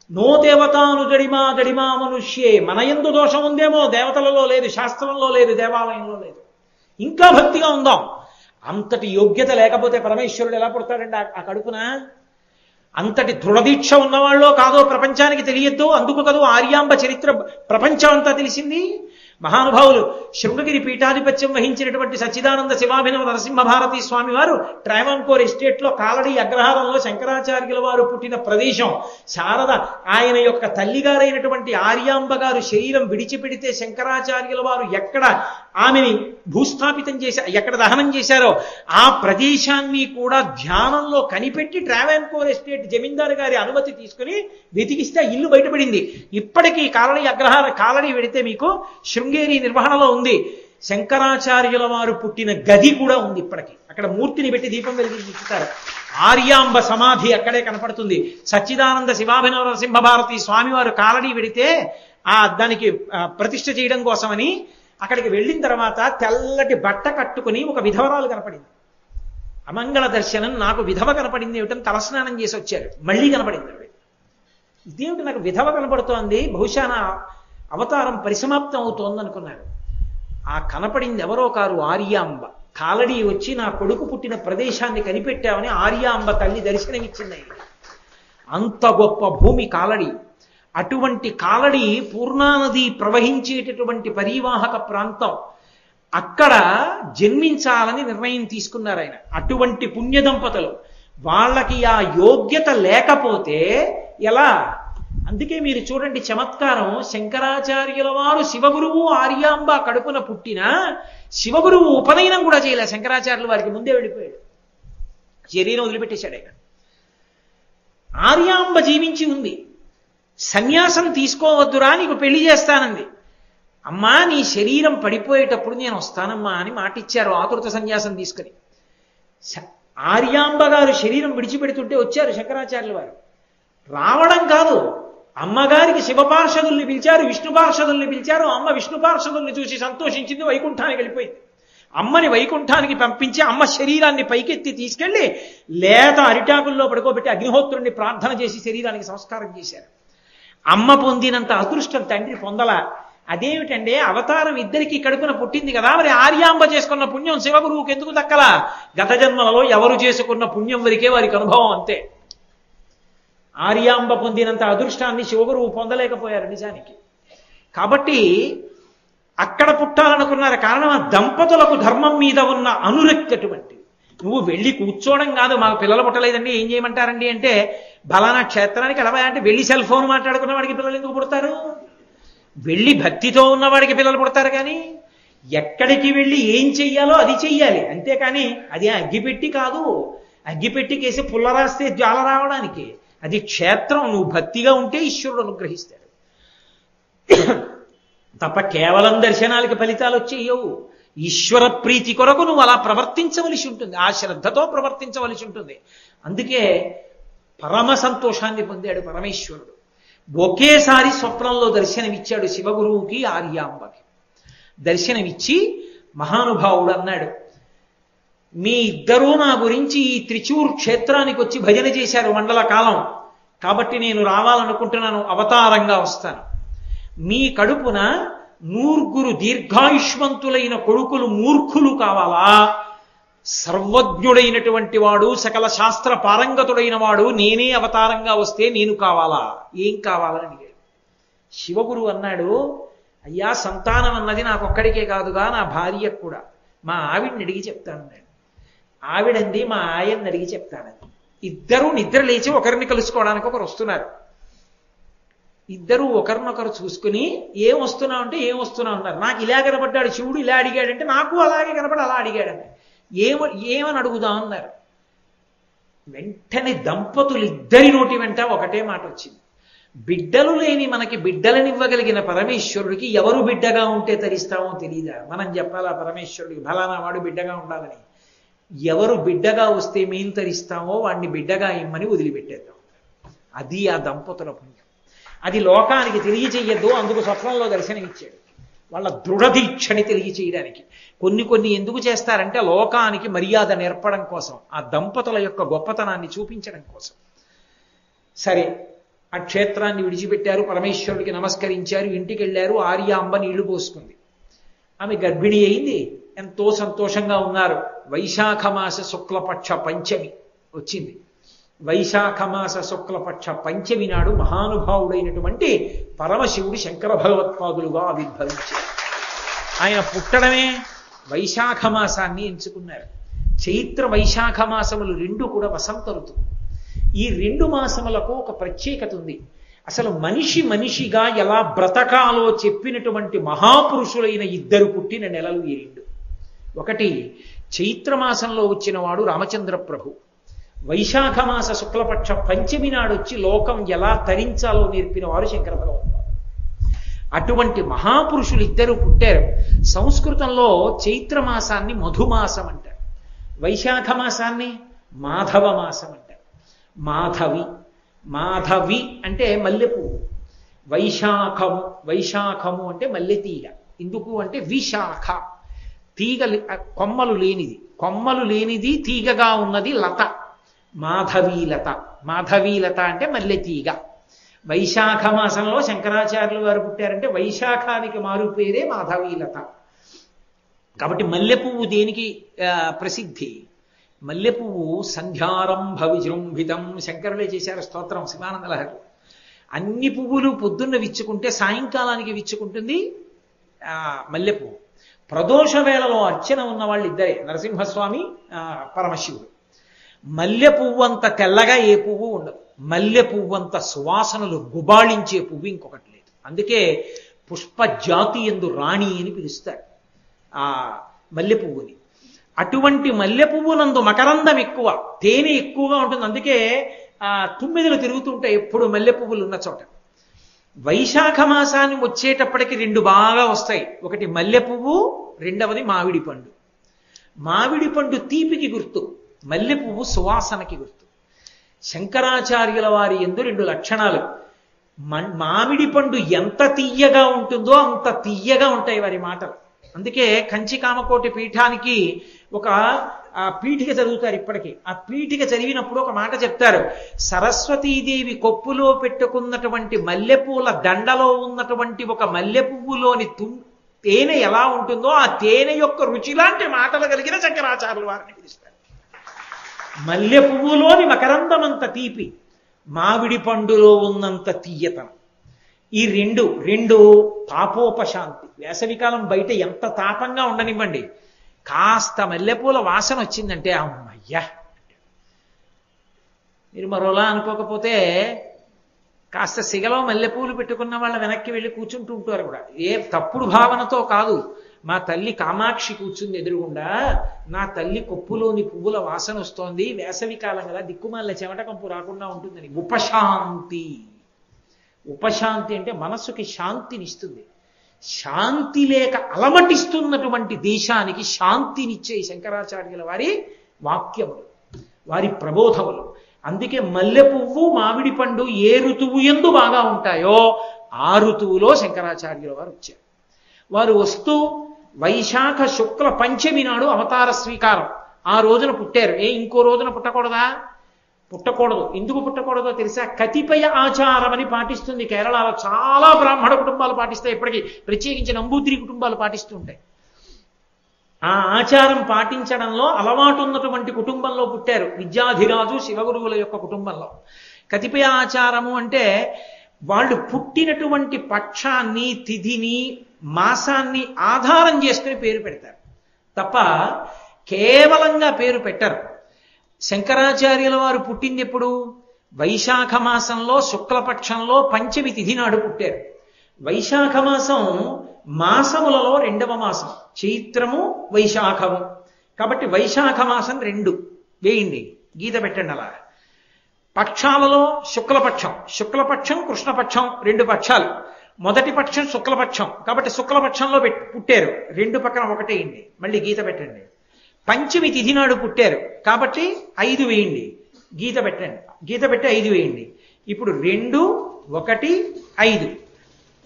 నో దేవతాను జడిమా జడిమా మనుష్యే. మన యందు దోషం ఉందేమో, దేవతలలో లేదు, శాస్త్రంలో లేదు, దేవాలయంలో లేదు. ఇంకా భక్తిగా ఉందాం. అంతటి యోగ్యత లేకపోతే పరమేశ్వరుడు ఎలా పుడతాడండి ఆ కడుపున? అంతటి దృఢదీక్ష ఉన్నవాళ్ళో కాదో ప్రపంచానికి తెలియద్దు. అందుకు కదూ ఆర్యాంబ చరిత్ర ప్రపంచం అంతా తెలిసింది. మహానుభావులు శృంగగిరి పీఠాధిపత్యం వహించినటువంటి సచ్చిదానంద శివాభినవ నరసింహభారతి స్వామి వారు ట్రావెన్కోర్ ఎస్టేట్లో కాలడి అగ్రహారంలో శంకరాచార్యుల వారు పుట్టిన ప్రదేశం. శారద ఆయన యొక్క తల్లిగారైనటువంటి ఆర్యాంబ గారు శరీరం విడిచిపెడితే శంకరాచార్యుల వారు ఎక్కడ ఆమెని భూస్థాపితం చేశారు, ఎక్కడ దహనం చేశారో ఆ ప్రదేశాన్ని కూడా ధ్యానంలో కనిపెట్టి ట్రావెన్కోర్ ఎస్టేట్ జమీందారు గారి అనుమతి తీసుకుని వెతికిస్తే ఇల్లు బయటపడింది. ఇప్పటికీ కాలడి వెడితే మీకు శృంగేరి నిర్వహణలో ఉంది. శంకరాచార్యుల వారు పుట్టిన గది కూడా ఉంది ఇప్పటికీ. అక్కడ మూర్తిని పెట్టి దీపం వెలిగించుతారు. ఆర్యాంబ సమాధి అక్కడే కనపడుతుంది. సచ్చిదానంద శివాభినవ నరసింహభారతి స్వామివారు కాలడి వెడితే దానికి ప్రతిష్ఠ చేయడం కోసమని అక్కడికి వెళ్ళిన తర్వాత తెల్లటి బట్ట కట్టుకుని ఒక విధవరాలు కనపడింది. అమంగళ దర్శనం, నాకు విధవ కనపడింది ఏమిటని తలస్నానం చేసి వచ్చారు. మళ్ళీ కనపడింది ఆవిడ. ఇదేమిటి నాకు విధవ కనపడుతోంది, బహుశా నా అవతారం పరిసమాప్తం అవుతోందనుకున్నాడు. ఆ కనపడింది ఎవరో కారు, ఆర్యాంబ. కాలడి వచ్చి నా కొడుకు పుట్టిన ప్రదేశాన్ని కనిపెట్టామని ఆర్యాంబ తల్లి దర్శనమిచ్చింది. అంత గొప్ప భూమి కాలడి. అటువంటి కాలడి పూర్ణానది ప్రవహించేటటువంటి పరివాహక ప్రాంతం. అక్కడ జన్మించాలని నిర్ణయం తీసుకున్నారు ఆయన. అటువంటి పుణ్య దంపతులు. వాళ్ళకి ఆ యోగ్యత లేకపోతే ఎలా? అందుకే మీరు చూడండి చమత్కారం. శంకరాచార్యుల వారు శివగురువు ఆర్యాంబ కడుపున పుట్టిన శివగురువు ఉపనయనం కూడా చేయలే. శంకరాచార్యుల వారికి ముందే వెళ్ళిపోయాడు, శరీరం వదిలిపెట్టేశాడు ఆయన. ఆర్యాంబ జీవించి ఉంది. సన్యాసం తీసుకోవద్దురా, నీకు పెళ్లి చేస్తానంది. అమ్మా నీ శరీరం పడిపోయేటప్పుడు నేను వస్తానమ్మా అని మాటిచ్చారు ఆతురత సన్యాసం తీసుకుని. ఆర్యాంబ గారు శరీరం విడిచిపెడుతుంటే వచ్చారు శంకరాచార్యుల వారు. రావడం కాదు, అమ్మగారికి శివపార్షదుల్ని పిలిచారు, విష్ణు పార్షదుల్ని పిలిచారు. అమ్మ విష్ణు పార్షదుల్ని చూసి సంతోషించింది, వైకుంఠానికి వెళ్ళిపోయింది. అమ్మని వైకుంఠానికి పంపించి అమ్మ శరీరాన్ని పైకెత్తి తీసుకెళ్లి లేత అరిటాకుల్లో పడుకోబెట్టి అగ్నిహోత్రుణ్ణి ప్రార్థన చేసి శరీరానికి సంస్కారం చేశారు. అమ్మ పొందినంత అదృష్టం తండ్రి పొందల. అదేమిటంటే అవతారం ఇద్దరికి కడుపున పుట్టింది కదా, మరి ఆర్యాంబ చేసుకున్న పుణ్యం శివగురువుకి ఎందుకు దక్కలా? గత జన్మలలో ఎవరు చేసుకున్న పుణ్యం వరకే వారికి అనుభవం, అంతే. ఆర్యాంబ పొందినంత అదృష్టాన్ని శివగురువు పొందలేకపోయారు నిజానికి. కాబట్టి అక్కడ పుట్టాలనుకున్నారు. కారణం ఆ దంపతులకు ధర్మం మీద ఉన్న అనురక్తి అటువంటిది. నువ్వు వెళ్ళి కూర్చోవడం కాదు. మాకు పిల్లలు పుట్టలేదండి ఏం చేయమంటారండి అంటే, బలానా క్షేత్రానికి ఎలా అంటే వెళ్ళి సెల్ ఫోన్ మాట్లాడుకున్న వాడికి పిల్లలు ఎందుకు పుడతారు? వెళ్ళి భక్తితో ఉన్నవాడికి పిల్లలు పుడతారు. కానీ ఎక్కడికి వెళ్ళి ఏం చెయ్యాలో అది చెయ్యాలి, అంతేకాని అది అగ్గిపెట్టి కాదు. అగ్గిపెట్టికేసి పుల్ల రాస్తే జ్వాల రావడానికి. అది క్షేత్రం. నువ్వు భక్తిగా ఉంటే ఈశ్వరుడు అనుగ్రహిస్తాడు తప్ప కేవలం దర్శనాలకి ఫలితాలు వచ్చేయవు. ఈశ్వర ప్రీతి కొరకు నువ్వు అలా ప్రవర్తించవలసి ఉంటుంది, ఆ శ్రద్ధతో ప్రవర్తించవలసి ఉంటుంది. అందుకే పరమ సంతోషాన్ని పొందాడు పరమేశ్వరుడు. ఒకేసారి స్వప్నంలో దర్శనమిచ్చాడు శివగురువుకి ఆర్యాంబకి. దర్శనమిచ్చి మహానుభావుడు అన్నాడు, మీ ఇద్దరూ నా గురించి ఈ త్రిచూర్ క్షేత్రానికి వచ్చి భజన చేశారు మండల కాలం, కాబట్టి నేను రావాలనుకుంటున్నాను, అవతారంగా వస్తాను. మీ కడుపున 100 దీర్ఘాయుష్మంతులైన కొడుకులు మూర్ఖులు కావాలా? సర్వజ్ఞుడైనటువంటి వాడు, సకల శాస్త్ర పారంగతుడైన వాడు నేనే అవతారంగా వస్తే నేను కావాలా? ఏం కావాలని అడిగాడు. శివగురు అన్నాడు, అయ్యా సంతానం అన్నది నాకొక్కడికే కాదుగా, నా భార్యకు కూడా. మా ఆవిడ్ని అడిగి చెప్తానన్నాడు. ఆవిడంది మా ఆయన్ని అడిగి చెప్తానని. ఇద్దరూ నిద్ర లేచి ఒకరిని కలుసుకోవడానికి ఒకరు వస్తున్నారు. ఇద్దరూ ఒకరినొకరు చూసుకుని ఏం వస్తున్నావు అంటే ఏం వస్తున్నావు అన్నారు. నాకు ఇలా కనపడ్డాడు శివుడు, ఇలా అడిగాడంటే నాకు అలాగే కనపడి అలా అడిగాడని. ఏమని అడుగుదామన్నారు. వెంటనే దంపతులు ఇద్దరి నోటి వెంట ఒకటే మాట వచ్చింది. బిడ్డలు లేని మనకి బిడ్డలనివ్వగలిగిన పరమేశ్వరుడికి ఎవరు బిడ్డగా ఉంటే తరిస్తామో తెలియదా? మనం చెప్పాలా పరమేశ్వరుడికి ఫలానా వాడు బిడ్డగా ఉండాలని? ఎవరు బిడ్డగా వస్తే మేము తరిస్తామో వాడిని బిడ్డగా ఇమ్మని వదిలిపెట్టేద్దాం. అది ఆ దంపతుల పుణ్యం. అది లోకానికి తెలియచేయద్దు, అందుకు స్వప్నంలో దర్శనమిచ్చాడు. వాళ్ళ దృఢదీక్షని తెలియచేయడానికి. కొన్ని ఎందుకు చేస్తారంటే లోకానికి మర్యాద నేర్పడం కోసం, ఆ దంపతుల యొక్క గొప్పతనాన్ని చూపించడం కోసం. సరే, ఆ క్షేత్రాన్ని విడిచిపెట్టారు, పరమేశ్వరుడికి నమస్కరించారు, ఇంటికి వెళ్ళారు. ఆర్యాంబ నీళ్లు పోసుకుంది. ఆమె గర్భిణి అయింది. ఎంతో సంతోషంగా ఉన్నారు. వైశాఖమాస శుక్లపక్ష పంచమి వచ్చింది. వైశాఖమాస శుక్లపక్ష పంచమి నాడు మహానుభావుడైనటువంటి పరమశివుడు శంకర భగవత్పాదులుగా ఆవిర్భవించారు. ఆయన పుట్టడమే వైశాఖ మాసాన్ని ఎంచుకున్నారు. చైత్ర వైశాఖ మాసములు రెండు కూడా వసంత ఋతువు. ఈ 2 మాసములకు ఒక ప్రత్యేకత ఉంది. అసలు మనిషిగా ఎలా బ్రతకాలో చెప్పినటువంటి మహాపురుషులైన 2 పుట్టిన నెలలు ఈ 2. ఒకటి చైత్రమాసంలో వచ్చిన వాడు రామచంద్ర ప్రభు. వైశాఖ మాస శుక్లపక్ష పంచమి నాడు వచ్చి లోకం ఎలా తరించాలో నేర్పిన వారు శంకర భగవత్పాదులు. అటువంటి మహాపురుషులు 2 పుట్టారు. సంస్కృతంలో చైత్రమాసాన్ని మధుమాసం అంటారు, వైశాఖ మాసాన్ని మాధవ మాసం అంటారు. మాధవి అంటే మల్లెపువ్వు, వైశాఖము అంటే మల్లెతీగ. ఎందుకు అంటే విశాఖ తీగ, కొమ్మలు లేనిది తీగగా ఉన్నది లత, మాధవీలత. మాధవీలత అంటే మల్లెతీగ. వైశాఖ మాసంలో శంకరాచార్యులు వారు పుట్టారంటే వైశాఖానికి మారు పేరే మాధవీలత. కాబట్టి మల్లె పువ్వు దేనికి ప్రసిద్ధి? మల్లె పువ్వు సంధ్యారంభ విజృంభితం, శంకరులే చేశారు స్తోత్రం శివానంద లహరి. అన్ని పువ్వులు పొద్దున్న విచ్చుకుంటే సాయంకాలానికి విచ్చుకుంటుంది మల్లె పువ్వు. ప్రదోష వేళలో అర్చన ఉన్న వాళ్ళు ఇద్దరే, నరసింహస్వామి పరమశివుడు. మల్లె పువ్వు అంత తెల్లగా ఏ పువ్వు ఉండదు, మల్లె పువ్వు అంత సువాసనలు గుబాళించే పువ్వు ఇంకొకటి లేదు. అందుకే పుష్పజాతి యందు రాణి అని పిలుస్తారు ఆ మల్లె పువ్వుని. అటువంటి మల్లె పువ్వునందు మకరందం ఎక్కువ, తేనె ఎక్కువగా ఉంటుంది. అందుకే తుమ్మిదలు తిరుగుతుంటాయి ఎప్పుడు మల్లె పువ్వులు ఉన్న చోట. వైశాఖ మాసాన్ని వచ్చేటప్పటికి రెండు బాగా వస్తాయి, ఒకటి మల్లె పువ్వు, రెండవది మామిడి పండు. మామిడి పండు తీపికి గుర్తు, మల్లె పువ్వు సువాసనకి గుర్తు. శంకరాచార్యుల వారి యందు రెండు లక్షణాలు. మామిడి పండు ఎంత తీయగా ఉంటుందో అంత తీయగా ఉంటాయి వారి మాటలు. అందుకే కంచి కామకోటి పీఠానికి ఒక పీఠిక చదువుతారు ఇప్పటికీ. ఆ పీఠిక చదివినప్పుడు ఒక మాట చెప్తారు, సరస్వతీదేవి కొప్పులో పెట్టుకున్నటువంటి మల్లెపూల దండలో ఉన్నటువంటి ఒక మల్లె పువ్వులోని తేనె ఎలా ఉంటుందో ఆ తేనె యొక్క రుచి లాంటి మాటలు కలిగిన శంకరాచార్యుల వారిని పిలుస్తారు. మల్లె పువ్వులోని మకరందమంత తీపి, మామిడి పండులో ఉన్నంత తీయతనం. ఈ రెండు తాపోపశాంతి. వేసవికాలం బయట ఎంత తాపంగా ఉండనివ్వండి, కాస్త మల్లెపూల వాసన వచ్చిందంటే అమ్మయ్యా. మీరు మరోలా అనుకోకపోతే కాస్త సిగలో మల్లెపూలు పెట్టుకున్న వాళ్ళ వెనక్కి వెళ్ళి కూర్చుంటూ ఉంటారు కూడా. ఏ తప్పుడు భావనతో కాదు, మా తల్లి కామాక్షి కూర్చుంది ఎదురుగుండా, నా తల్లి కొప్పులోని పువ్వుల వాసన వస్తోంది, వేసవికాలం కదా దిక్కుమాల చెమట కంపు రాకుండా ఉంటుందని. ఉపశాంతి. ఉపశాంతి అంటే మనస్సుకి శాంతినిస్తుంది. శాంతి లేక అలమటిస్తున్నటువంటి దేశానికి శాంతినిచ్చే శంకరాచార్యుల వారి వాక్యములు, వారి ప్రబోధములు. అందుకే మల్లె పువ్వు మామిడి పండు ఏ ఋతువు యందు బాగా ఉంటాయో ఆ ఋతువులో శంకరాచార్యుల వారు వచ్చారు. వారు వస్తూ వైశాఖ శుక్ల పంచమి నాడు అవతార స్వీకారం, ఆ రోజున పుట్టారు. ఇంకో రోజున పుట్టకూడదా? పుట్టకూడదు. ఎందుకు పుట్టకూడదో తెలుసా? కతిపయ ఆచారం అని పాటిస్తుంది కేరళలో. చాలా బ్రాహ్మణ కుటుంబాలు పాటిస్తాయి, ఇప్పటికీ ప్రత్యేకించి నంబూద్రి కుటుంబాలు పాటిస్తూ ఉంటాయి. ఆ ఆచారం పాటించడంలో అలవాటు ఉన్నటువంటి కుటుంబంలో పుట్టారు, విద్యాధిరాజు శివగురువుల యొక్క కుటుంబంలో. కతిపయ ఆచారము అంటే వాళ్ళు పుట్టినటువంటి పక్షాన్ని, తిథిని, మాసాన్ని ఆధారం చేసుకుని పేరు పెడతారు తప్ప కేవలంగా పేరు పెట్టరు. శంకరాచార్యుల వారు పుట్టింది ఎప్పుడు? వైశాఖ మాసంలో శుక్లపక్షంలో పంచమి తిథి నాడు పుట్టారు. వైశాఖ మాసం మాసములలో రెండవ మాసం, చైత్రము వైశాఖము. కాబట్టి వైశాఖ మాసం 2 వేయండి, గీత పెట్టండి అలా. పక్షాలలో శుక్లపక్షం కృష్ణపక్షం 2 పక్షాలు. మొదటి పక్షం శుక్లపక్షం కాబట్టి శుక్లపక్షంలో పుట్టారు, 2 పక్కన 1 వేయండి, మళ్ళీ గీత పెట్టండి. పంచమి తిథి నాడు పుట్టారు కాబట్టి 5 వేయండి, గీత పెట్టండి, గీత పెట్టి 5 వేయండి. ఇప్పుడు 2, 1, 5.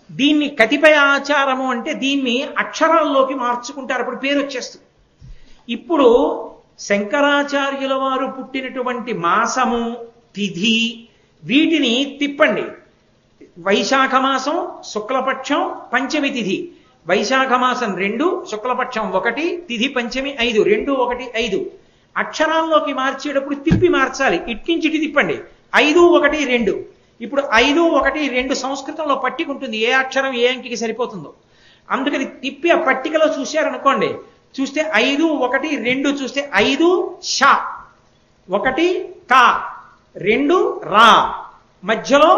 దీన్ని కతిపయ ఆచారము అంటే దీన్ని అక్షరాల్లోకి మార్చుకుంటారు, అప్పుడు పేరు వచ్చేస్తుంది. ఇప్పుడు శంకరాచార్యుల వారు పుట్టినటువంటి మాసము, తిథి, వీటిని తిప్పండి. వైశాఖ మాసం శుక్లపక్షం పంచమి తిథి, వైశాఖ మాసం 2, శుక్లపక్షం 1, తిథి పంచమి 5, 2, 1, 5. అక్షరాల్లోకి మార్చేటప్పుడు తిప్పి మార్చాలి, ఇట్నుంచి ఇటు తిప్పండి. 5, 1, 2. ఇప్పుడు 5, 1, 2 సంస్కృతంలో పట్టిక ఉంటుంది, ఏ అక్షరం ఏ అంకికి సరిపోతుందో. అందుకని తిప్పి ఆ పట్టికలో చూశారనుకోండి, చూస్తే 5, 1, 2 చూస్తే 5 ష, 1 కా, 2 రా, మధ్యలో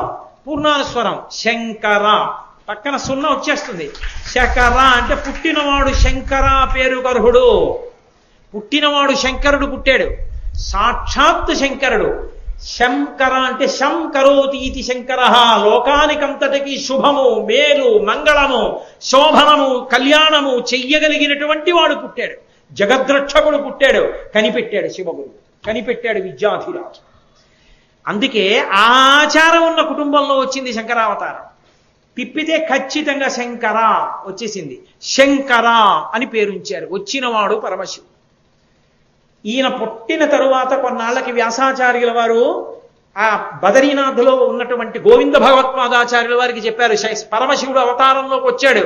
పూర్ణానుస్వరం శంకర, పక్కన 0 వచ్చేస్తుంది. శకర అంటే పుట్టినవాడు శంకర పేరు గర్హుడు. పుట్టినవాడు శంకరుడు పుట్టాడు, సాక్షాత్ శంకరుడు. శంకర అంటే శంకరోతి ఇది శంకర, లోకానికంతటికి శుభము, మేలు, మంగళము, శోభనము, కళ్యాణము చెయ్యగలిగినటువంటి వాడు పుట్టాడు. జగద్రక్షకుడు పుట్టాడు, కనిపెట్టాడు శివగురు, కనిపెట్టాడు విద్యాధిరాజు. అందుకే ఆ ఆచారం ఉన్న కుటుంబంలో వచ్చింది శంకరావతారం. తిప్పితే ఖచ్చితంగా శంకర వచ్చేసింది. శంకర అని పేరుంచారు, వచ్చినవాడు పరమశివుడు. ఈయన పుట్టిన తరువాత కొన్నాళ్ళకి వ్యాసాచార్యుల వారు ఆ బదరీనాథ్లో ఉన్నటువంటి గోవింద భగవత్పాదాచార్యుల వారికి చెప్పారు, పరమశివుడు అవతారంలోకి వచ్చాడు,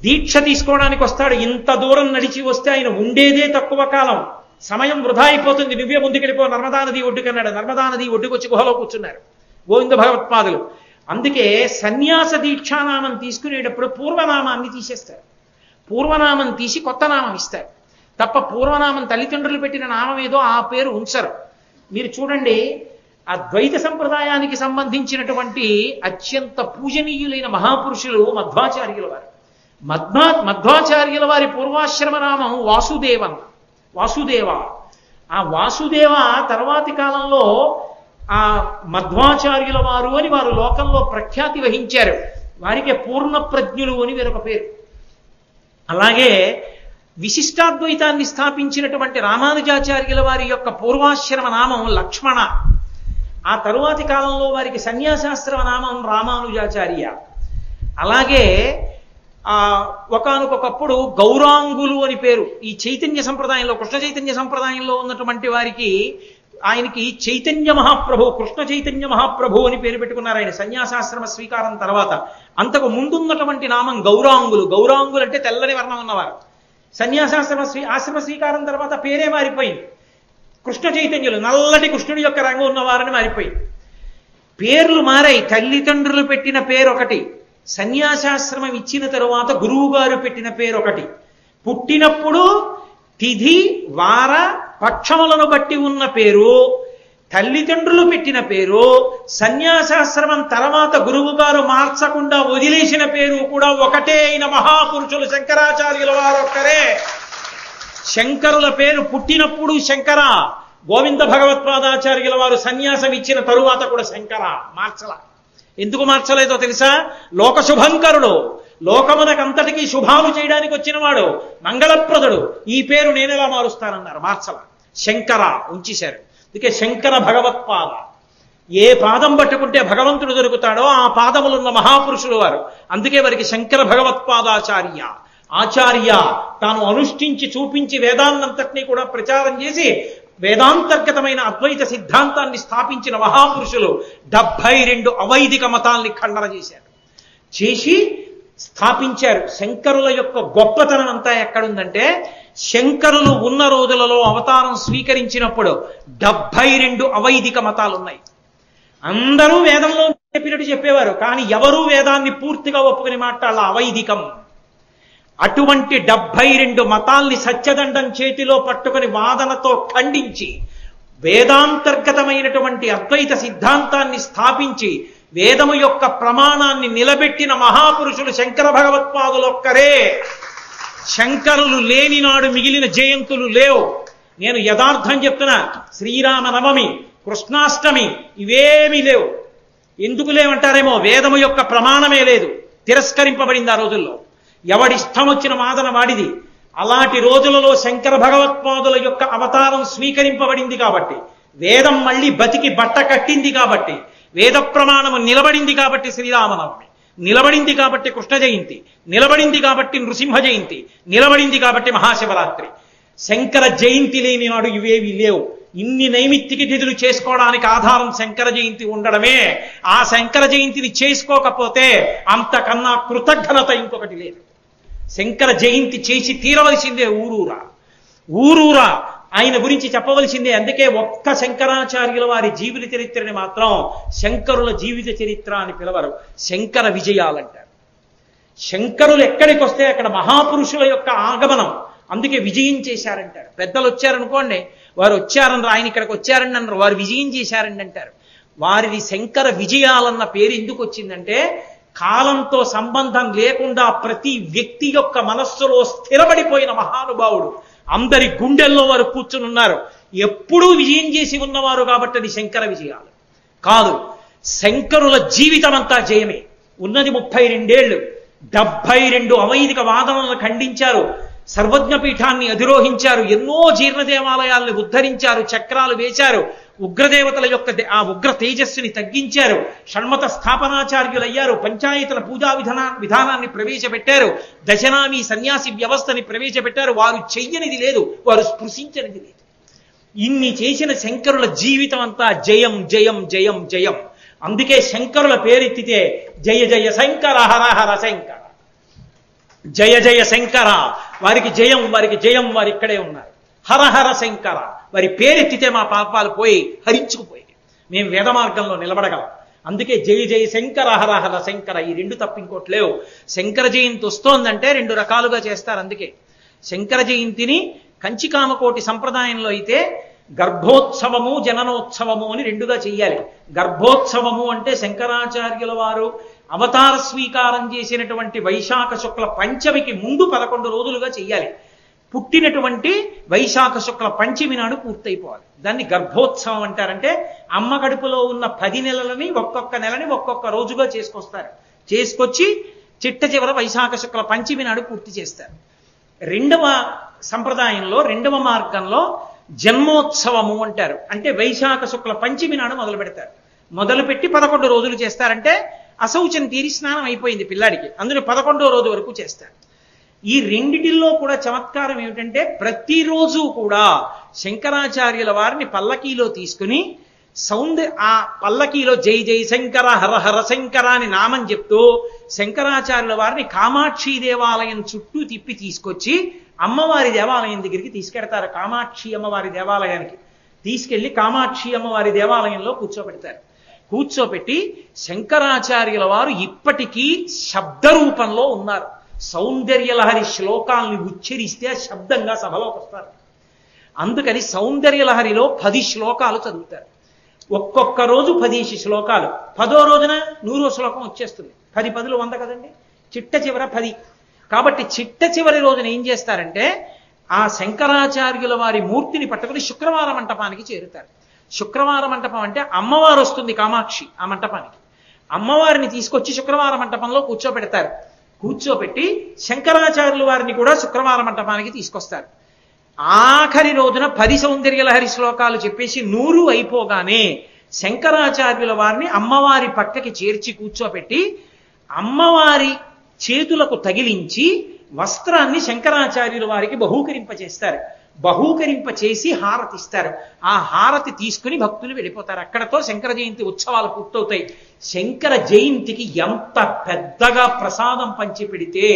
దీక్ష తీసుకోవడానికి వస్తాడు, ఇంత దూరం నడిచి వస్తే ఆయన ఉండేదే తక్కువ కాలం, సమయం వృధా అయిపోతుంది, నువ్వే ముందుకెళ్ళిపో నర్మదా నది ఒడ్డుకన్నాడు. నర్మదా నది ఒడ్డుకొచ్చి గుహలో కూర్చున్నారు గోవింద భగవత్పాదులు. అందుకే సన్యాస దీక్షానామం తీసుకునేటప్పుడు పూర్వనామాన్ని తీసేస్తారు, పూర్వనామం తీసి కొత్త నామం ఇస్తారు తప్ప పూర్వనామం తల్లిదండ్రులు పెట్టిన నామం ఏదో ఆ పేరు ఉంచరు. మీరు చూడండి, ఆ ద్వైత సంప్రదాయానికి సంబంధించినటువంటి అత్యంత పూజనీయులైన మహాపురుషులు మధ్వాచార్యుల వారు. మధ్వాచార్యుల వారి పూర్వాశ్రమ నామం వాసుదేవ. ఆ వాసుదేవ తర్వాతి కాలంలో ఆ మధ్వాచార్యుల వారు అని వారు లోకంలో ప్రఖ్యాతి వహించారు. వారికి పూర్ణ ప్రజ్ఞులు అని వేరొక పేరు. అలాగే విశిష్టాద్వైతాన్ని స్థాపించినటువంటి రామానుజాచార్యుల వారి యొక్క పూర్వాశ్రమ నామం లక్ష్మణ. ఆ తరువాతి కాలంలో వారికి సన్యాసాశ్రమ నామం రామానుజాచార్య. అలాగే ఒకానొకప్పుడు గౌరాంగులు అని పేరు. ఈ చైతన్య సంప్రదాయంలో, కృష్ణ చైతన్య సంప్రదాయంలో ఉన్నటువంటి వారికి ఆయనకి చైతన్య మహాప్రభు, కృష్ణ చైతన్య మహాప్రభు అని పేరు పెట్టుకున్నారు ఆయన సన్యాసాశ్రమ స్వీకారం తర్వాత. అంతకు ముందున్నటువంటి నామం గౌరాంగులు. గౌరాంగులు అంటే తెల్లని వర్ణం ఉన్నవారు. ఆశ్రమ స్వీకారం తర్వాత పేరే మారిపోయింది, కృష్ణ చైతన్యులు, నల్లటి కృష్ణుడి యొక్క రంగు ఉన్నవారని మారిపోయింది. పేర్లు మారాయి. తల్లిదండ్రులు పెట్టిన పేరు ఒకటి, సన్యాసాశ్రమం ఇచ్చిన తరువాత గురువు గారు పెట్టిన పేరు ఒకటి. పుట్టినప్పుడు తిథి వార పక్షములను బట్టి ఉన్న పేరు, తల్లిదండ్రులు పెట్టిన పేరు, సన్యాసాశ్రమం తర్వాత గురువు గారు మార్చకుండా వదిలేసిన పేరు కూడా ఒకటే అయిన మహాపురుషులు శంకరాచార్యుల వారు ఒక్కరే. శంకరుల పేరు పుట్టినప్పుడు శంకర, గోవింద భగవత్పాదాచార్యుల వారు సన్యాసం ఇచ్చిన తరువాత కూడా శంకర, మార్చల. ఎందుకు మార్చలేదో తెలుసా? లోక శుభంకరుడు, లోకమునకంతటికీ శుభాలు చేయడానికి వచ్చినవాడు, మంగళప్రదుడు, ఈ పేరు నేనెలా మారుస్తానన్నారు, మార్చల. శంకర ఉంచేశారు. అందుకే శంకర భగవత్పాద. ఏ పాదం పట్టుకుంటే భగవంతుడు దొరుకుతాడో ఆ పాదములున్న మహాపురుషులు వారు. అందుకే వారికి శంకర భగవత్పాదాచార్య. ఆచార్య తాను అనుష్ఠించి చూపించి వేదాన్నంతటినీ కూడా ప్రచారం చేసి వేదాంతర్గతమైన అద్వైత సిద్ధాంతాన్ని స్థాపించిన మహాపురుషులు. 72 అవైదిక మతాల్ని ఖండన చేసి స్థాపించారు. శంకరుల యొక్క గొప్పతనం అంతా ఎక్కడుందంటే, శంకరులు ఉన్న రోజులలో అవతారం స్వీకరించినప్పుడు 72 అవైదిక మతాలు ఉన్నాయి. అందరూ వేదంలో చెప్పినట్టు చెప్పేవారు, కానీ ఎవరూ వేదాన్ని పూర్తిగా ఒప్పుకుని మాట్లాడాల, అవైదికం. అటువంటి 72 మతాల్ని సత్యదండం చేతిలో పట్టుకుని వాదనతో ఖండించి వేదాంతర్గతమైనటువంటి అద్వైత సిద్ధాంతాన్ని స్థాపించి వేదము యొక్క ప్రమాణాన్ని నిలబెట్టిన మహాపురుషులు శంకర భగవత్పాదులొక్కరే. శంకరులు లేని నాడు మిగిలిన జయంతులు లేవు. నేను యథార్థం చెప్తున్నా. శ్రీరామ నవమి, కృష్ణాష్టమి ఇవేమీ లేవు. ఎందుకు లేవంటారేమో, వేదము యొక్క ప్రమాణమే లేదు, తిరస్కరింపబడింది ఆ రోజుల్లో. ఎవడిష్టం వచ్చిన వాదన వాడిది. అలాంటి రోజులలో శంకర భగవత్పాదుల యొక్క అవతారం స్వీకరింపబడింది కాబట్టి, వేదం మళ్ళీ బతికి బట్ట కట్టింది కాబట్టి, వేద ప్రమాణము నిలబడింది కాబట్టి శ్రీరామనవమి, నిలబడింది కాబట్టి కృష్ణ జయంతి, నిలబడింది కాబట్టి నృసింహ జయంతి, నిలబడింది కాబట్టి మహాశివరాత్రి. శంకర జయంతి లేని నాడు ఇవేవి లేవు. ఇన్ని నైమిత్తిక తిథులు చేసుకోవడానికి ఆధారం శంకర జయంతి ఉండడమే. ఆ శంకర జయంతిని చేసుకోకపోతే అంతకన్నా కృతజ్ఞత ఇంకొకటి లేదు. శంకర జయంతి చేసి తీరవలసిందే ఊరూరా ఆయన గురించి చెప్పవలసిందే. అందుకే ఒక్క శంకరాచార్యుల వారి జీవిత చరిత్రని మాత్రం శంకరుల జీవిత చరిత్ర అని పిలవరు, శంకర విజయాలంటారు. శంకరులు ఎక్కడికి వస్తే అక్కడ మహాపురుషుల యొక్క ఆగమనం, అందుకే విజయం చేశారంటారు. పెద్దలు వచ్చారనుకోండి, వారు వచ్చారన్నారు, ఆయన ఇక్కడికి వచ్చారండి అన్నారు, వారు విజయం చేశారండి అంటారు. వారిది శంకర విజయాలన్న పేరు ఎందుకు వచ్చిందంటే, కాలంతో సంబంధం లేకుండా ప్రతి వ్యక్తి యొక్క మనస్సులో స్థిరపడిపోయిన మహానుభావుడు. అందరి గుండెల్లో వారు కూర్చుని ఉన్నారు. ఎప్పుడూ విజయం చేసి ఉన్నవారు కాబట్టి అది శంకర విజయాలు కాదు. శంకరుల జీవితం అంతా జయమే. ఉన్నది 32 ఏళ్ళు, 72 అవైదిక వాదనలను ఖండించారు, సర్వజ్ఞపీఠాన్ని అధిరోహించారు, ఎన్నో జీర్ణ దేవాలయాల్ని ఉద్ధరించారు, చక్రాలు వేశారు, ఉగ్రదేవతల యొక్క ఆ ఉగ్ర తేజస్సుని తగ్గించారు, షణ్మత స్థాపనాచార్యులయ్యారు, పంచాయతీల పూజా విధానాన్ని ప్రవేశపెట్టారు, దశనామి సన్యాసి వ్యవస్థని ప్రవేశపెట్టారు. వారు చెయ్యనిది లేదు, వారు స్పృశించనిది లేదు. ఇన్ని చేసిన శంకరుల జీవితం అంతా జయం జయం జయం జయం. అందుకే శంకరుల పేరెత్తితే జయ జయ శంకర హర హర శంకర, జయ జయ శంకర, వారికి జయం వారికి జయం, వారు ఇక్కడే ఉన్నారు. హర హర శంకర, వారి పేరెత్తితే మా పాపాలు పోయి హరించుకుపోయి మేము వేద మార్గంలో నిలబడగలం. అందుకే జయ జయ శంకర హర హర శంకర, ఈ రెండు తప్ప ఇంకోటి లేవు. శంకర జయంతి వస్తోందంటే రెండు రకాలుగా చేస్తారు. అందుకే శంకర జయంతిని కంచికామకోటి సంప్రదాయంలో అయితే గర్భోత్సవము జననోత్సవము అని రెండుగా చెయ్యాలి. గర్భోత్సవము అంటే శంకరాచార్యుల వారు అవతార స్వీకారం చేసినటువంటి వైశాఖ శుక్ల పంచమికి ముందు 11 రోజులుగా చెయ్యాలి. పుట్టినటువంటి వైశాఖ శుక్ల పంచమి నాడు పూర్తయిపోవాలి. దాన్ని గర్భోత్సవం అంటారంటే అమ్మ కడుపులో ఉన్న 10 నెలలని ఒక్కొక్క నెలని ఒక్కొక్క రోజుగా చేసుకొస్తారు. చేసుకొచ్చి చిట్ట చివర వైశాఖ శుక్ల పంచమి నాడు పూర్తి చేస్తారు. రెండవ సంప్రదాయంలో రెండవ మార్గంలో జన్మోత్సవము అంటారు. అంటే వైశాఖ శుక్ల పంచమి నాడు మొదలు పెడతారు. మొదలుపెట్టి 11 రోజులు చేస్తారంటే అశౌచం తీరి స్నానం అయిపోయింది పిల్లాడికి, అందులో 11వ రోజు వరకు చేస్తారు. ఈ రెండిటిల్లో కూడా చమత్కారం ఏమిటంటే ప్రతిరోజు కూడా శంకరాచార్యుల వారిని పల్లకీలో తీసుకుని ఆ పల్లకీలో జై జై శంకర హర హర శంకర అని నామం చెప్తూ శంకరాచార్యుల వారిని కామాక్షి దేవాలయం చుట్టూ తిప్పి తీసుకొచ్చి అమ్మవారి దేవాలయం దగ్గరికి తీసుకెడతారు. కామాక్షి అమ్మవారి దేవాలయానికి తీసుకెళ్లి కామాక్షి అమ్మవారి దేవాలయంలో కూర్చోబెడతారు. కూర్చోబెట్టి శంకరాచార్యుల వారు ఇప్పటికీ శబ్ద రూపంలో ఉన్నారు. సౌందర్యలహరి శ్లోకాల్ని ఉచ్చరిస్తే శబ్దంగా సభలోకి వస్తారు. అందుకని సౌందర్యలహరిలో 10 శ్లోకాలు చదువుతారు. ఒక్కొక్క రోజు 10 శ్లోకాలు. 10వ రోజున 100వ శ్లోకం వచ్చేస్తుంది. 10 10లు 100 కదండి, చిట్ట చివర 10. కాబట్టి చిట్ట చివరి రోజున ఏం చేస్తారంటే ఆ శంకరాచార్యుల వారి మూర్తిని పట్టుకుని శుక్రవార మంటపానికి చేరుతారు. శుక్రవార మంటపం అంటే అమ్మవారు వస్తుంది కామాక్షి ఆ మంటపానికి. అమ్మవారిని తీసుకొచ్చి శుక్రవార మంటపంలో కూర్చోబెడతారు. కూర్చోబెట్టి శంకరాచార్యుల వారిని కూడా శుక్రవార మంటపానికి తీసుకొస్తారు. ఆఖరి రోజున 10 సౌందర్యలహరి శ్లోకాలు చెప్పేసి 100 అయిపోగానే శంకరాచార్యుల వారిని అమ్మవారి పక్కకి చేర్చి కూర్చోబెట్టి అమ్మవారి చేతులకు తగిలించి వస్త్రాన్ని శంకరాచార్యుల వారికి బహూకరింపచేస్తారు. బహూకరింపచేసి హారతిస్తారు. ఆ హారతి తీసుకుని భక్తులు వెళ్ళిపోతారు. అక్కడతో శంకర జయంతి ఉత్సవాలు పూర్తవుతాయి. శంకర జయంతికి ఎంత పెద్దగా ప్రసాదం పంచిపెడితే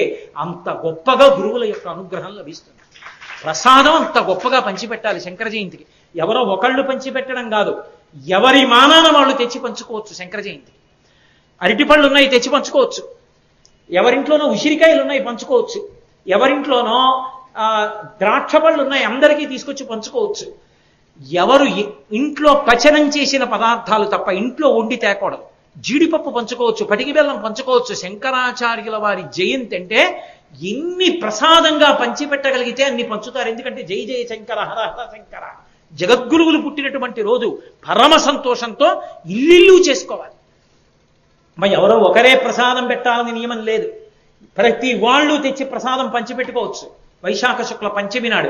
అంత గొప్పగా గురువుల యొక్క అనుగ్రహం లభిస్తుంది. ప్రసాదం అంత గొప్పగా పంచిపెట్టాలి శంకర జయంతికి. ఎవరో ఒకళ్ళు పంచిపెట్టడం కాదు, ఎవరి మానాన వాళ్ళు తెచ్చి పంచుకోవచ్చు. శంకర జయంతికి అరటిపళ్ళు ఉన్నాయి తెచ్చి పంచుకోవచ్చు, ఎవరింట్లోనో ఉసిరికాయలు ఉన్నాయి పంచుకోవచ్చు, ఎవరింట్లోనో ద్రాక్ష పళ్ళు ఉన్నాయి అందరికీ తీసుకొచ్చి పంచుకోవచ్చు. ఎవరు ఇంట్లో పచనం చేసిన పదార్థాలు తప్ప ఇంట్లో వండి తేకూడదు. జీడిపప్పు పంచుకోవచ్చు, పటికి బెల్లం పంచుకోవచ్చు. శంకరాచార్యుల వారి జయంతి అంటే ఎన్ని ప్రసాదంగా పంచిపెట్టగలిగితే అన్ని పంచుతారు. ఎందుకంటే జై జయ శంకర హర హర శంకర జగద్గురువులు పుట్టినటువంటి రోజు పరమ సంతోషంతో ఇల్లు చేసుకోవాలి. మరి ఎవరో ఒకరే ప్రసాదం పెట్టాలని నియమం లేదు. ప్రతి వాళ్ళు తెచ్చి ప్రసాదం పంచిపెట్టుకోవచ్చు వైశాఖ శుక్ల పంచమి నాడు.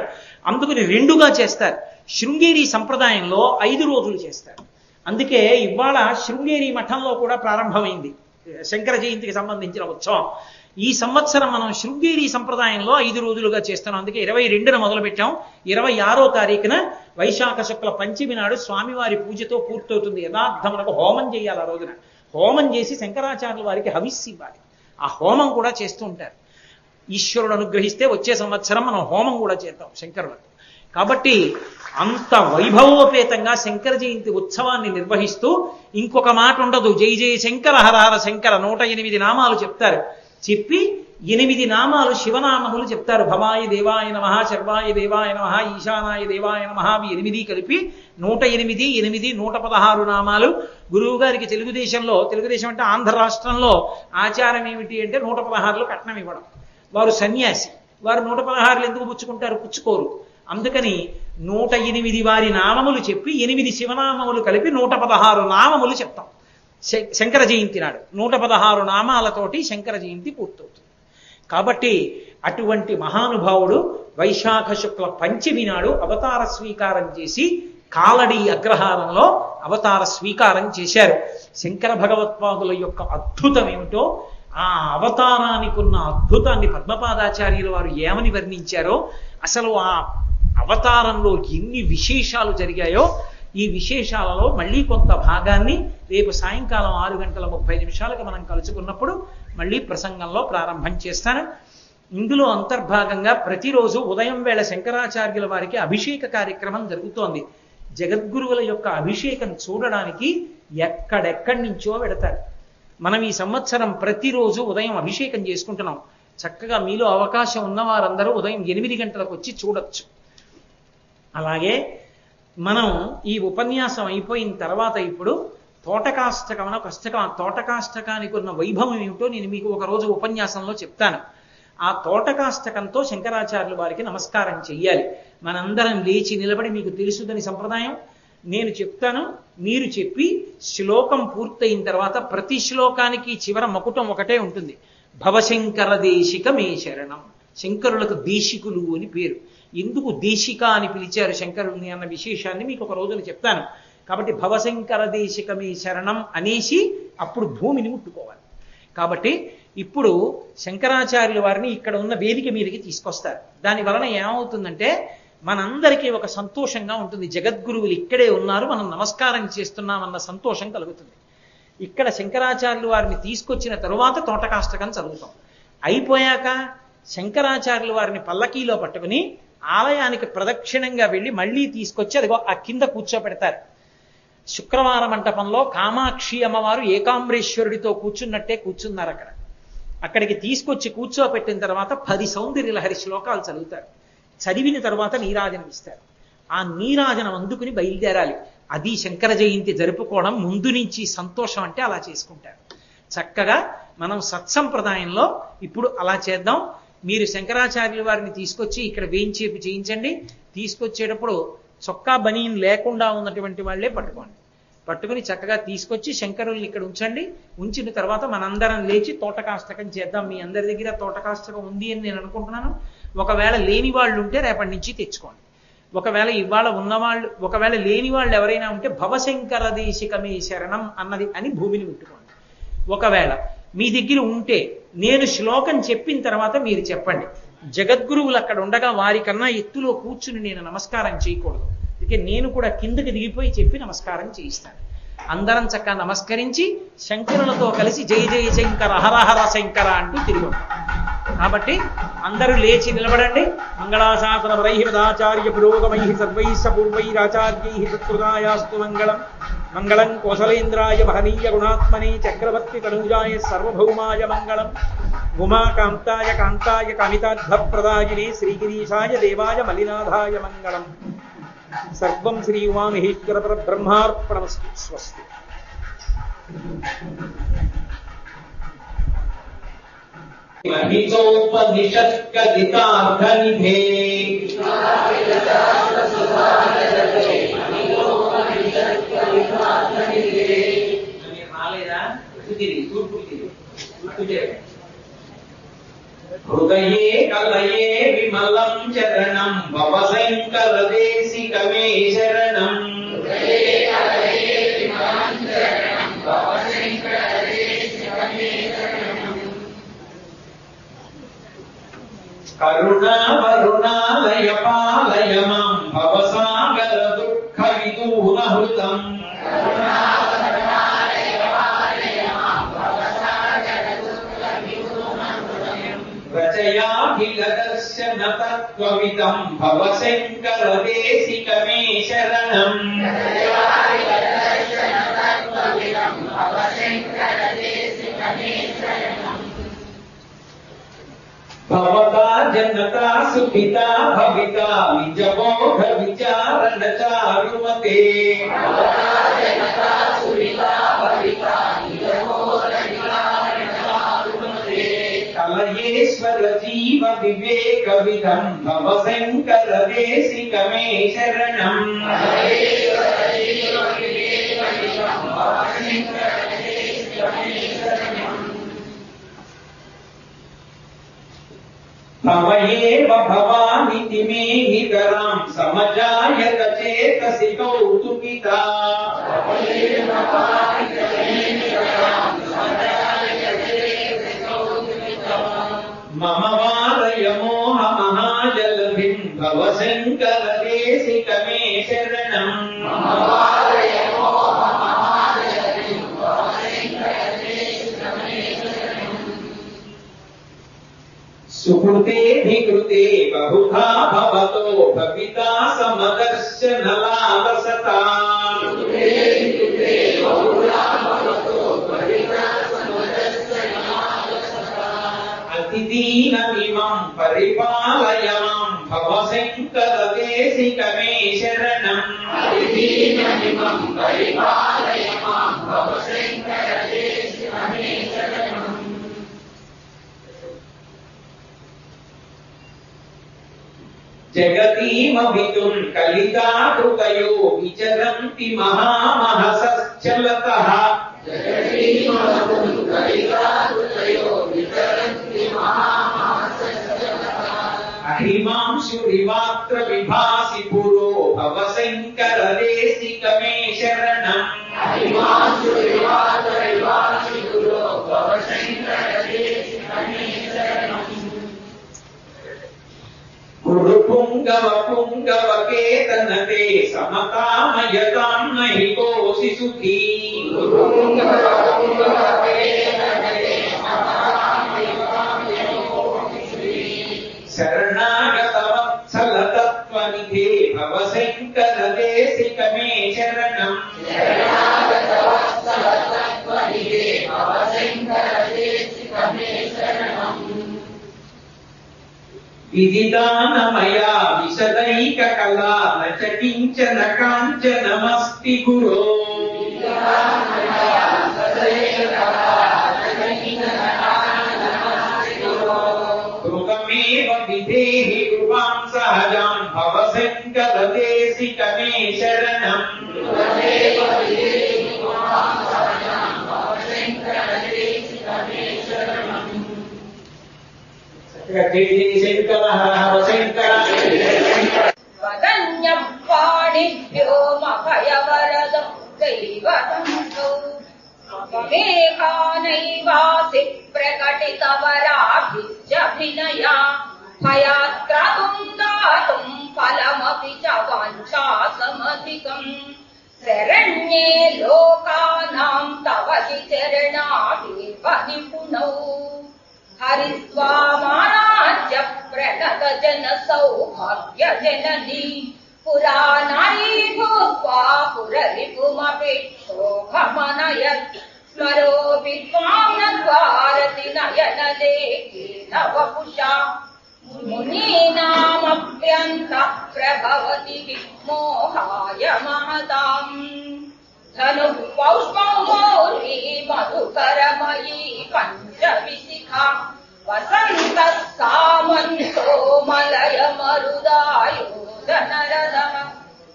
అందుకని 2గా చేస్తారు. శృంగేరి సంప్రదాయంలో 5 రోజులు చేస్తారు. అందుకే ఇవాళ శృంగేరి మఠంలో కూడా ప్రారంభమైంది శంకర జయంతికి సంబంధించిన ఉత్సవం. ఈ సంవత్సరం మనం శృంగేరి సంప్రదాయంలో 5 రోజులుగా చేస్తున్నాం. అందుకే 22న మొదలుపెట్టాం. 26వ తారీఖున వైశాఖ శుక్ల పంచమి నాడు స్వామివారి పూజతో పూర్తవుతుంది. యథార్థమునకు హోమం చేయాలి. ఆ రోజున హోమం చేసి శంకరాచార్యుల వారికి హవిస్సు ఇవ్వాలి. ఆ హోమం కూడా చేస్తూ ఉంటారు. ఈశ్వరుడు అనుగ్రహిస్తే వచ్చే సంవత్సరం మనం హోమం కూడా చేద్దాం శంకరులకు. కాబట్టి అంత వైభవోపేతంగా శంకర జయంతి ఉత్సవాన్ని నిర్వహిస్తూ ఇంకొక మాట ఉండదు. జై జయ శంకర హర హర శంకర 108 నామాలు చెప్తారు. చెప్పి 8 నామాలు శివనామములు చెప్తారు. భవాయ దేవాయ నమః, శర్వాయ దేవాయ నమః, ఈశానాయ దేవాయ నమః, 8 కలిపి 108 116 నామాలు. గురువు గారికి తెలుగుదేశం అంటే ఆంధ్ర రాష్ట్రంలో ఆచారం ఏమిటి అంటే 116 కట్నం ఇవ్వడం. వారు సన్యాసి, వారు 116 ఎందుకు పుచ్చుకుంటారు? పుచ్చుకోరు. అందుకని 108 వారి నామములు చెప్పి 8 శివనామములు కలిపి 116 నామములు చెప్తాం శంకర జయంతి నాడు. 116 నామాలతోటి శంకర జయంతి పూర్తవుతుంది. కాబట్టి అటువంటి మహానుభావుడు వైశాఖ శుక్ల పంచమి నాడు అవతార స్వీకారం చేసి కాలడి అగ్రహారంలో అవతార స్వీకారం చేశారు. శంకర భగవత్పాదుల యొక్క అద్భుతం ఏమిటో, ఆ అవతారానికి ఉన్న అద్భుతాన్ని పద్మపాదాచార్యుల వారు ఏమని వర్ణించారో, అసలు ఆ అవతారంలో ఎన్ని విశేషాలు జరిగాయో ఈ విశేషాలలో మళ్ళీ కొంత భాగాన్ని రేపు సాయంకాలం 6:30 మనం కలుసుకున్నప్పుడు మళ్ళీ ప్రసంగంలో ప్రారంభం చేస్తాను. ఇందులో అంతర్భాగంగా ప్రతిరోజు ఉదయం వేళ శంకరాచార్యుల వారికి అభిషేక కార్యక్రమం జరుగుతోంది. జగద్గురువుల యొక్క అభిషేకం చూడడానికి ఎక్కడెక్కడి నుంచో వెడతారు. మనం ఈ సంవత్సరం ప్రతిరోజు ఉదయం అభిషేకం చేసుకుంటున్నాం. చక్కగా మీలో అవకాశం ఉన్న వారందరూ ఉదయం 8 గంటలకు వచ్చి చూడొచ్చు. అలాగే మనం ఈ ఉపన్యాసం అయిపోయిన తర్వాత ఇప్పుడు తోటకాష్టకం అని ఒక అష్టకం, తోటకాష్టకానికి ఉన్న వైభవం ఏమిటో నేను మీకు ఒక రోజు ఉపన్యాసంలో చెప్తాను. ఆ తోటకాష్టకంతో శంకరాచార్యుల వారికి నమస్కారం చెయ్యాలి. మనందరం లేచి నిలబడి, మీకు తెలుసుదని సంప్రదాయం, నేను చెప్తాను, మీరు చెప్పి శ్లోకం పూర్తయిన తర్వాత ప్రతి శ్లోకానికి చివర మకుటం ఒకటే ఉంటుంది. భవశంకర దేశిక మే శరణం. శంకరులకు దేశికులు అని పేరు. ఎందుకు దేశిక అని పిలిచారు శంకరుల్ని అన్న విశేషాన్ని మీకు ఒక రోజున చెప్తాను. కాబట్టి భవశంకర దేశిక మే శరణం అనేసి అప్పుడు భూమిని ముట్టుకోవాలి. కాబట్టి ఇప్పుడు శంకరాచార్యుల వారిని ఇక్కడ ఉన్న వేదిక మీదకి తీసుకొస్తారు. దాని వలన ఏమవుతుందంటే మనందరికీ ఒక సంతోషంగా ఉంటుంది. జగద్గురువులు ఇక్కడే ఉన్నారు, మనం నమస్కారం చేస్తున్నామన్న సంతోషం కలుగుతుంది. ఇక్కడ శంకరాచార్యుల వారిని తీసుకొచ్చిన తరువాత తోటకాష్టకం చదువుతాం. అయిపోయాక శంకరాచార్యుల వారిని పల్లకీలో పట్టుకుని ఆలయానికి ప్రదక్షిణంగా వెళ్ళి మళ్ళీ తీసుకొచ్చి అదిగో ఆ కింద కూర్చోపెడతారు. శుక్రవార మంటపంలో కామాక్షి అమ్మవారు ఏకాంబరేశ్వరుడితో కూర్చున్నట్టే కూర్చున్నారు. అక్కడికి తీసుకొచ్చి కూర్చోపెట్టిన తర్వాత 10 సౌందర్యలహరి శ్లోకాలు చదువుతారు. చదివిన తర్వాత నీరాజనం ఇస్తారు. ఆ నీరాజనం అందుకుని బయలుదేరాలి. అది శంకర జయంతి జరుపుకోవడం ముందు నుంచి సంతోషం అంటే అలా చేసుకుంటారు. చక్కగా మనం సత్సంప్రదాయంలో ఇప్పుడు అలా చేద్దాం. మీరు శంకరాచార్యుల వారిని తీసుకొచ్చి ఇక్కడ వేయించేపు చేయించండి. తీసుకొచ్చేటప్పుడు చొక్కా బనీన్ లేకుండా ఉన్నటువంటి వాళ్ళే పట్టుకుని చక్కగా తీసుకొచ్చి శంకరుల్ని ఇక్కడ ఉంచండి. ఉంచిన తర్వాత మనందరం లేచి తోటకాష్టకం చేద్దాం. మీ అందరి దగ్గర తోటకాష్టకం ఉంది అని నేను అనుకుంటున్నాను. ఒకవేళ లేని వాళ్ళు ఉంటే రేపటి నుంచి తెచ్చుకోండి. ఒకవేళ ఇవాళ ఉన్నవాళ్ళు, ఒకవేళ లేని వాళ్ళు ఎవరైనా ఉంటే భవశంకర దేశికమే శరణం అన్నది అని భూమిని ముట్టుకోండి. ఒకవేళ మీ దగ్గర ఉంటే నేను శ్లోకం చెప్పిన తర్వాత మీరు చెప్పండి. జగద్గురువులు అక్కడ ఉండగా వారికన్నా ఎత్తులో కూర్చుని నేను నమస్కారం చేయకూడదు. అందుకే నేను కూడా కిందకి దిగిపోయి చెప్పి నమస్కారం చేయిస్తాను. అందరం చక్కగా నమస్కరించి శంకరులతో కలిసి జయ జయ శంకర హర హర శంకర అంటూ తిరిగి ఉంటాం. కాబట్టి అందరూ లేచి నిలబడండి. మంగళాశాసన వరైహిమదాచార్య పురోగమై సర్వైః పూర్వైరాచార్యై సత్కృతాయాస్తు మంగళం. మంగళం కోసలేంద్రాయ మహనీయ గుణాత్మనే చక్రవర్తి తనూజాయ సర్వభౌమాయ మంగళం. ఉమాకాంతాయ కాంతాయ కామితార్థప్రదాయినే శ్రీగిరీశాయ దేవాయ మలినాథాయ మంగళం. సర్వం శ్రీ ఉమామహేశ్వర పరబ్రహ్మార్పణమస్తు. స్వస్తి. మహితోపనిషత్కథితార్థనిధే హృదయే కలయే విమలం చరణం భవశంకర దేశికమే శరణం. కరుణా వరుణాలయ పాలయ మాం భవసాగర దుఃఖ విదూనహృతం. రచయాఖిల దర్శన తత్వవిదం భవశంకర దేశికమే శరణం. భవతా జనతా సుఖితా భవితా నిజబోధ విచారణ చారుమతే. కలయేశ్వర జీవ వివేక విధం భవశంకర దేశికమే శరణం. భవయేవ భవానితి మే నితరాం సమజాయత చేతసి కౌతుకితా. మమ వారయ మోహ మహాజలధిం భవశంకర దేశికమే శరణం. సుకృతేధికృతే బహుధా భవతో భవితా సమదర్శనలాలసతా. అతిదీనమిమం పరిపాలయ మాం భవశంకర దేశికమే శరణం. జగతీమవితుం కలితాకృతయో విచరంతి మహామహసశ్చలతః. అహిమాంశురిమాత్ర విభాసి పురో భవశంకర దేశికమే శరణం. కురు పుంగవ పుంగవ కేతనతే సమతామయతాం నహి కోసి సుఖీ. శరణాగత వత్సల తత్వనిధే భవశంకర దేశికమే శరణం. విదిదానమయా విశదైక కళా నచ కించన కాంచనమస్తి గురో. కృతమేవ విధేహి కృపాం సహజాం భవశంకర దేశికమే శరణం. జయ జయ శంకర హర హర శంకర. వదన్యపాణిభ్యో మభయవరదం దైవతం మేఘానైవాసి ప్రకటితవరాభిజభినయా భయాత్రతుం దాతుం ఫలమపి చ వాంఛాసమధికం. శరణ్యే లోకానాం తవ హి చరణాదేవ నిపుణౌ. హరిస్వామారాజ్య ప్రణత జన సౌభాగ్య జననీ పురా నారీ భూత్వా పురరిపుమపేక్షోఘమనయత్. స్మరో విద్వాం నద్వారతి నయనలేఖేన వపుషా. మునీనామప్యంత ప్రభవతి మోహాయ మహతాం. ధను పౌష్పౌ మౌర్వీ మధుకరమయీ పంచవిశిఖా. వసంత సామంతో మలయ మరుదాయోధనరదః.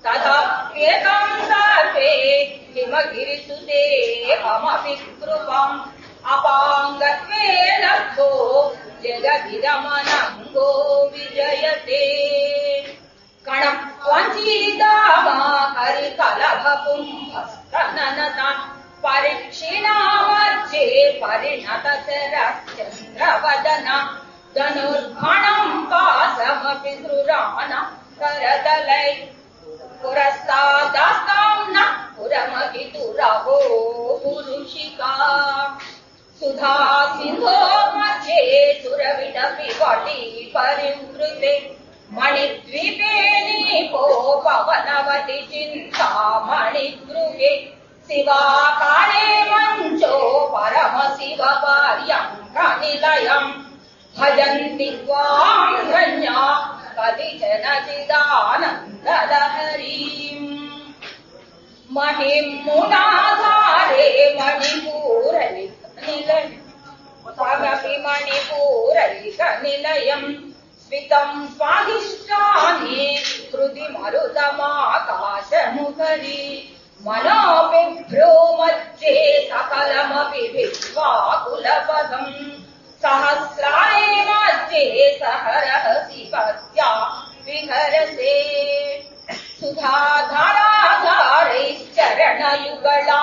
తథాప్యేకం సర్వే హిమగిరిసుతే అమపి కృపాం. అపాంగత్వే లబ్ధో జగదిరమనంగో విజయతే. కణం వంచీదామా హరికలభపుంభస్తననతా. పరిక్షిణామర్చే పరిణత శరచంద్రవదన. ధనుర్భణం పాశమపి సృరాణ కరదలై. పురస్తాదాస్తాం న పురమహితురహో పురుషికా. సుధా సింధో మధ్యే సురవిడపి వటి పరివృతే. మణిద్వీపే నీపో పవనవతి చింతామణిగృహే. శివాకారే మంచో పరమ శివ పార్యంకనిలయం. భజంతి త్వాం ధన్యా కదిచన చిదానందలహరీం. మహిం మునాధారే మణిపూరైక నిలయం. స్వితం స్వాధిష్టానే హృది మరుతమాకాశముఖరీ. మనోబిభ్రూమధ్యే సకలమపి విశ్వాకులపదం. సహస్రాణే మధ్యే సహరహసి పద్యా విహరసే. సుధాధారాధారైశ్చరణయుగళా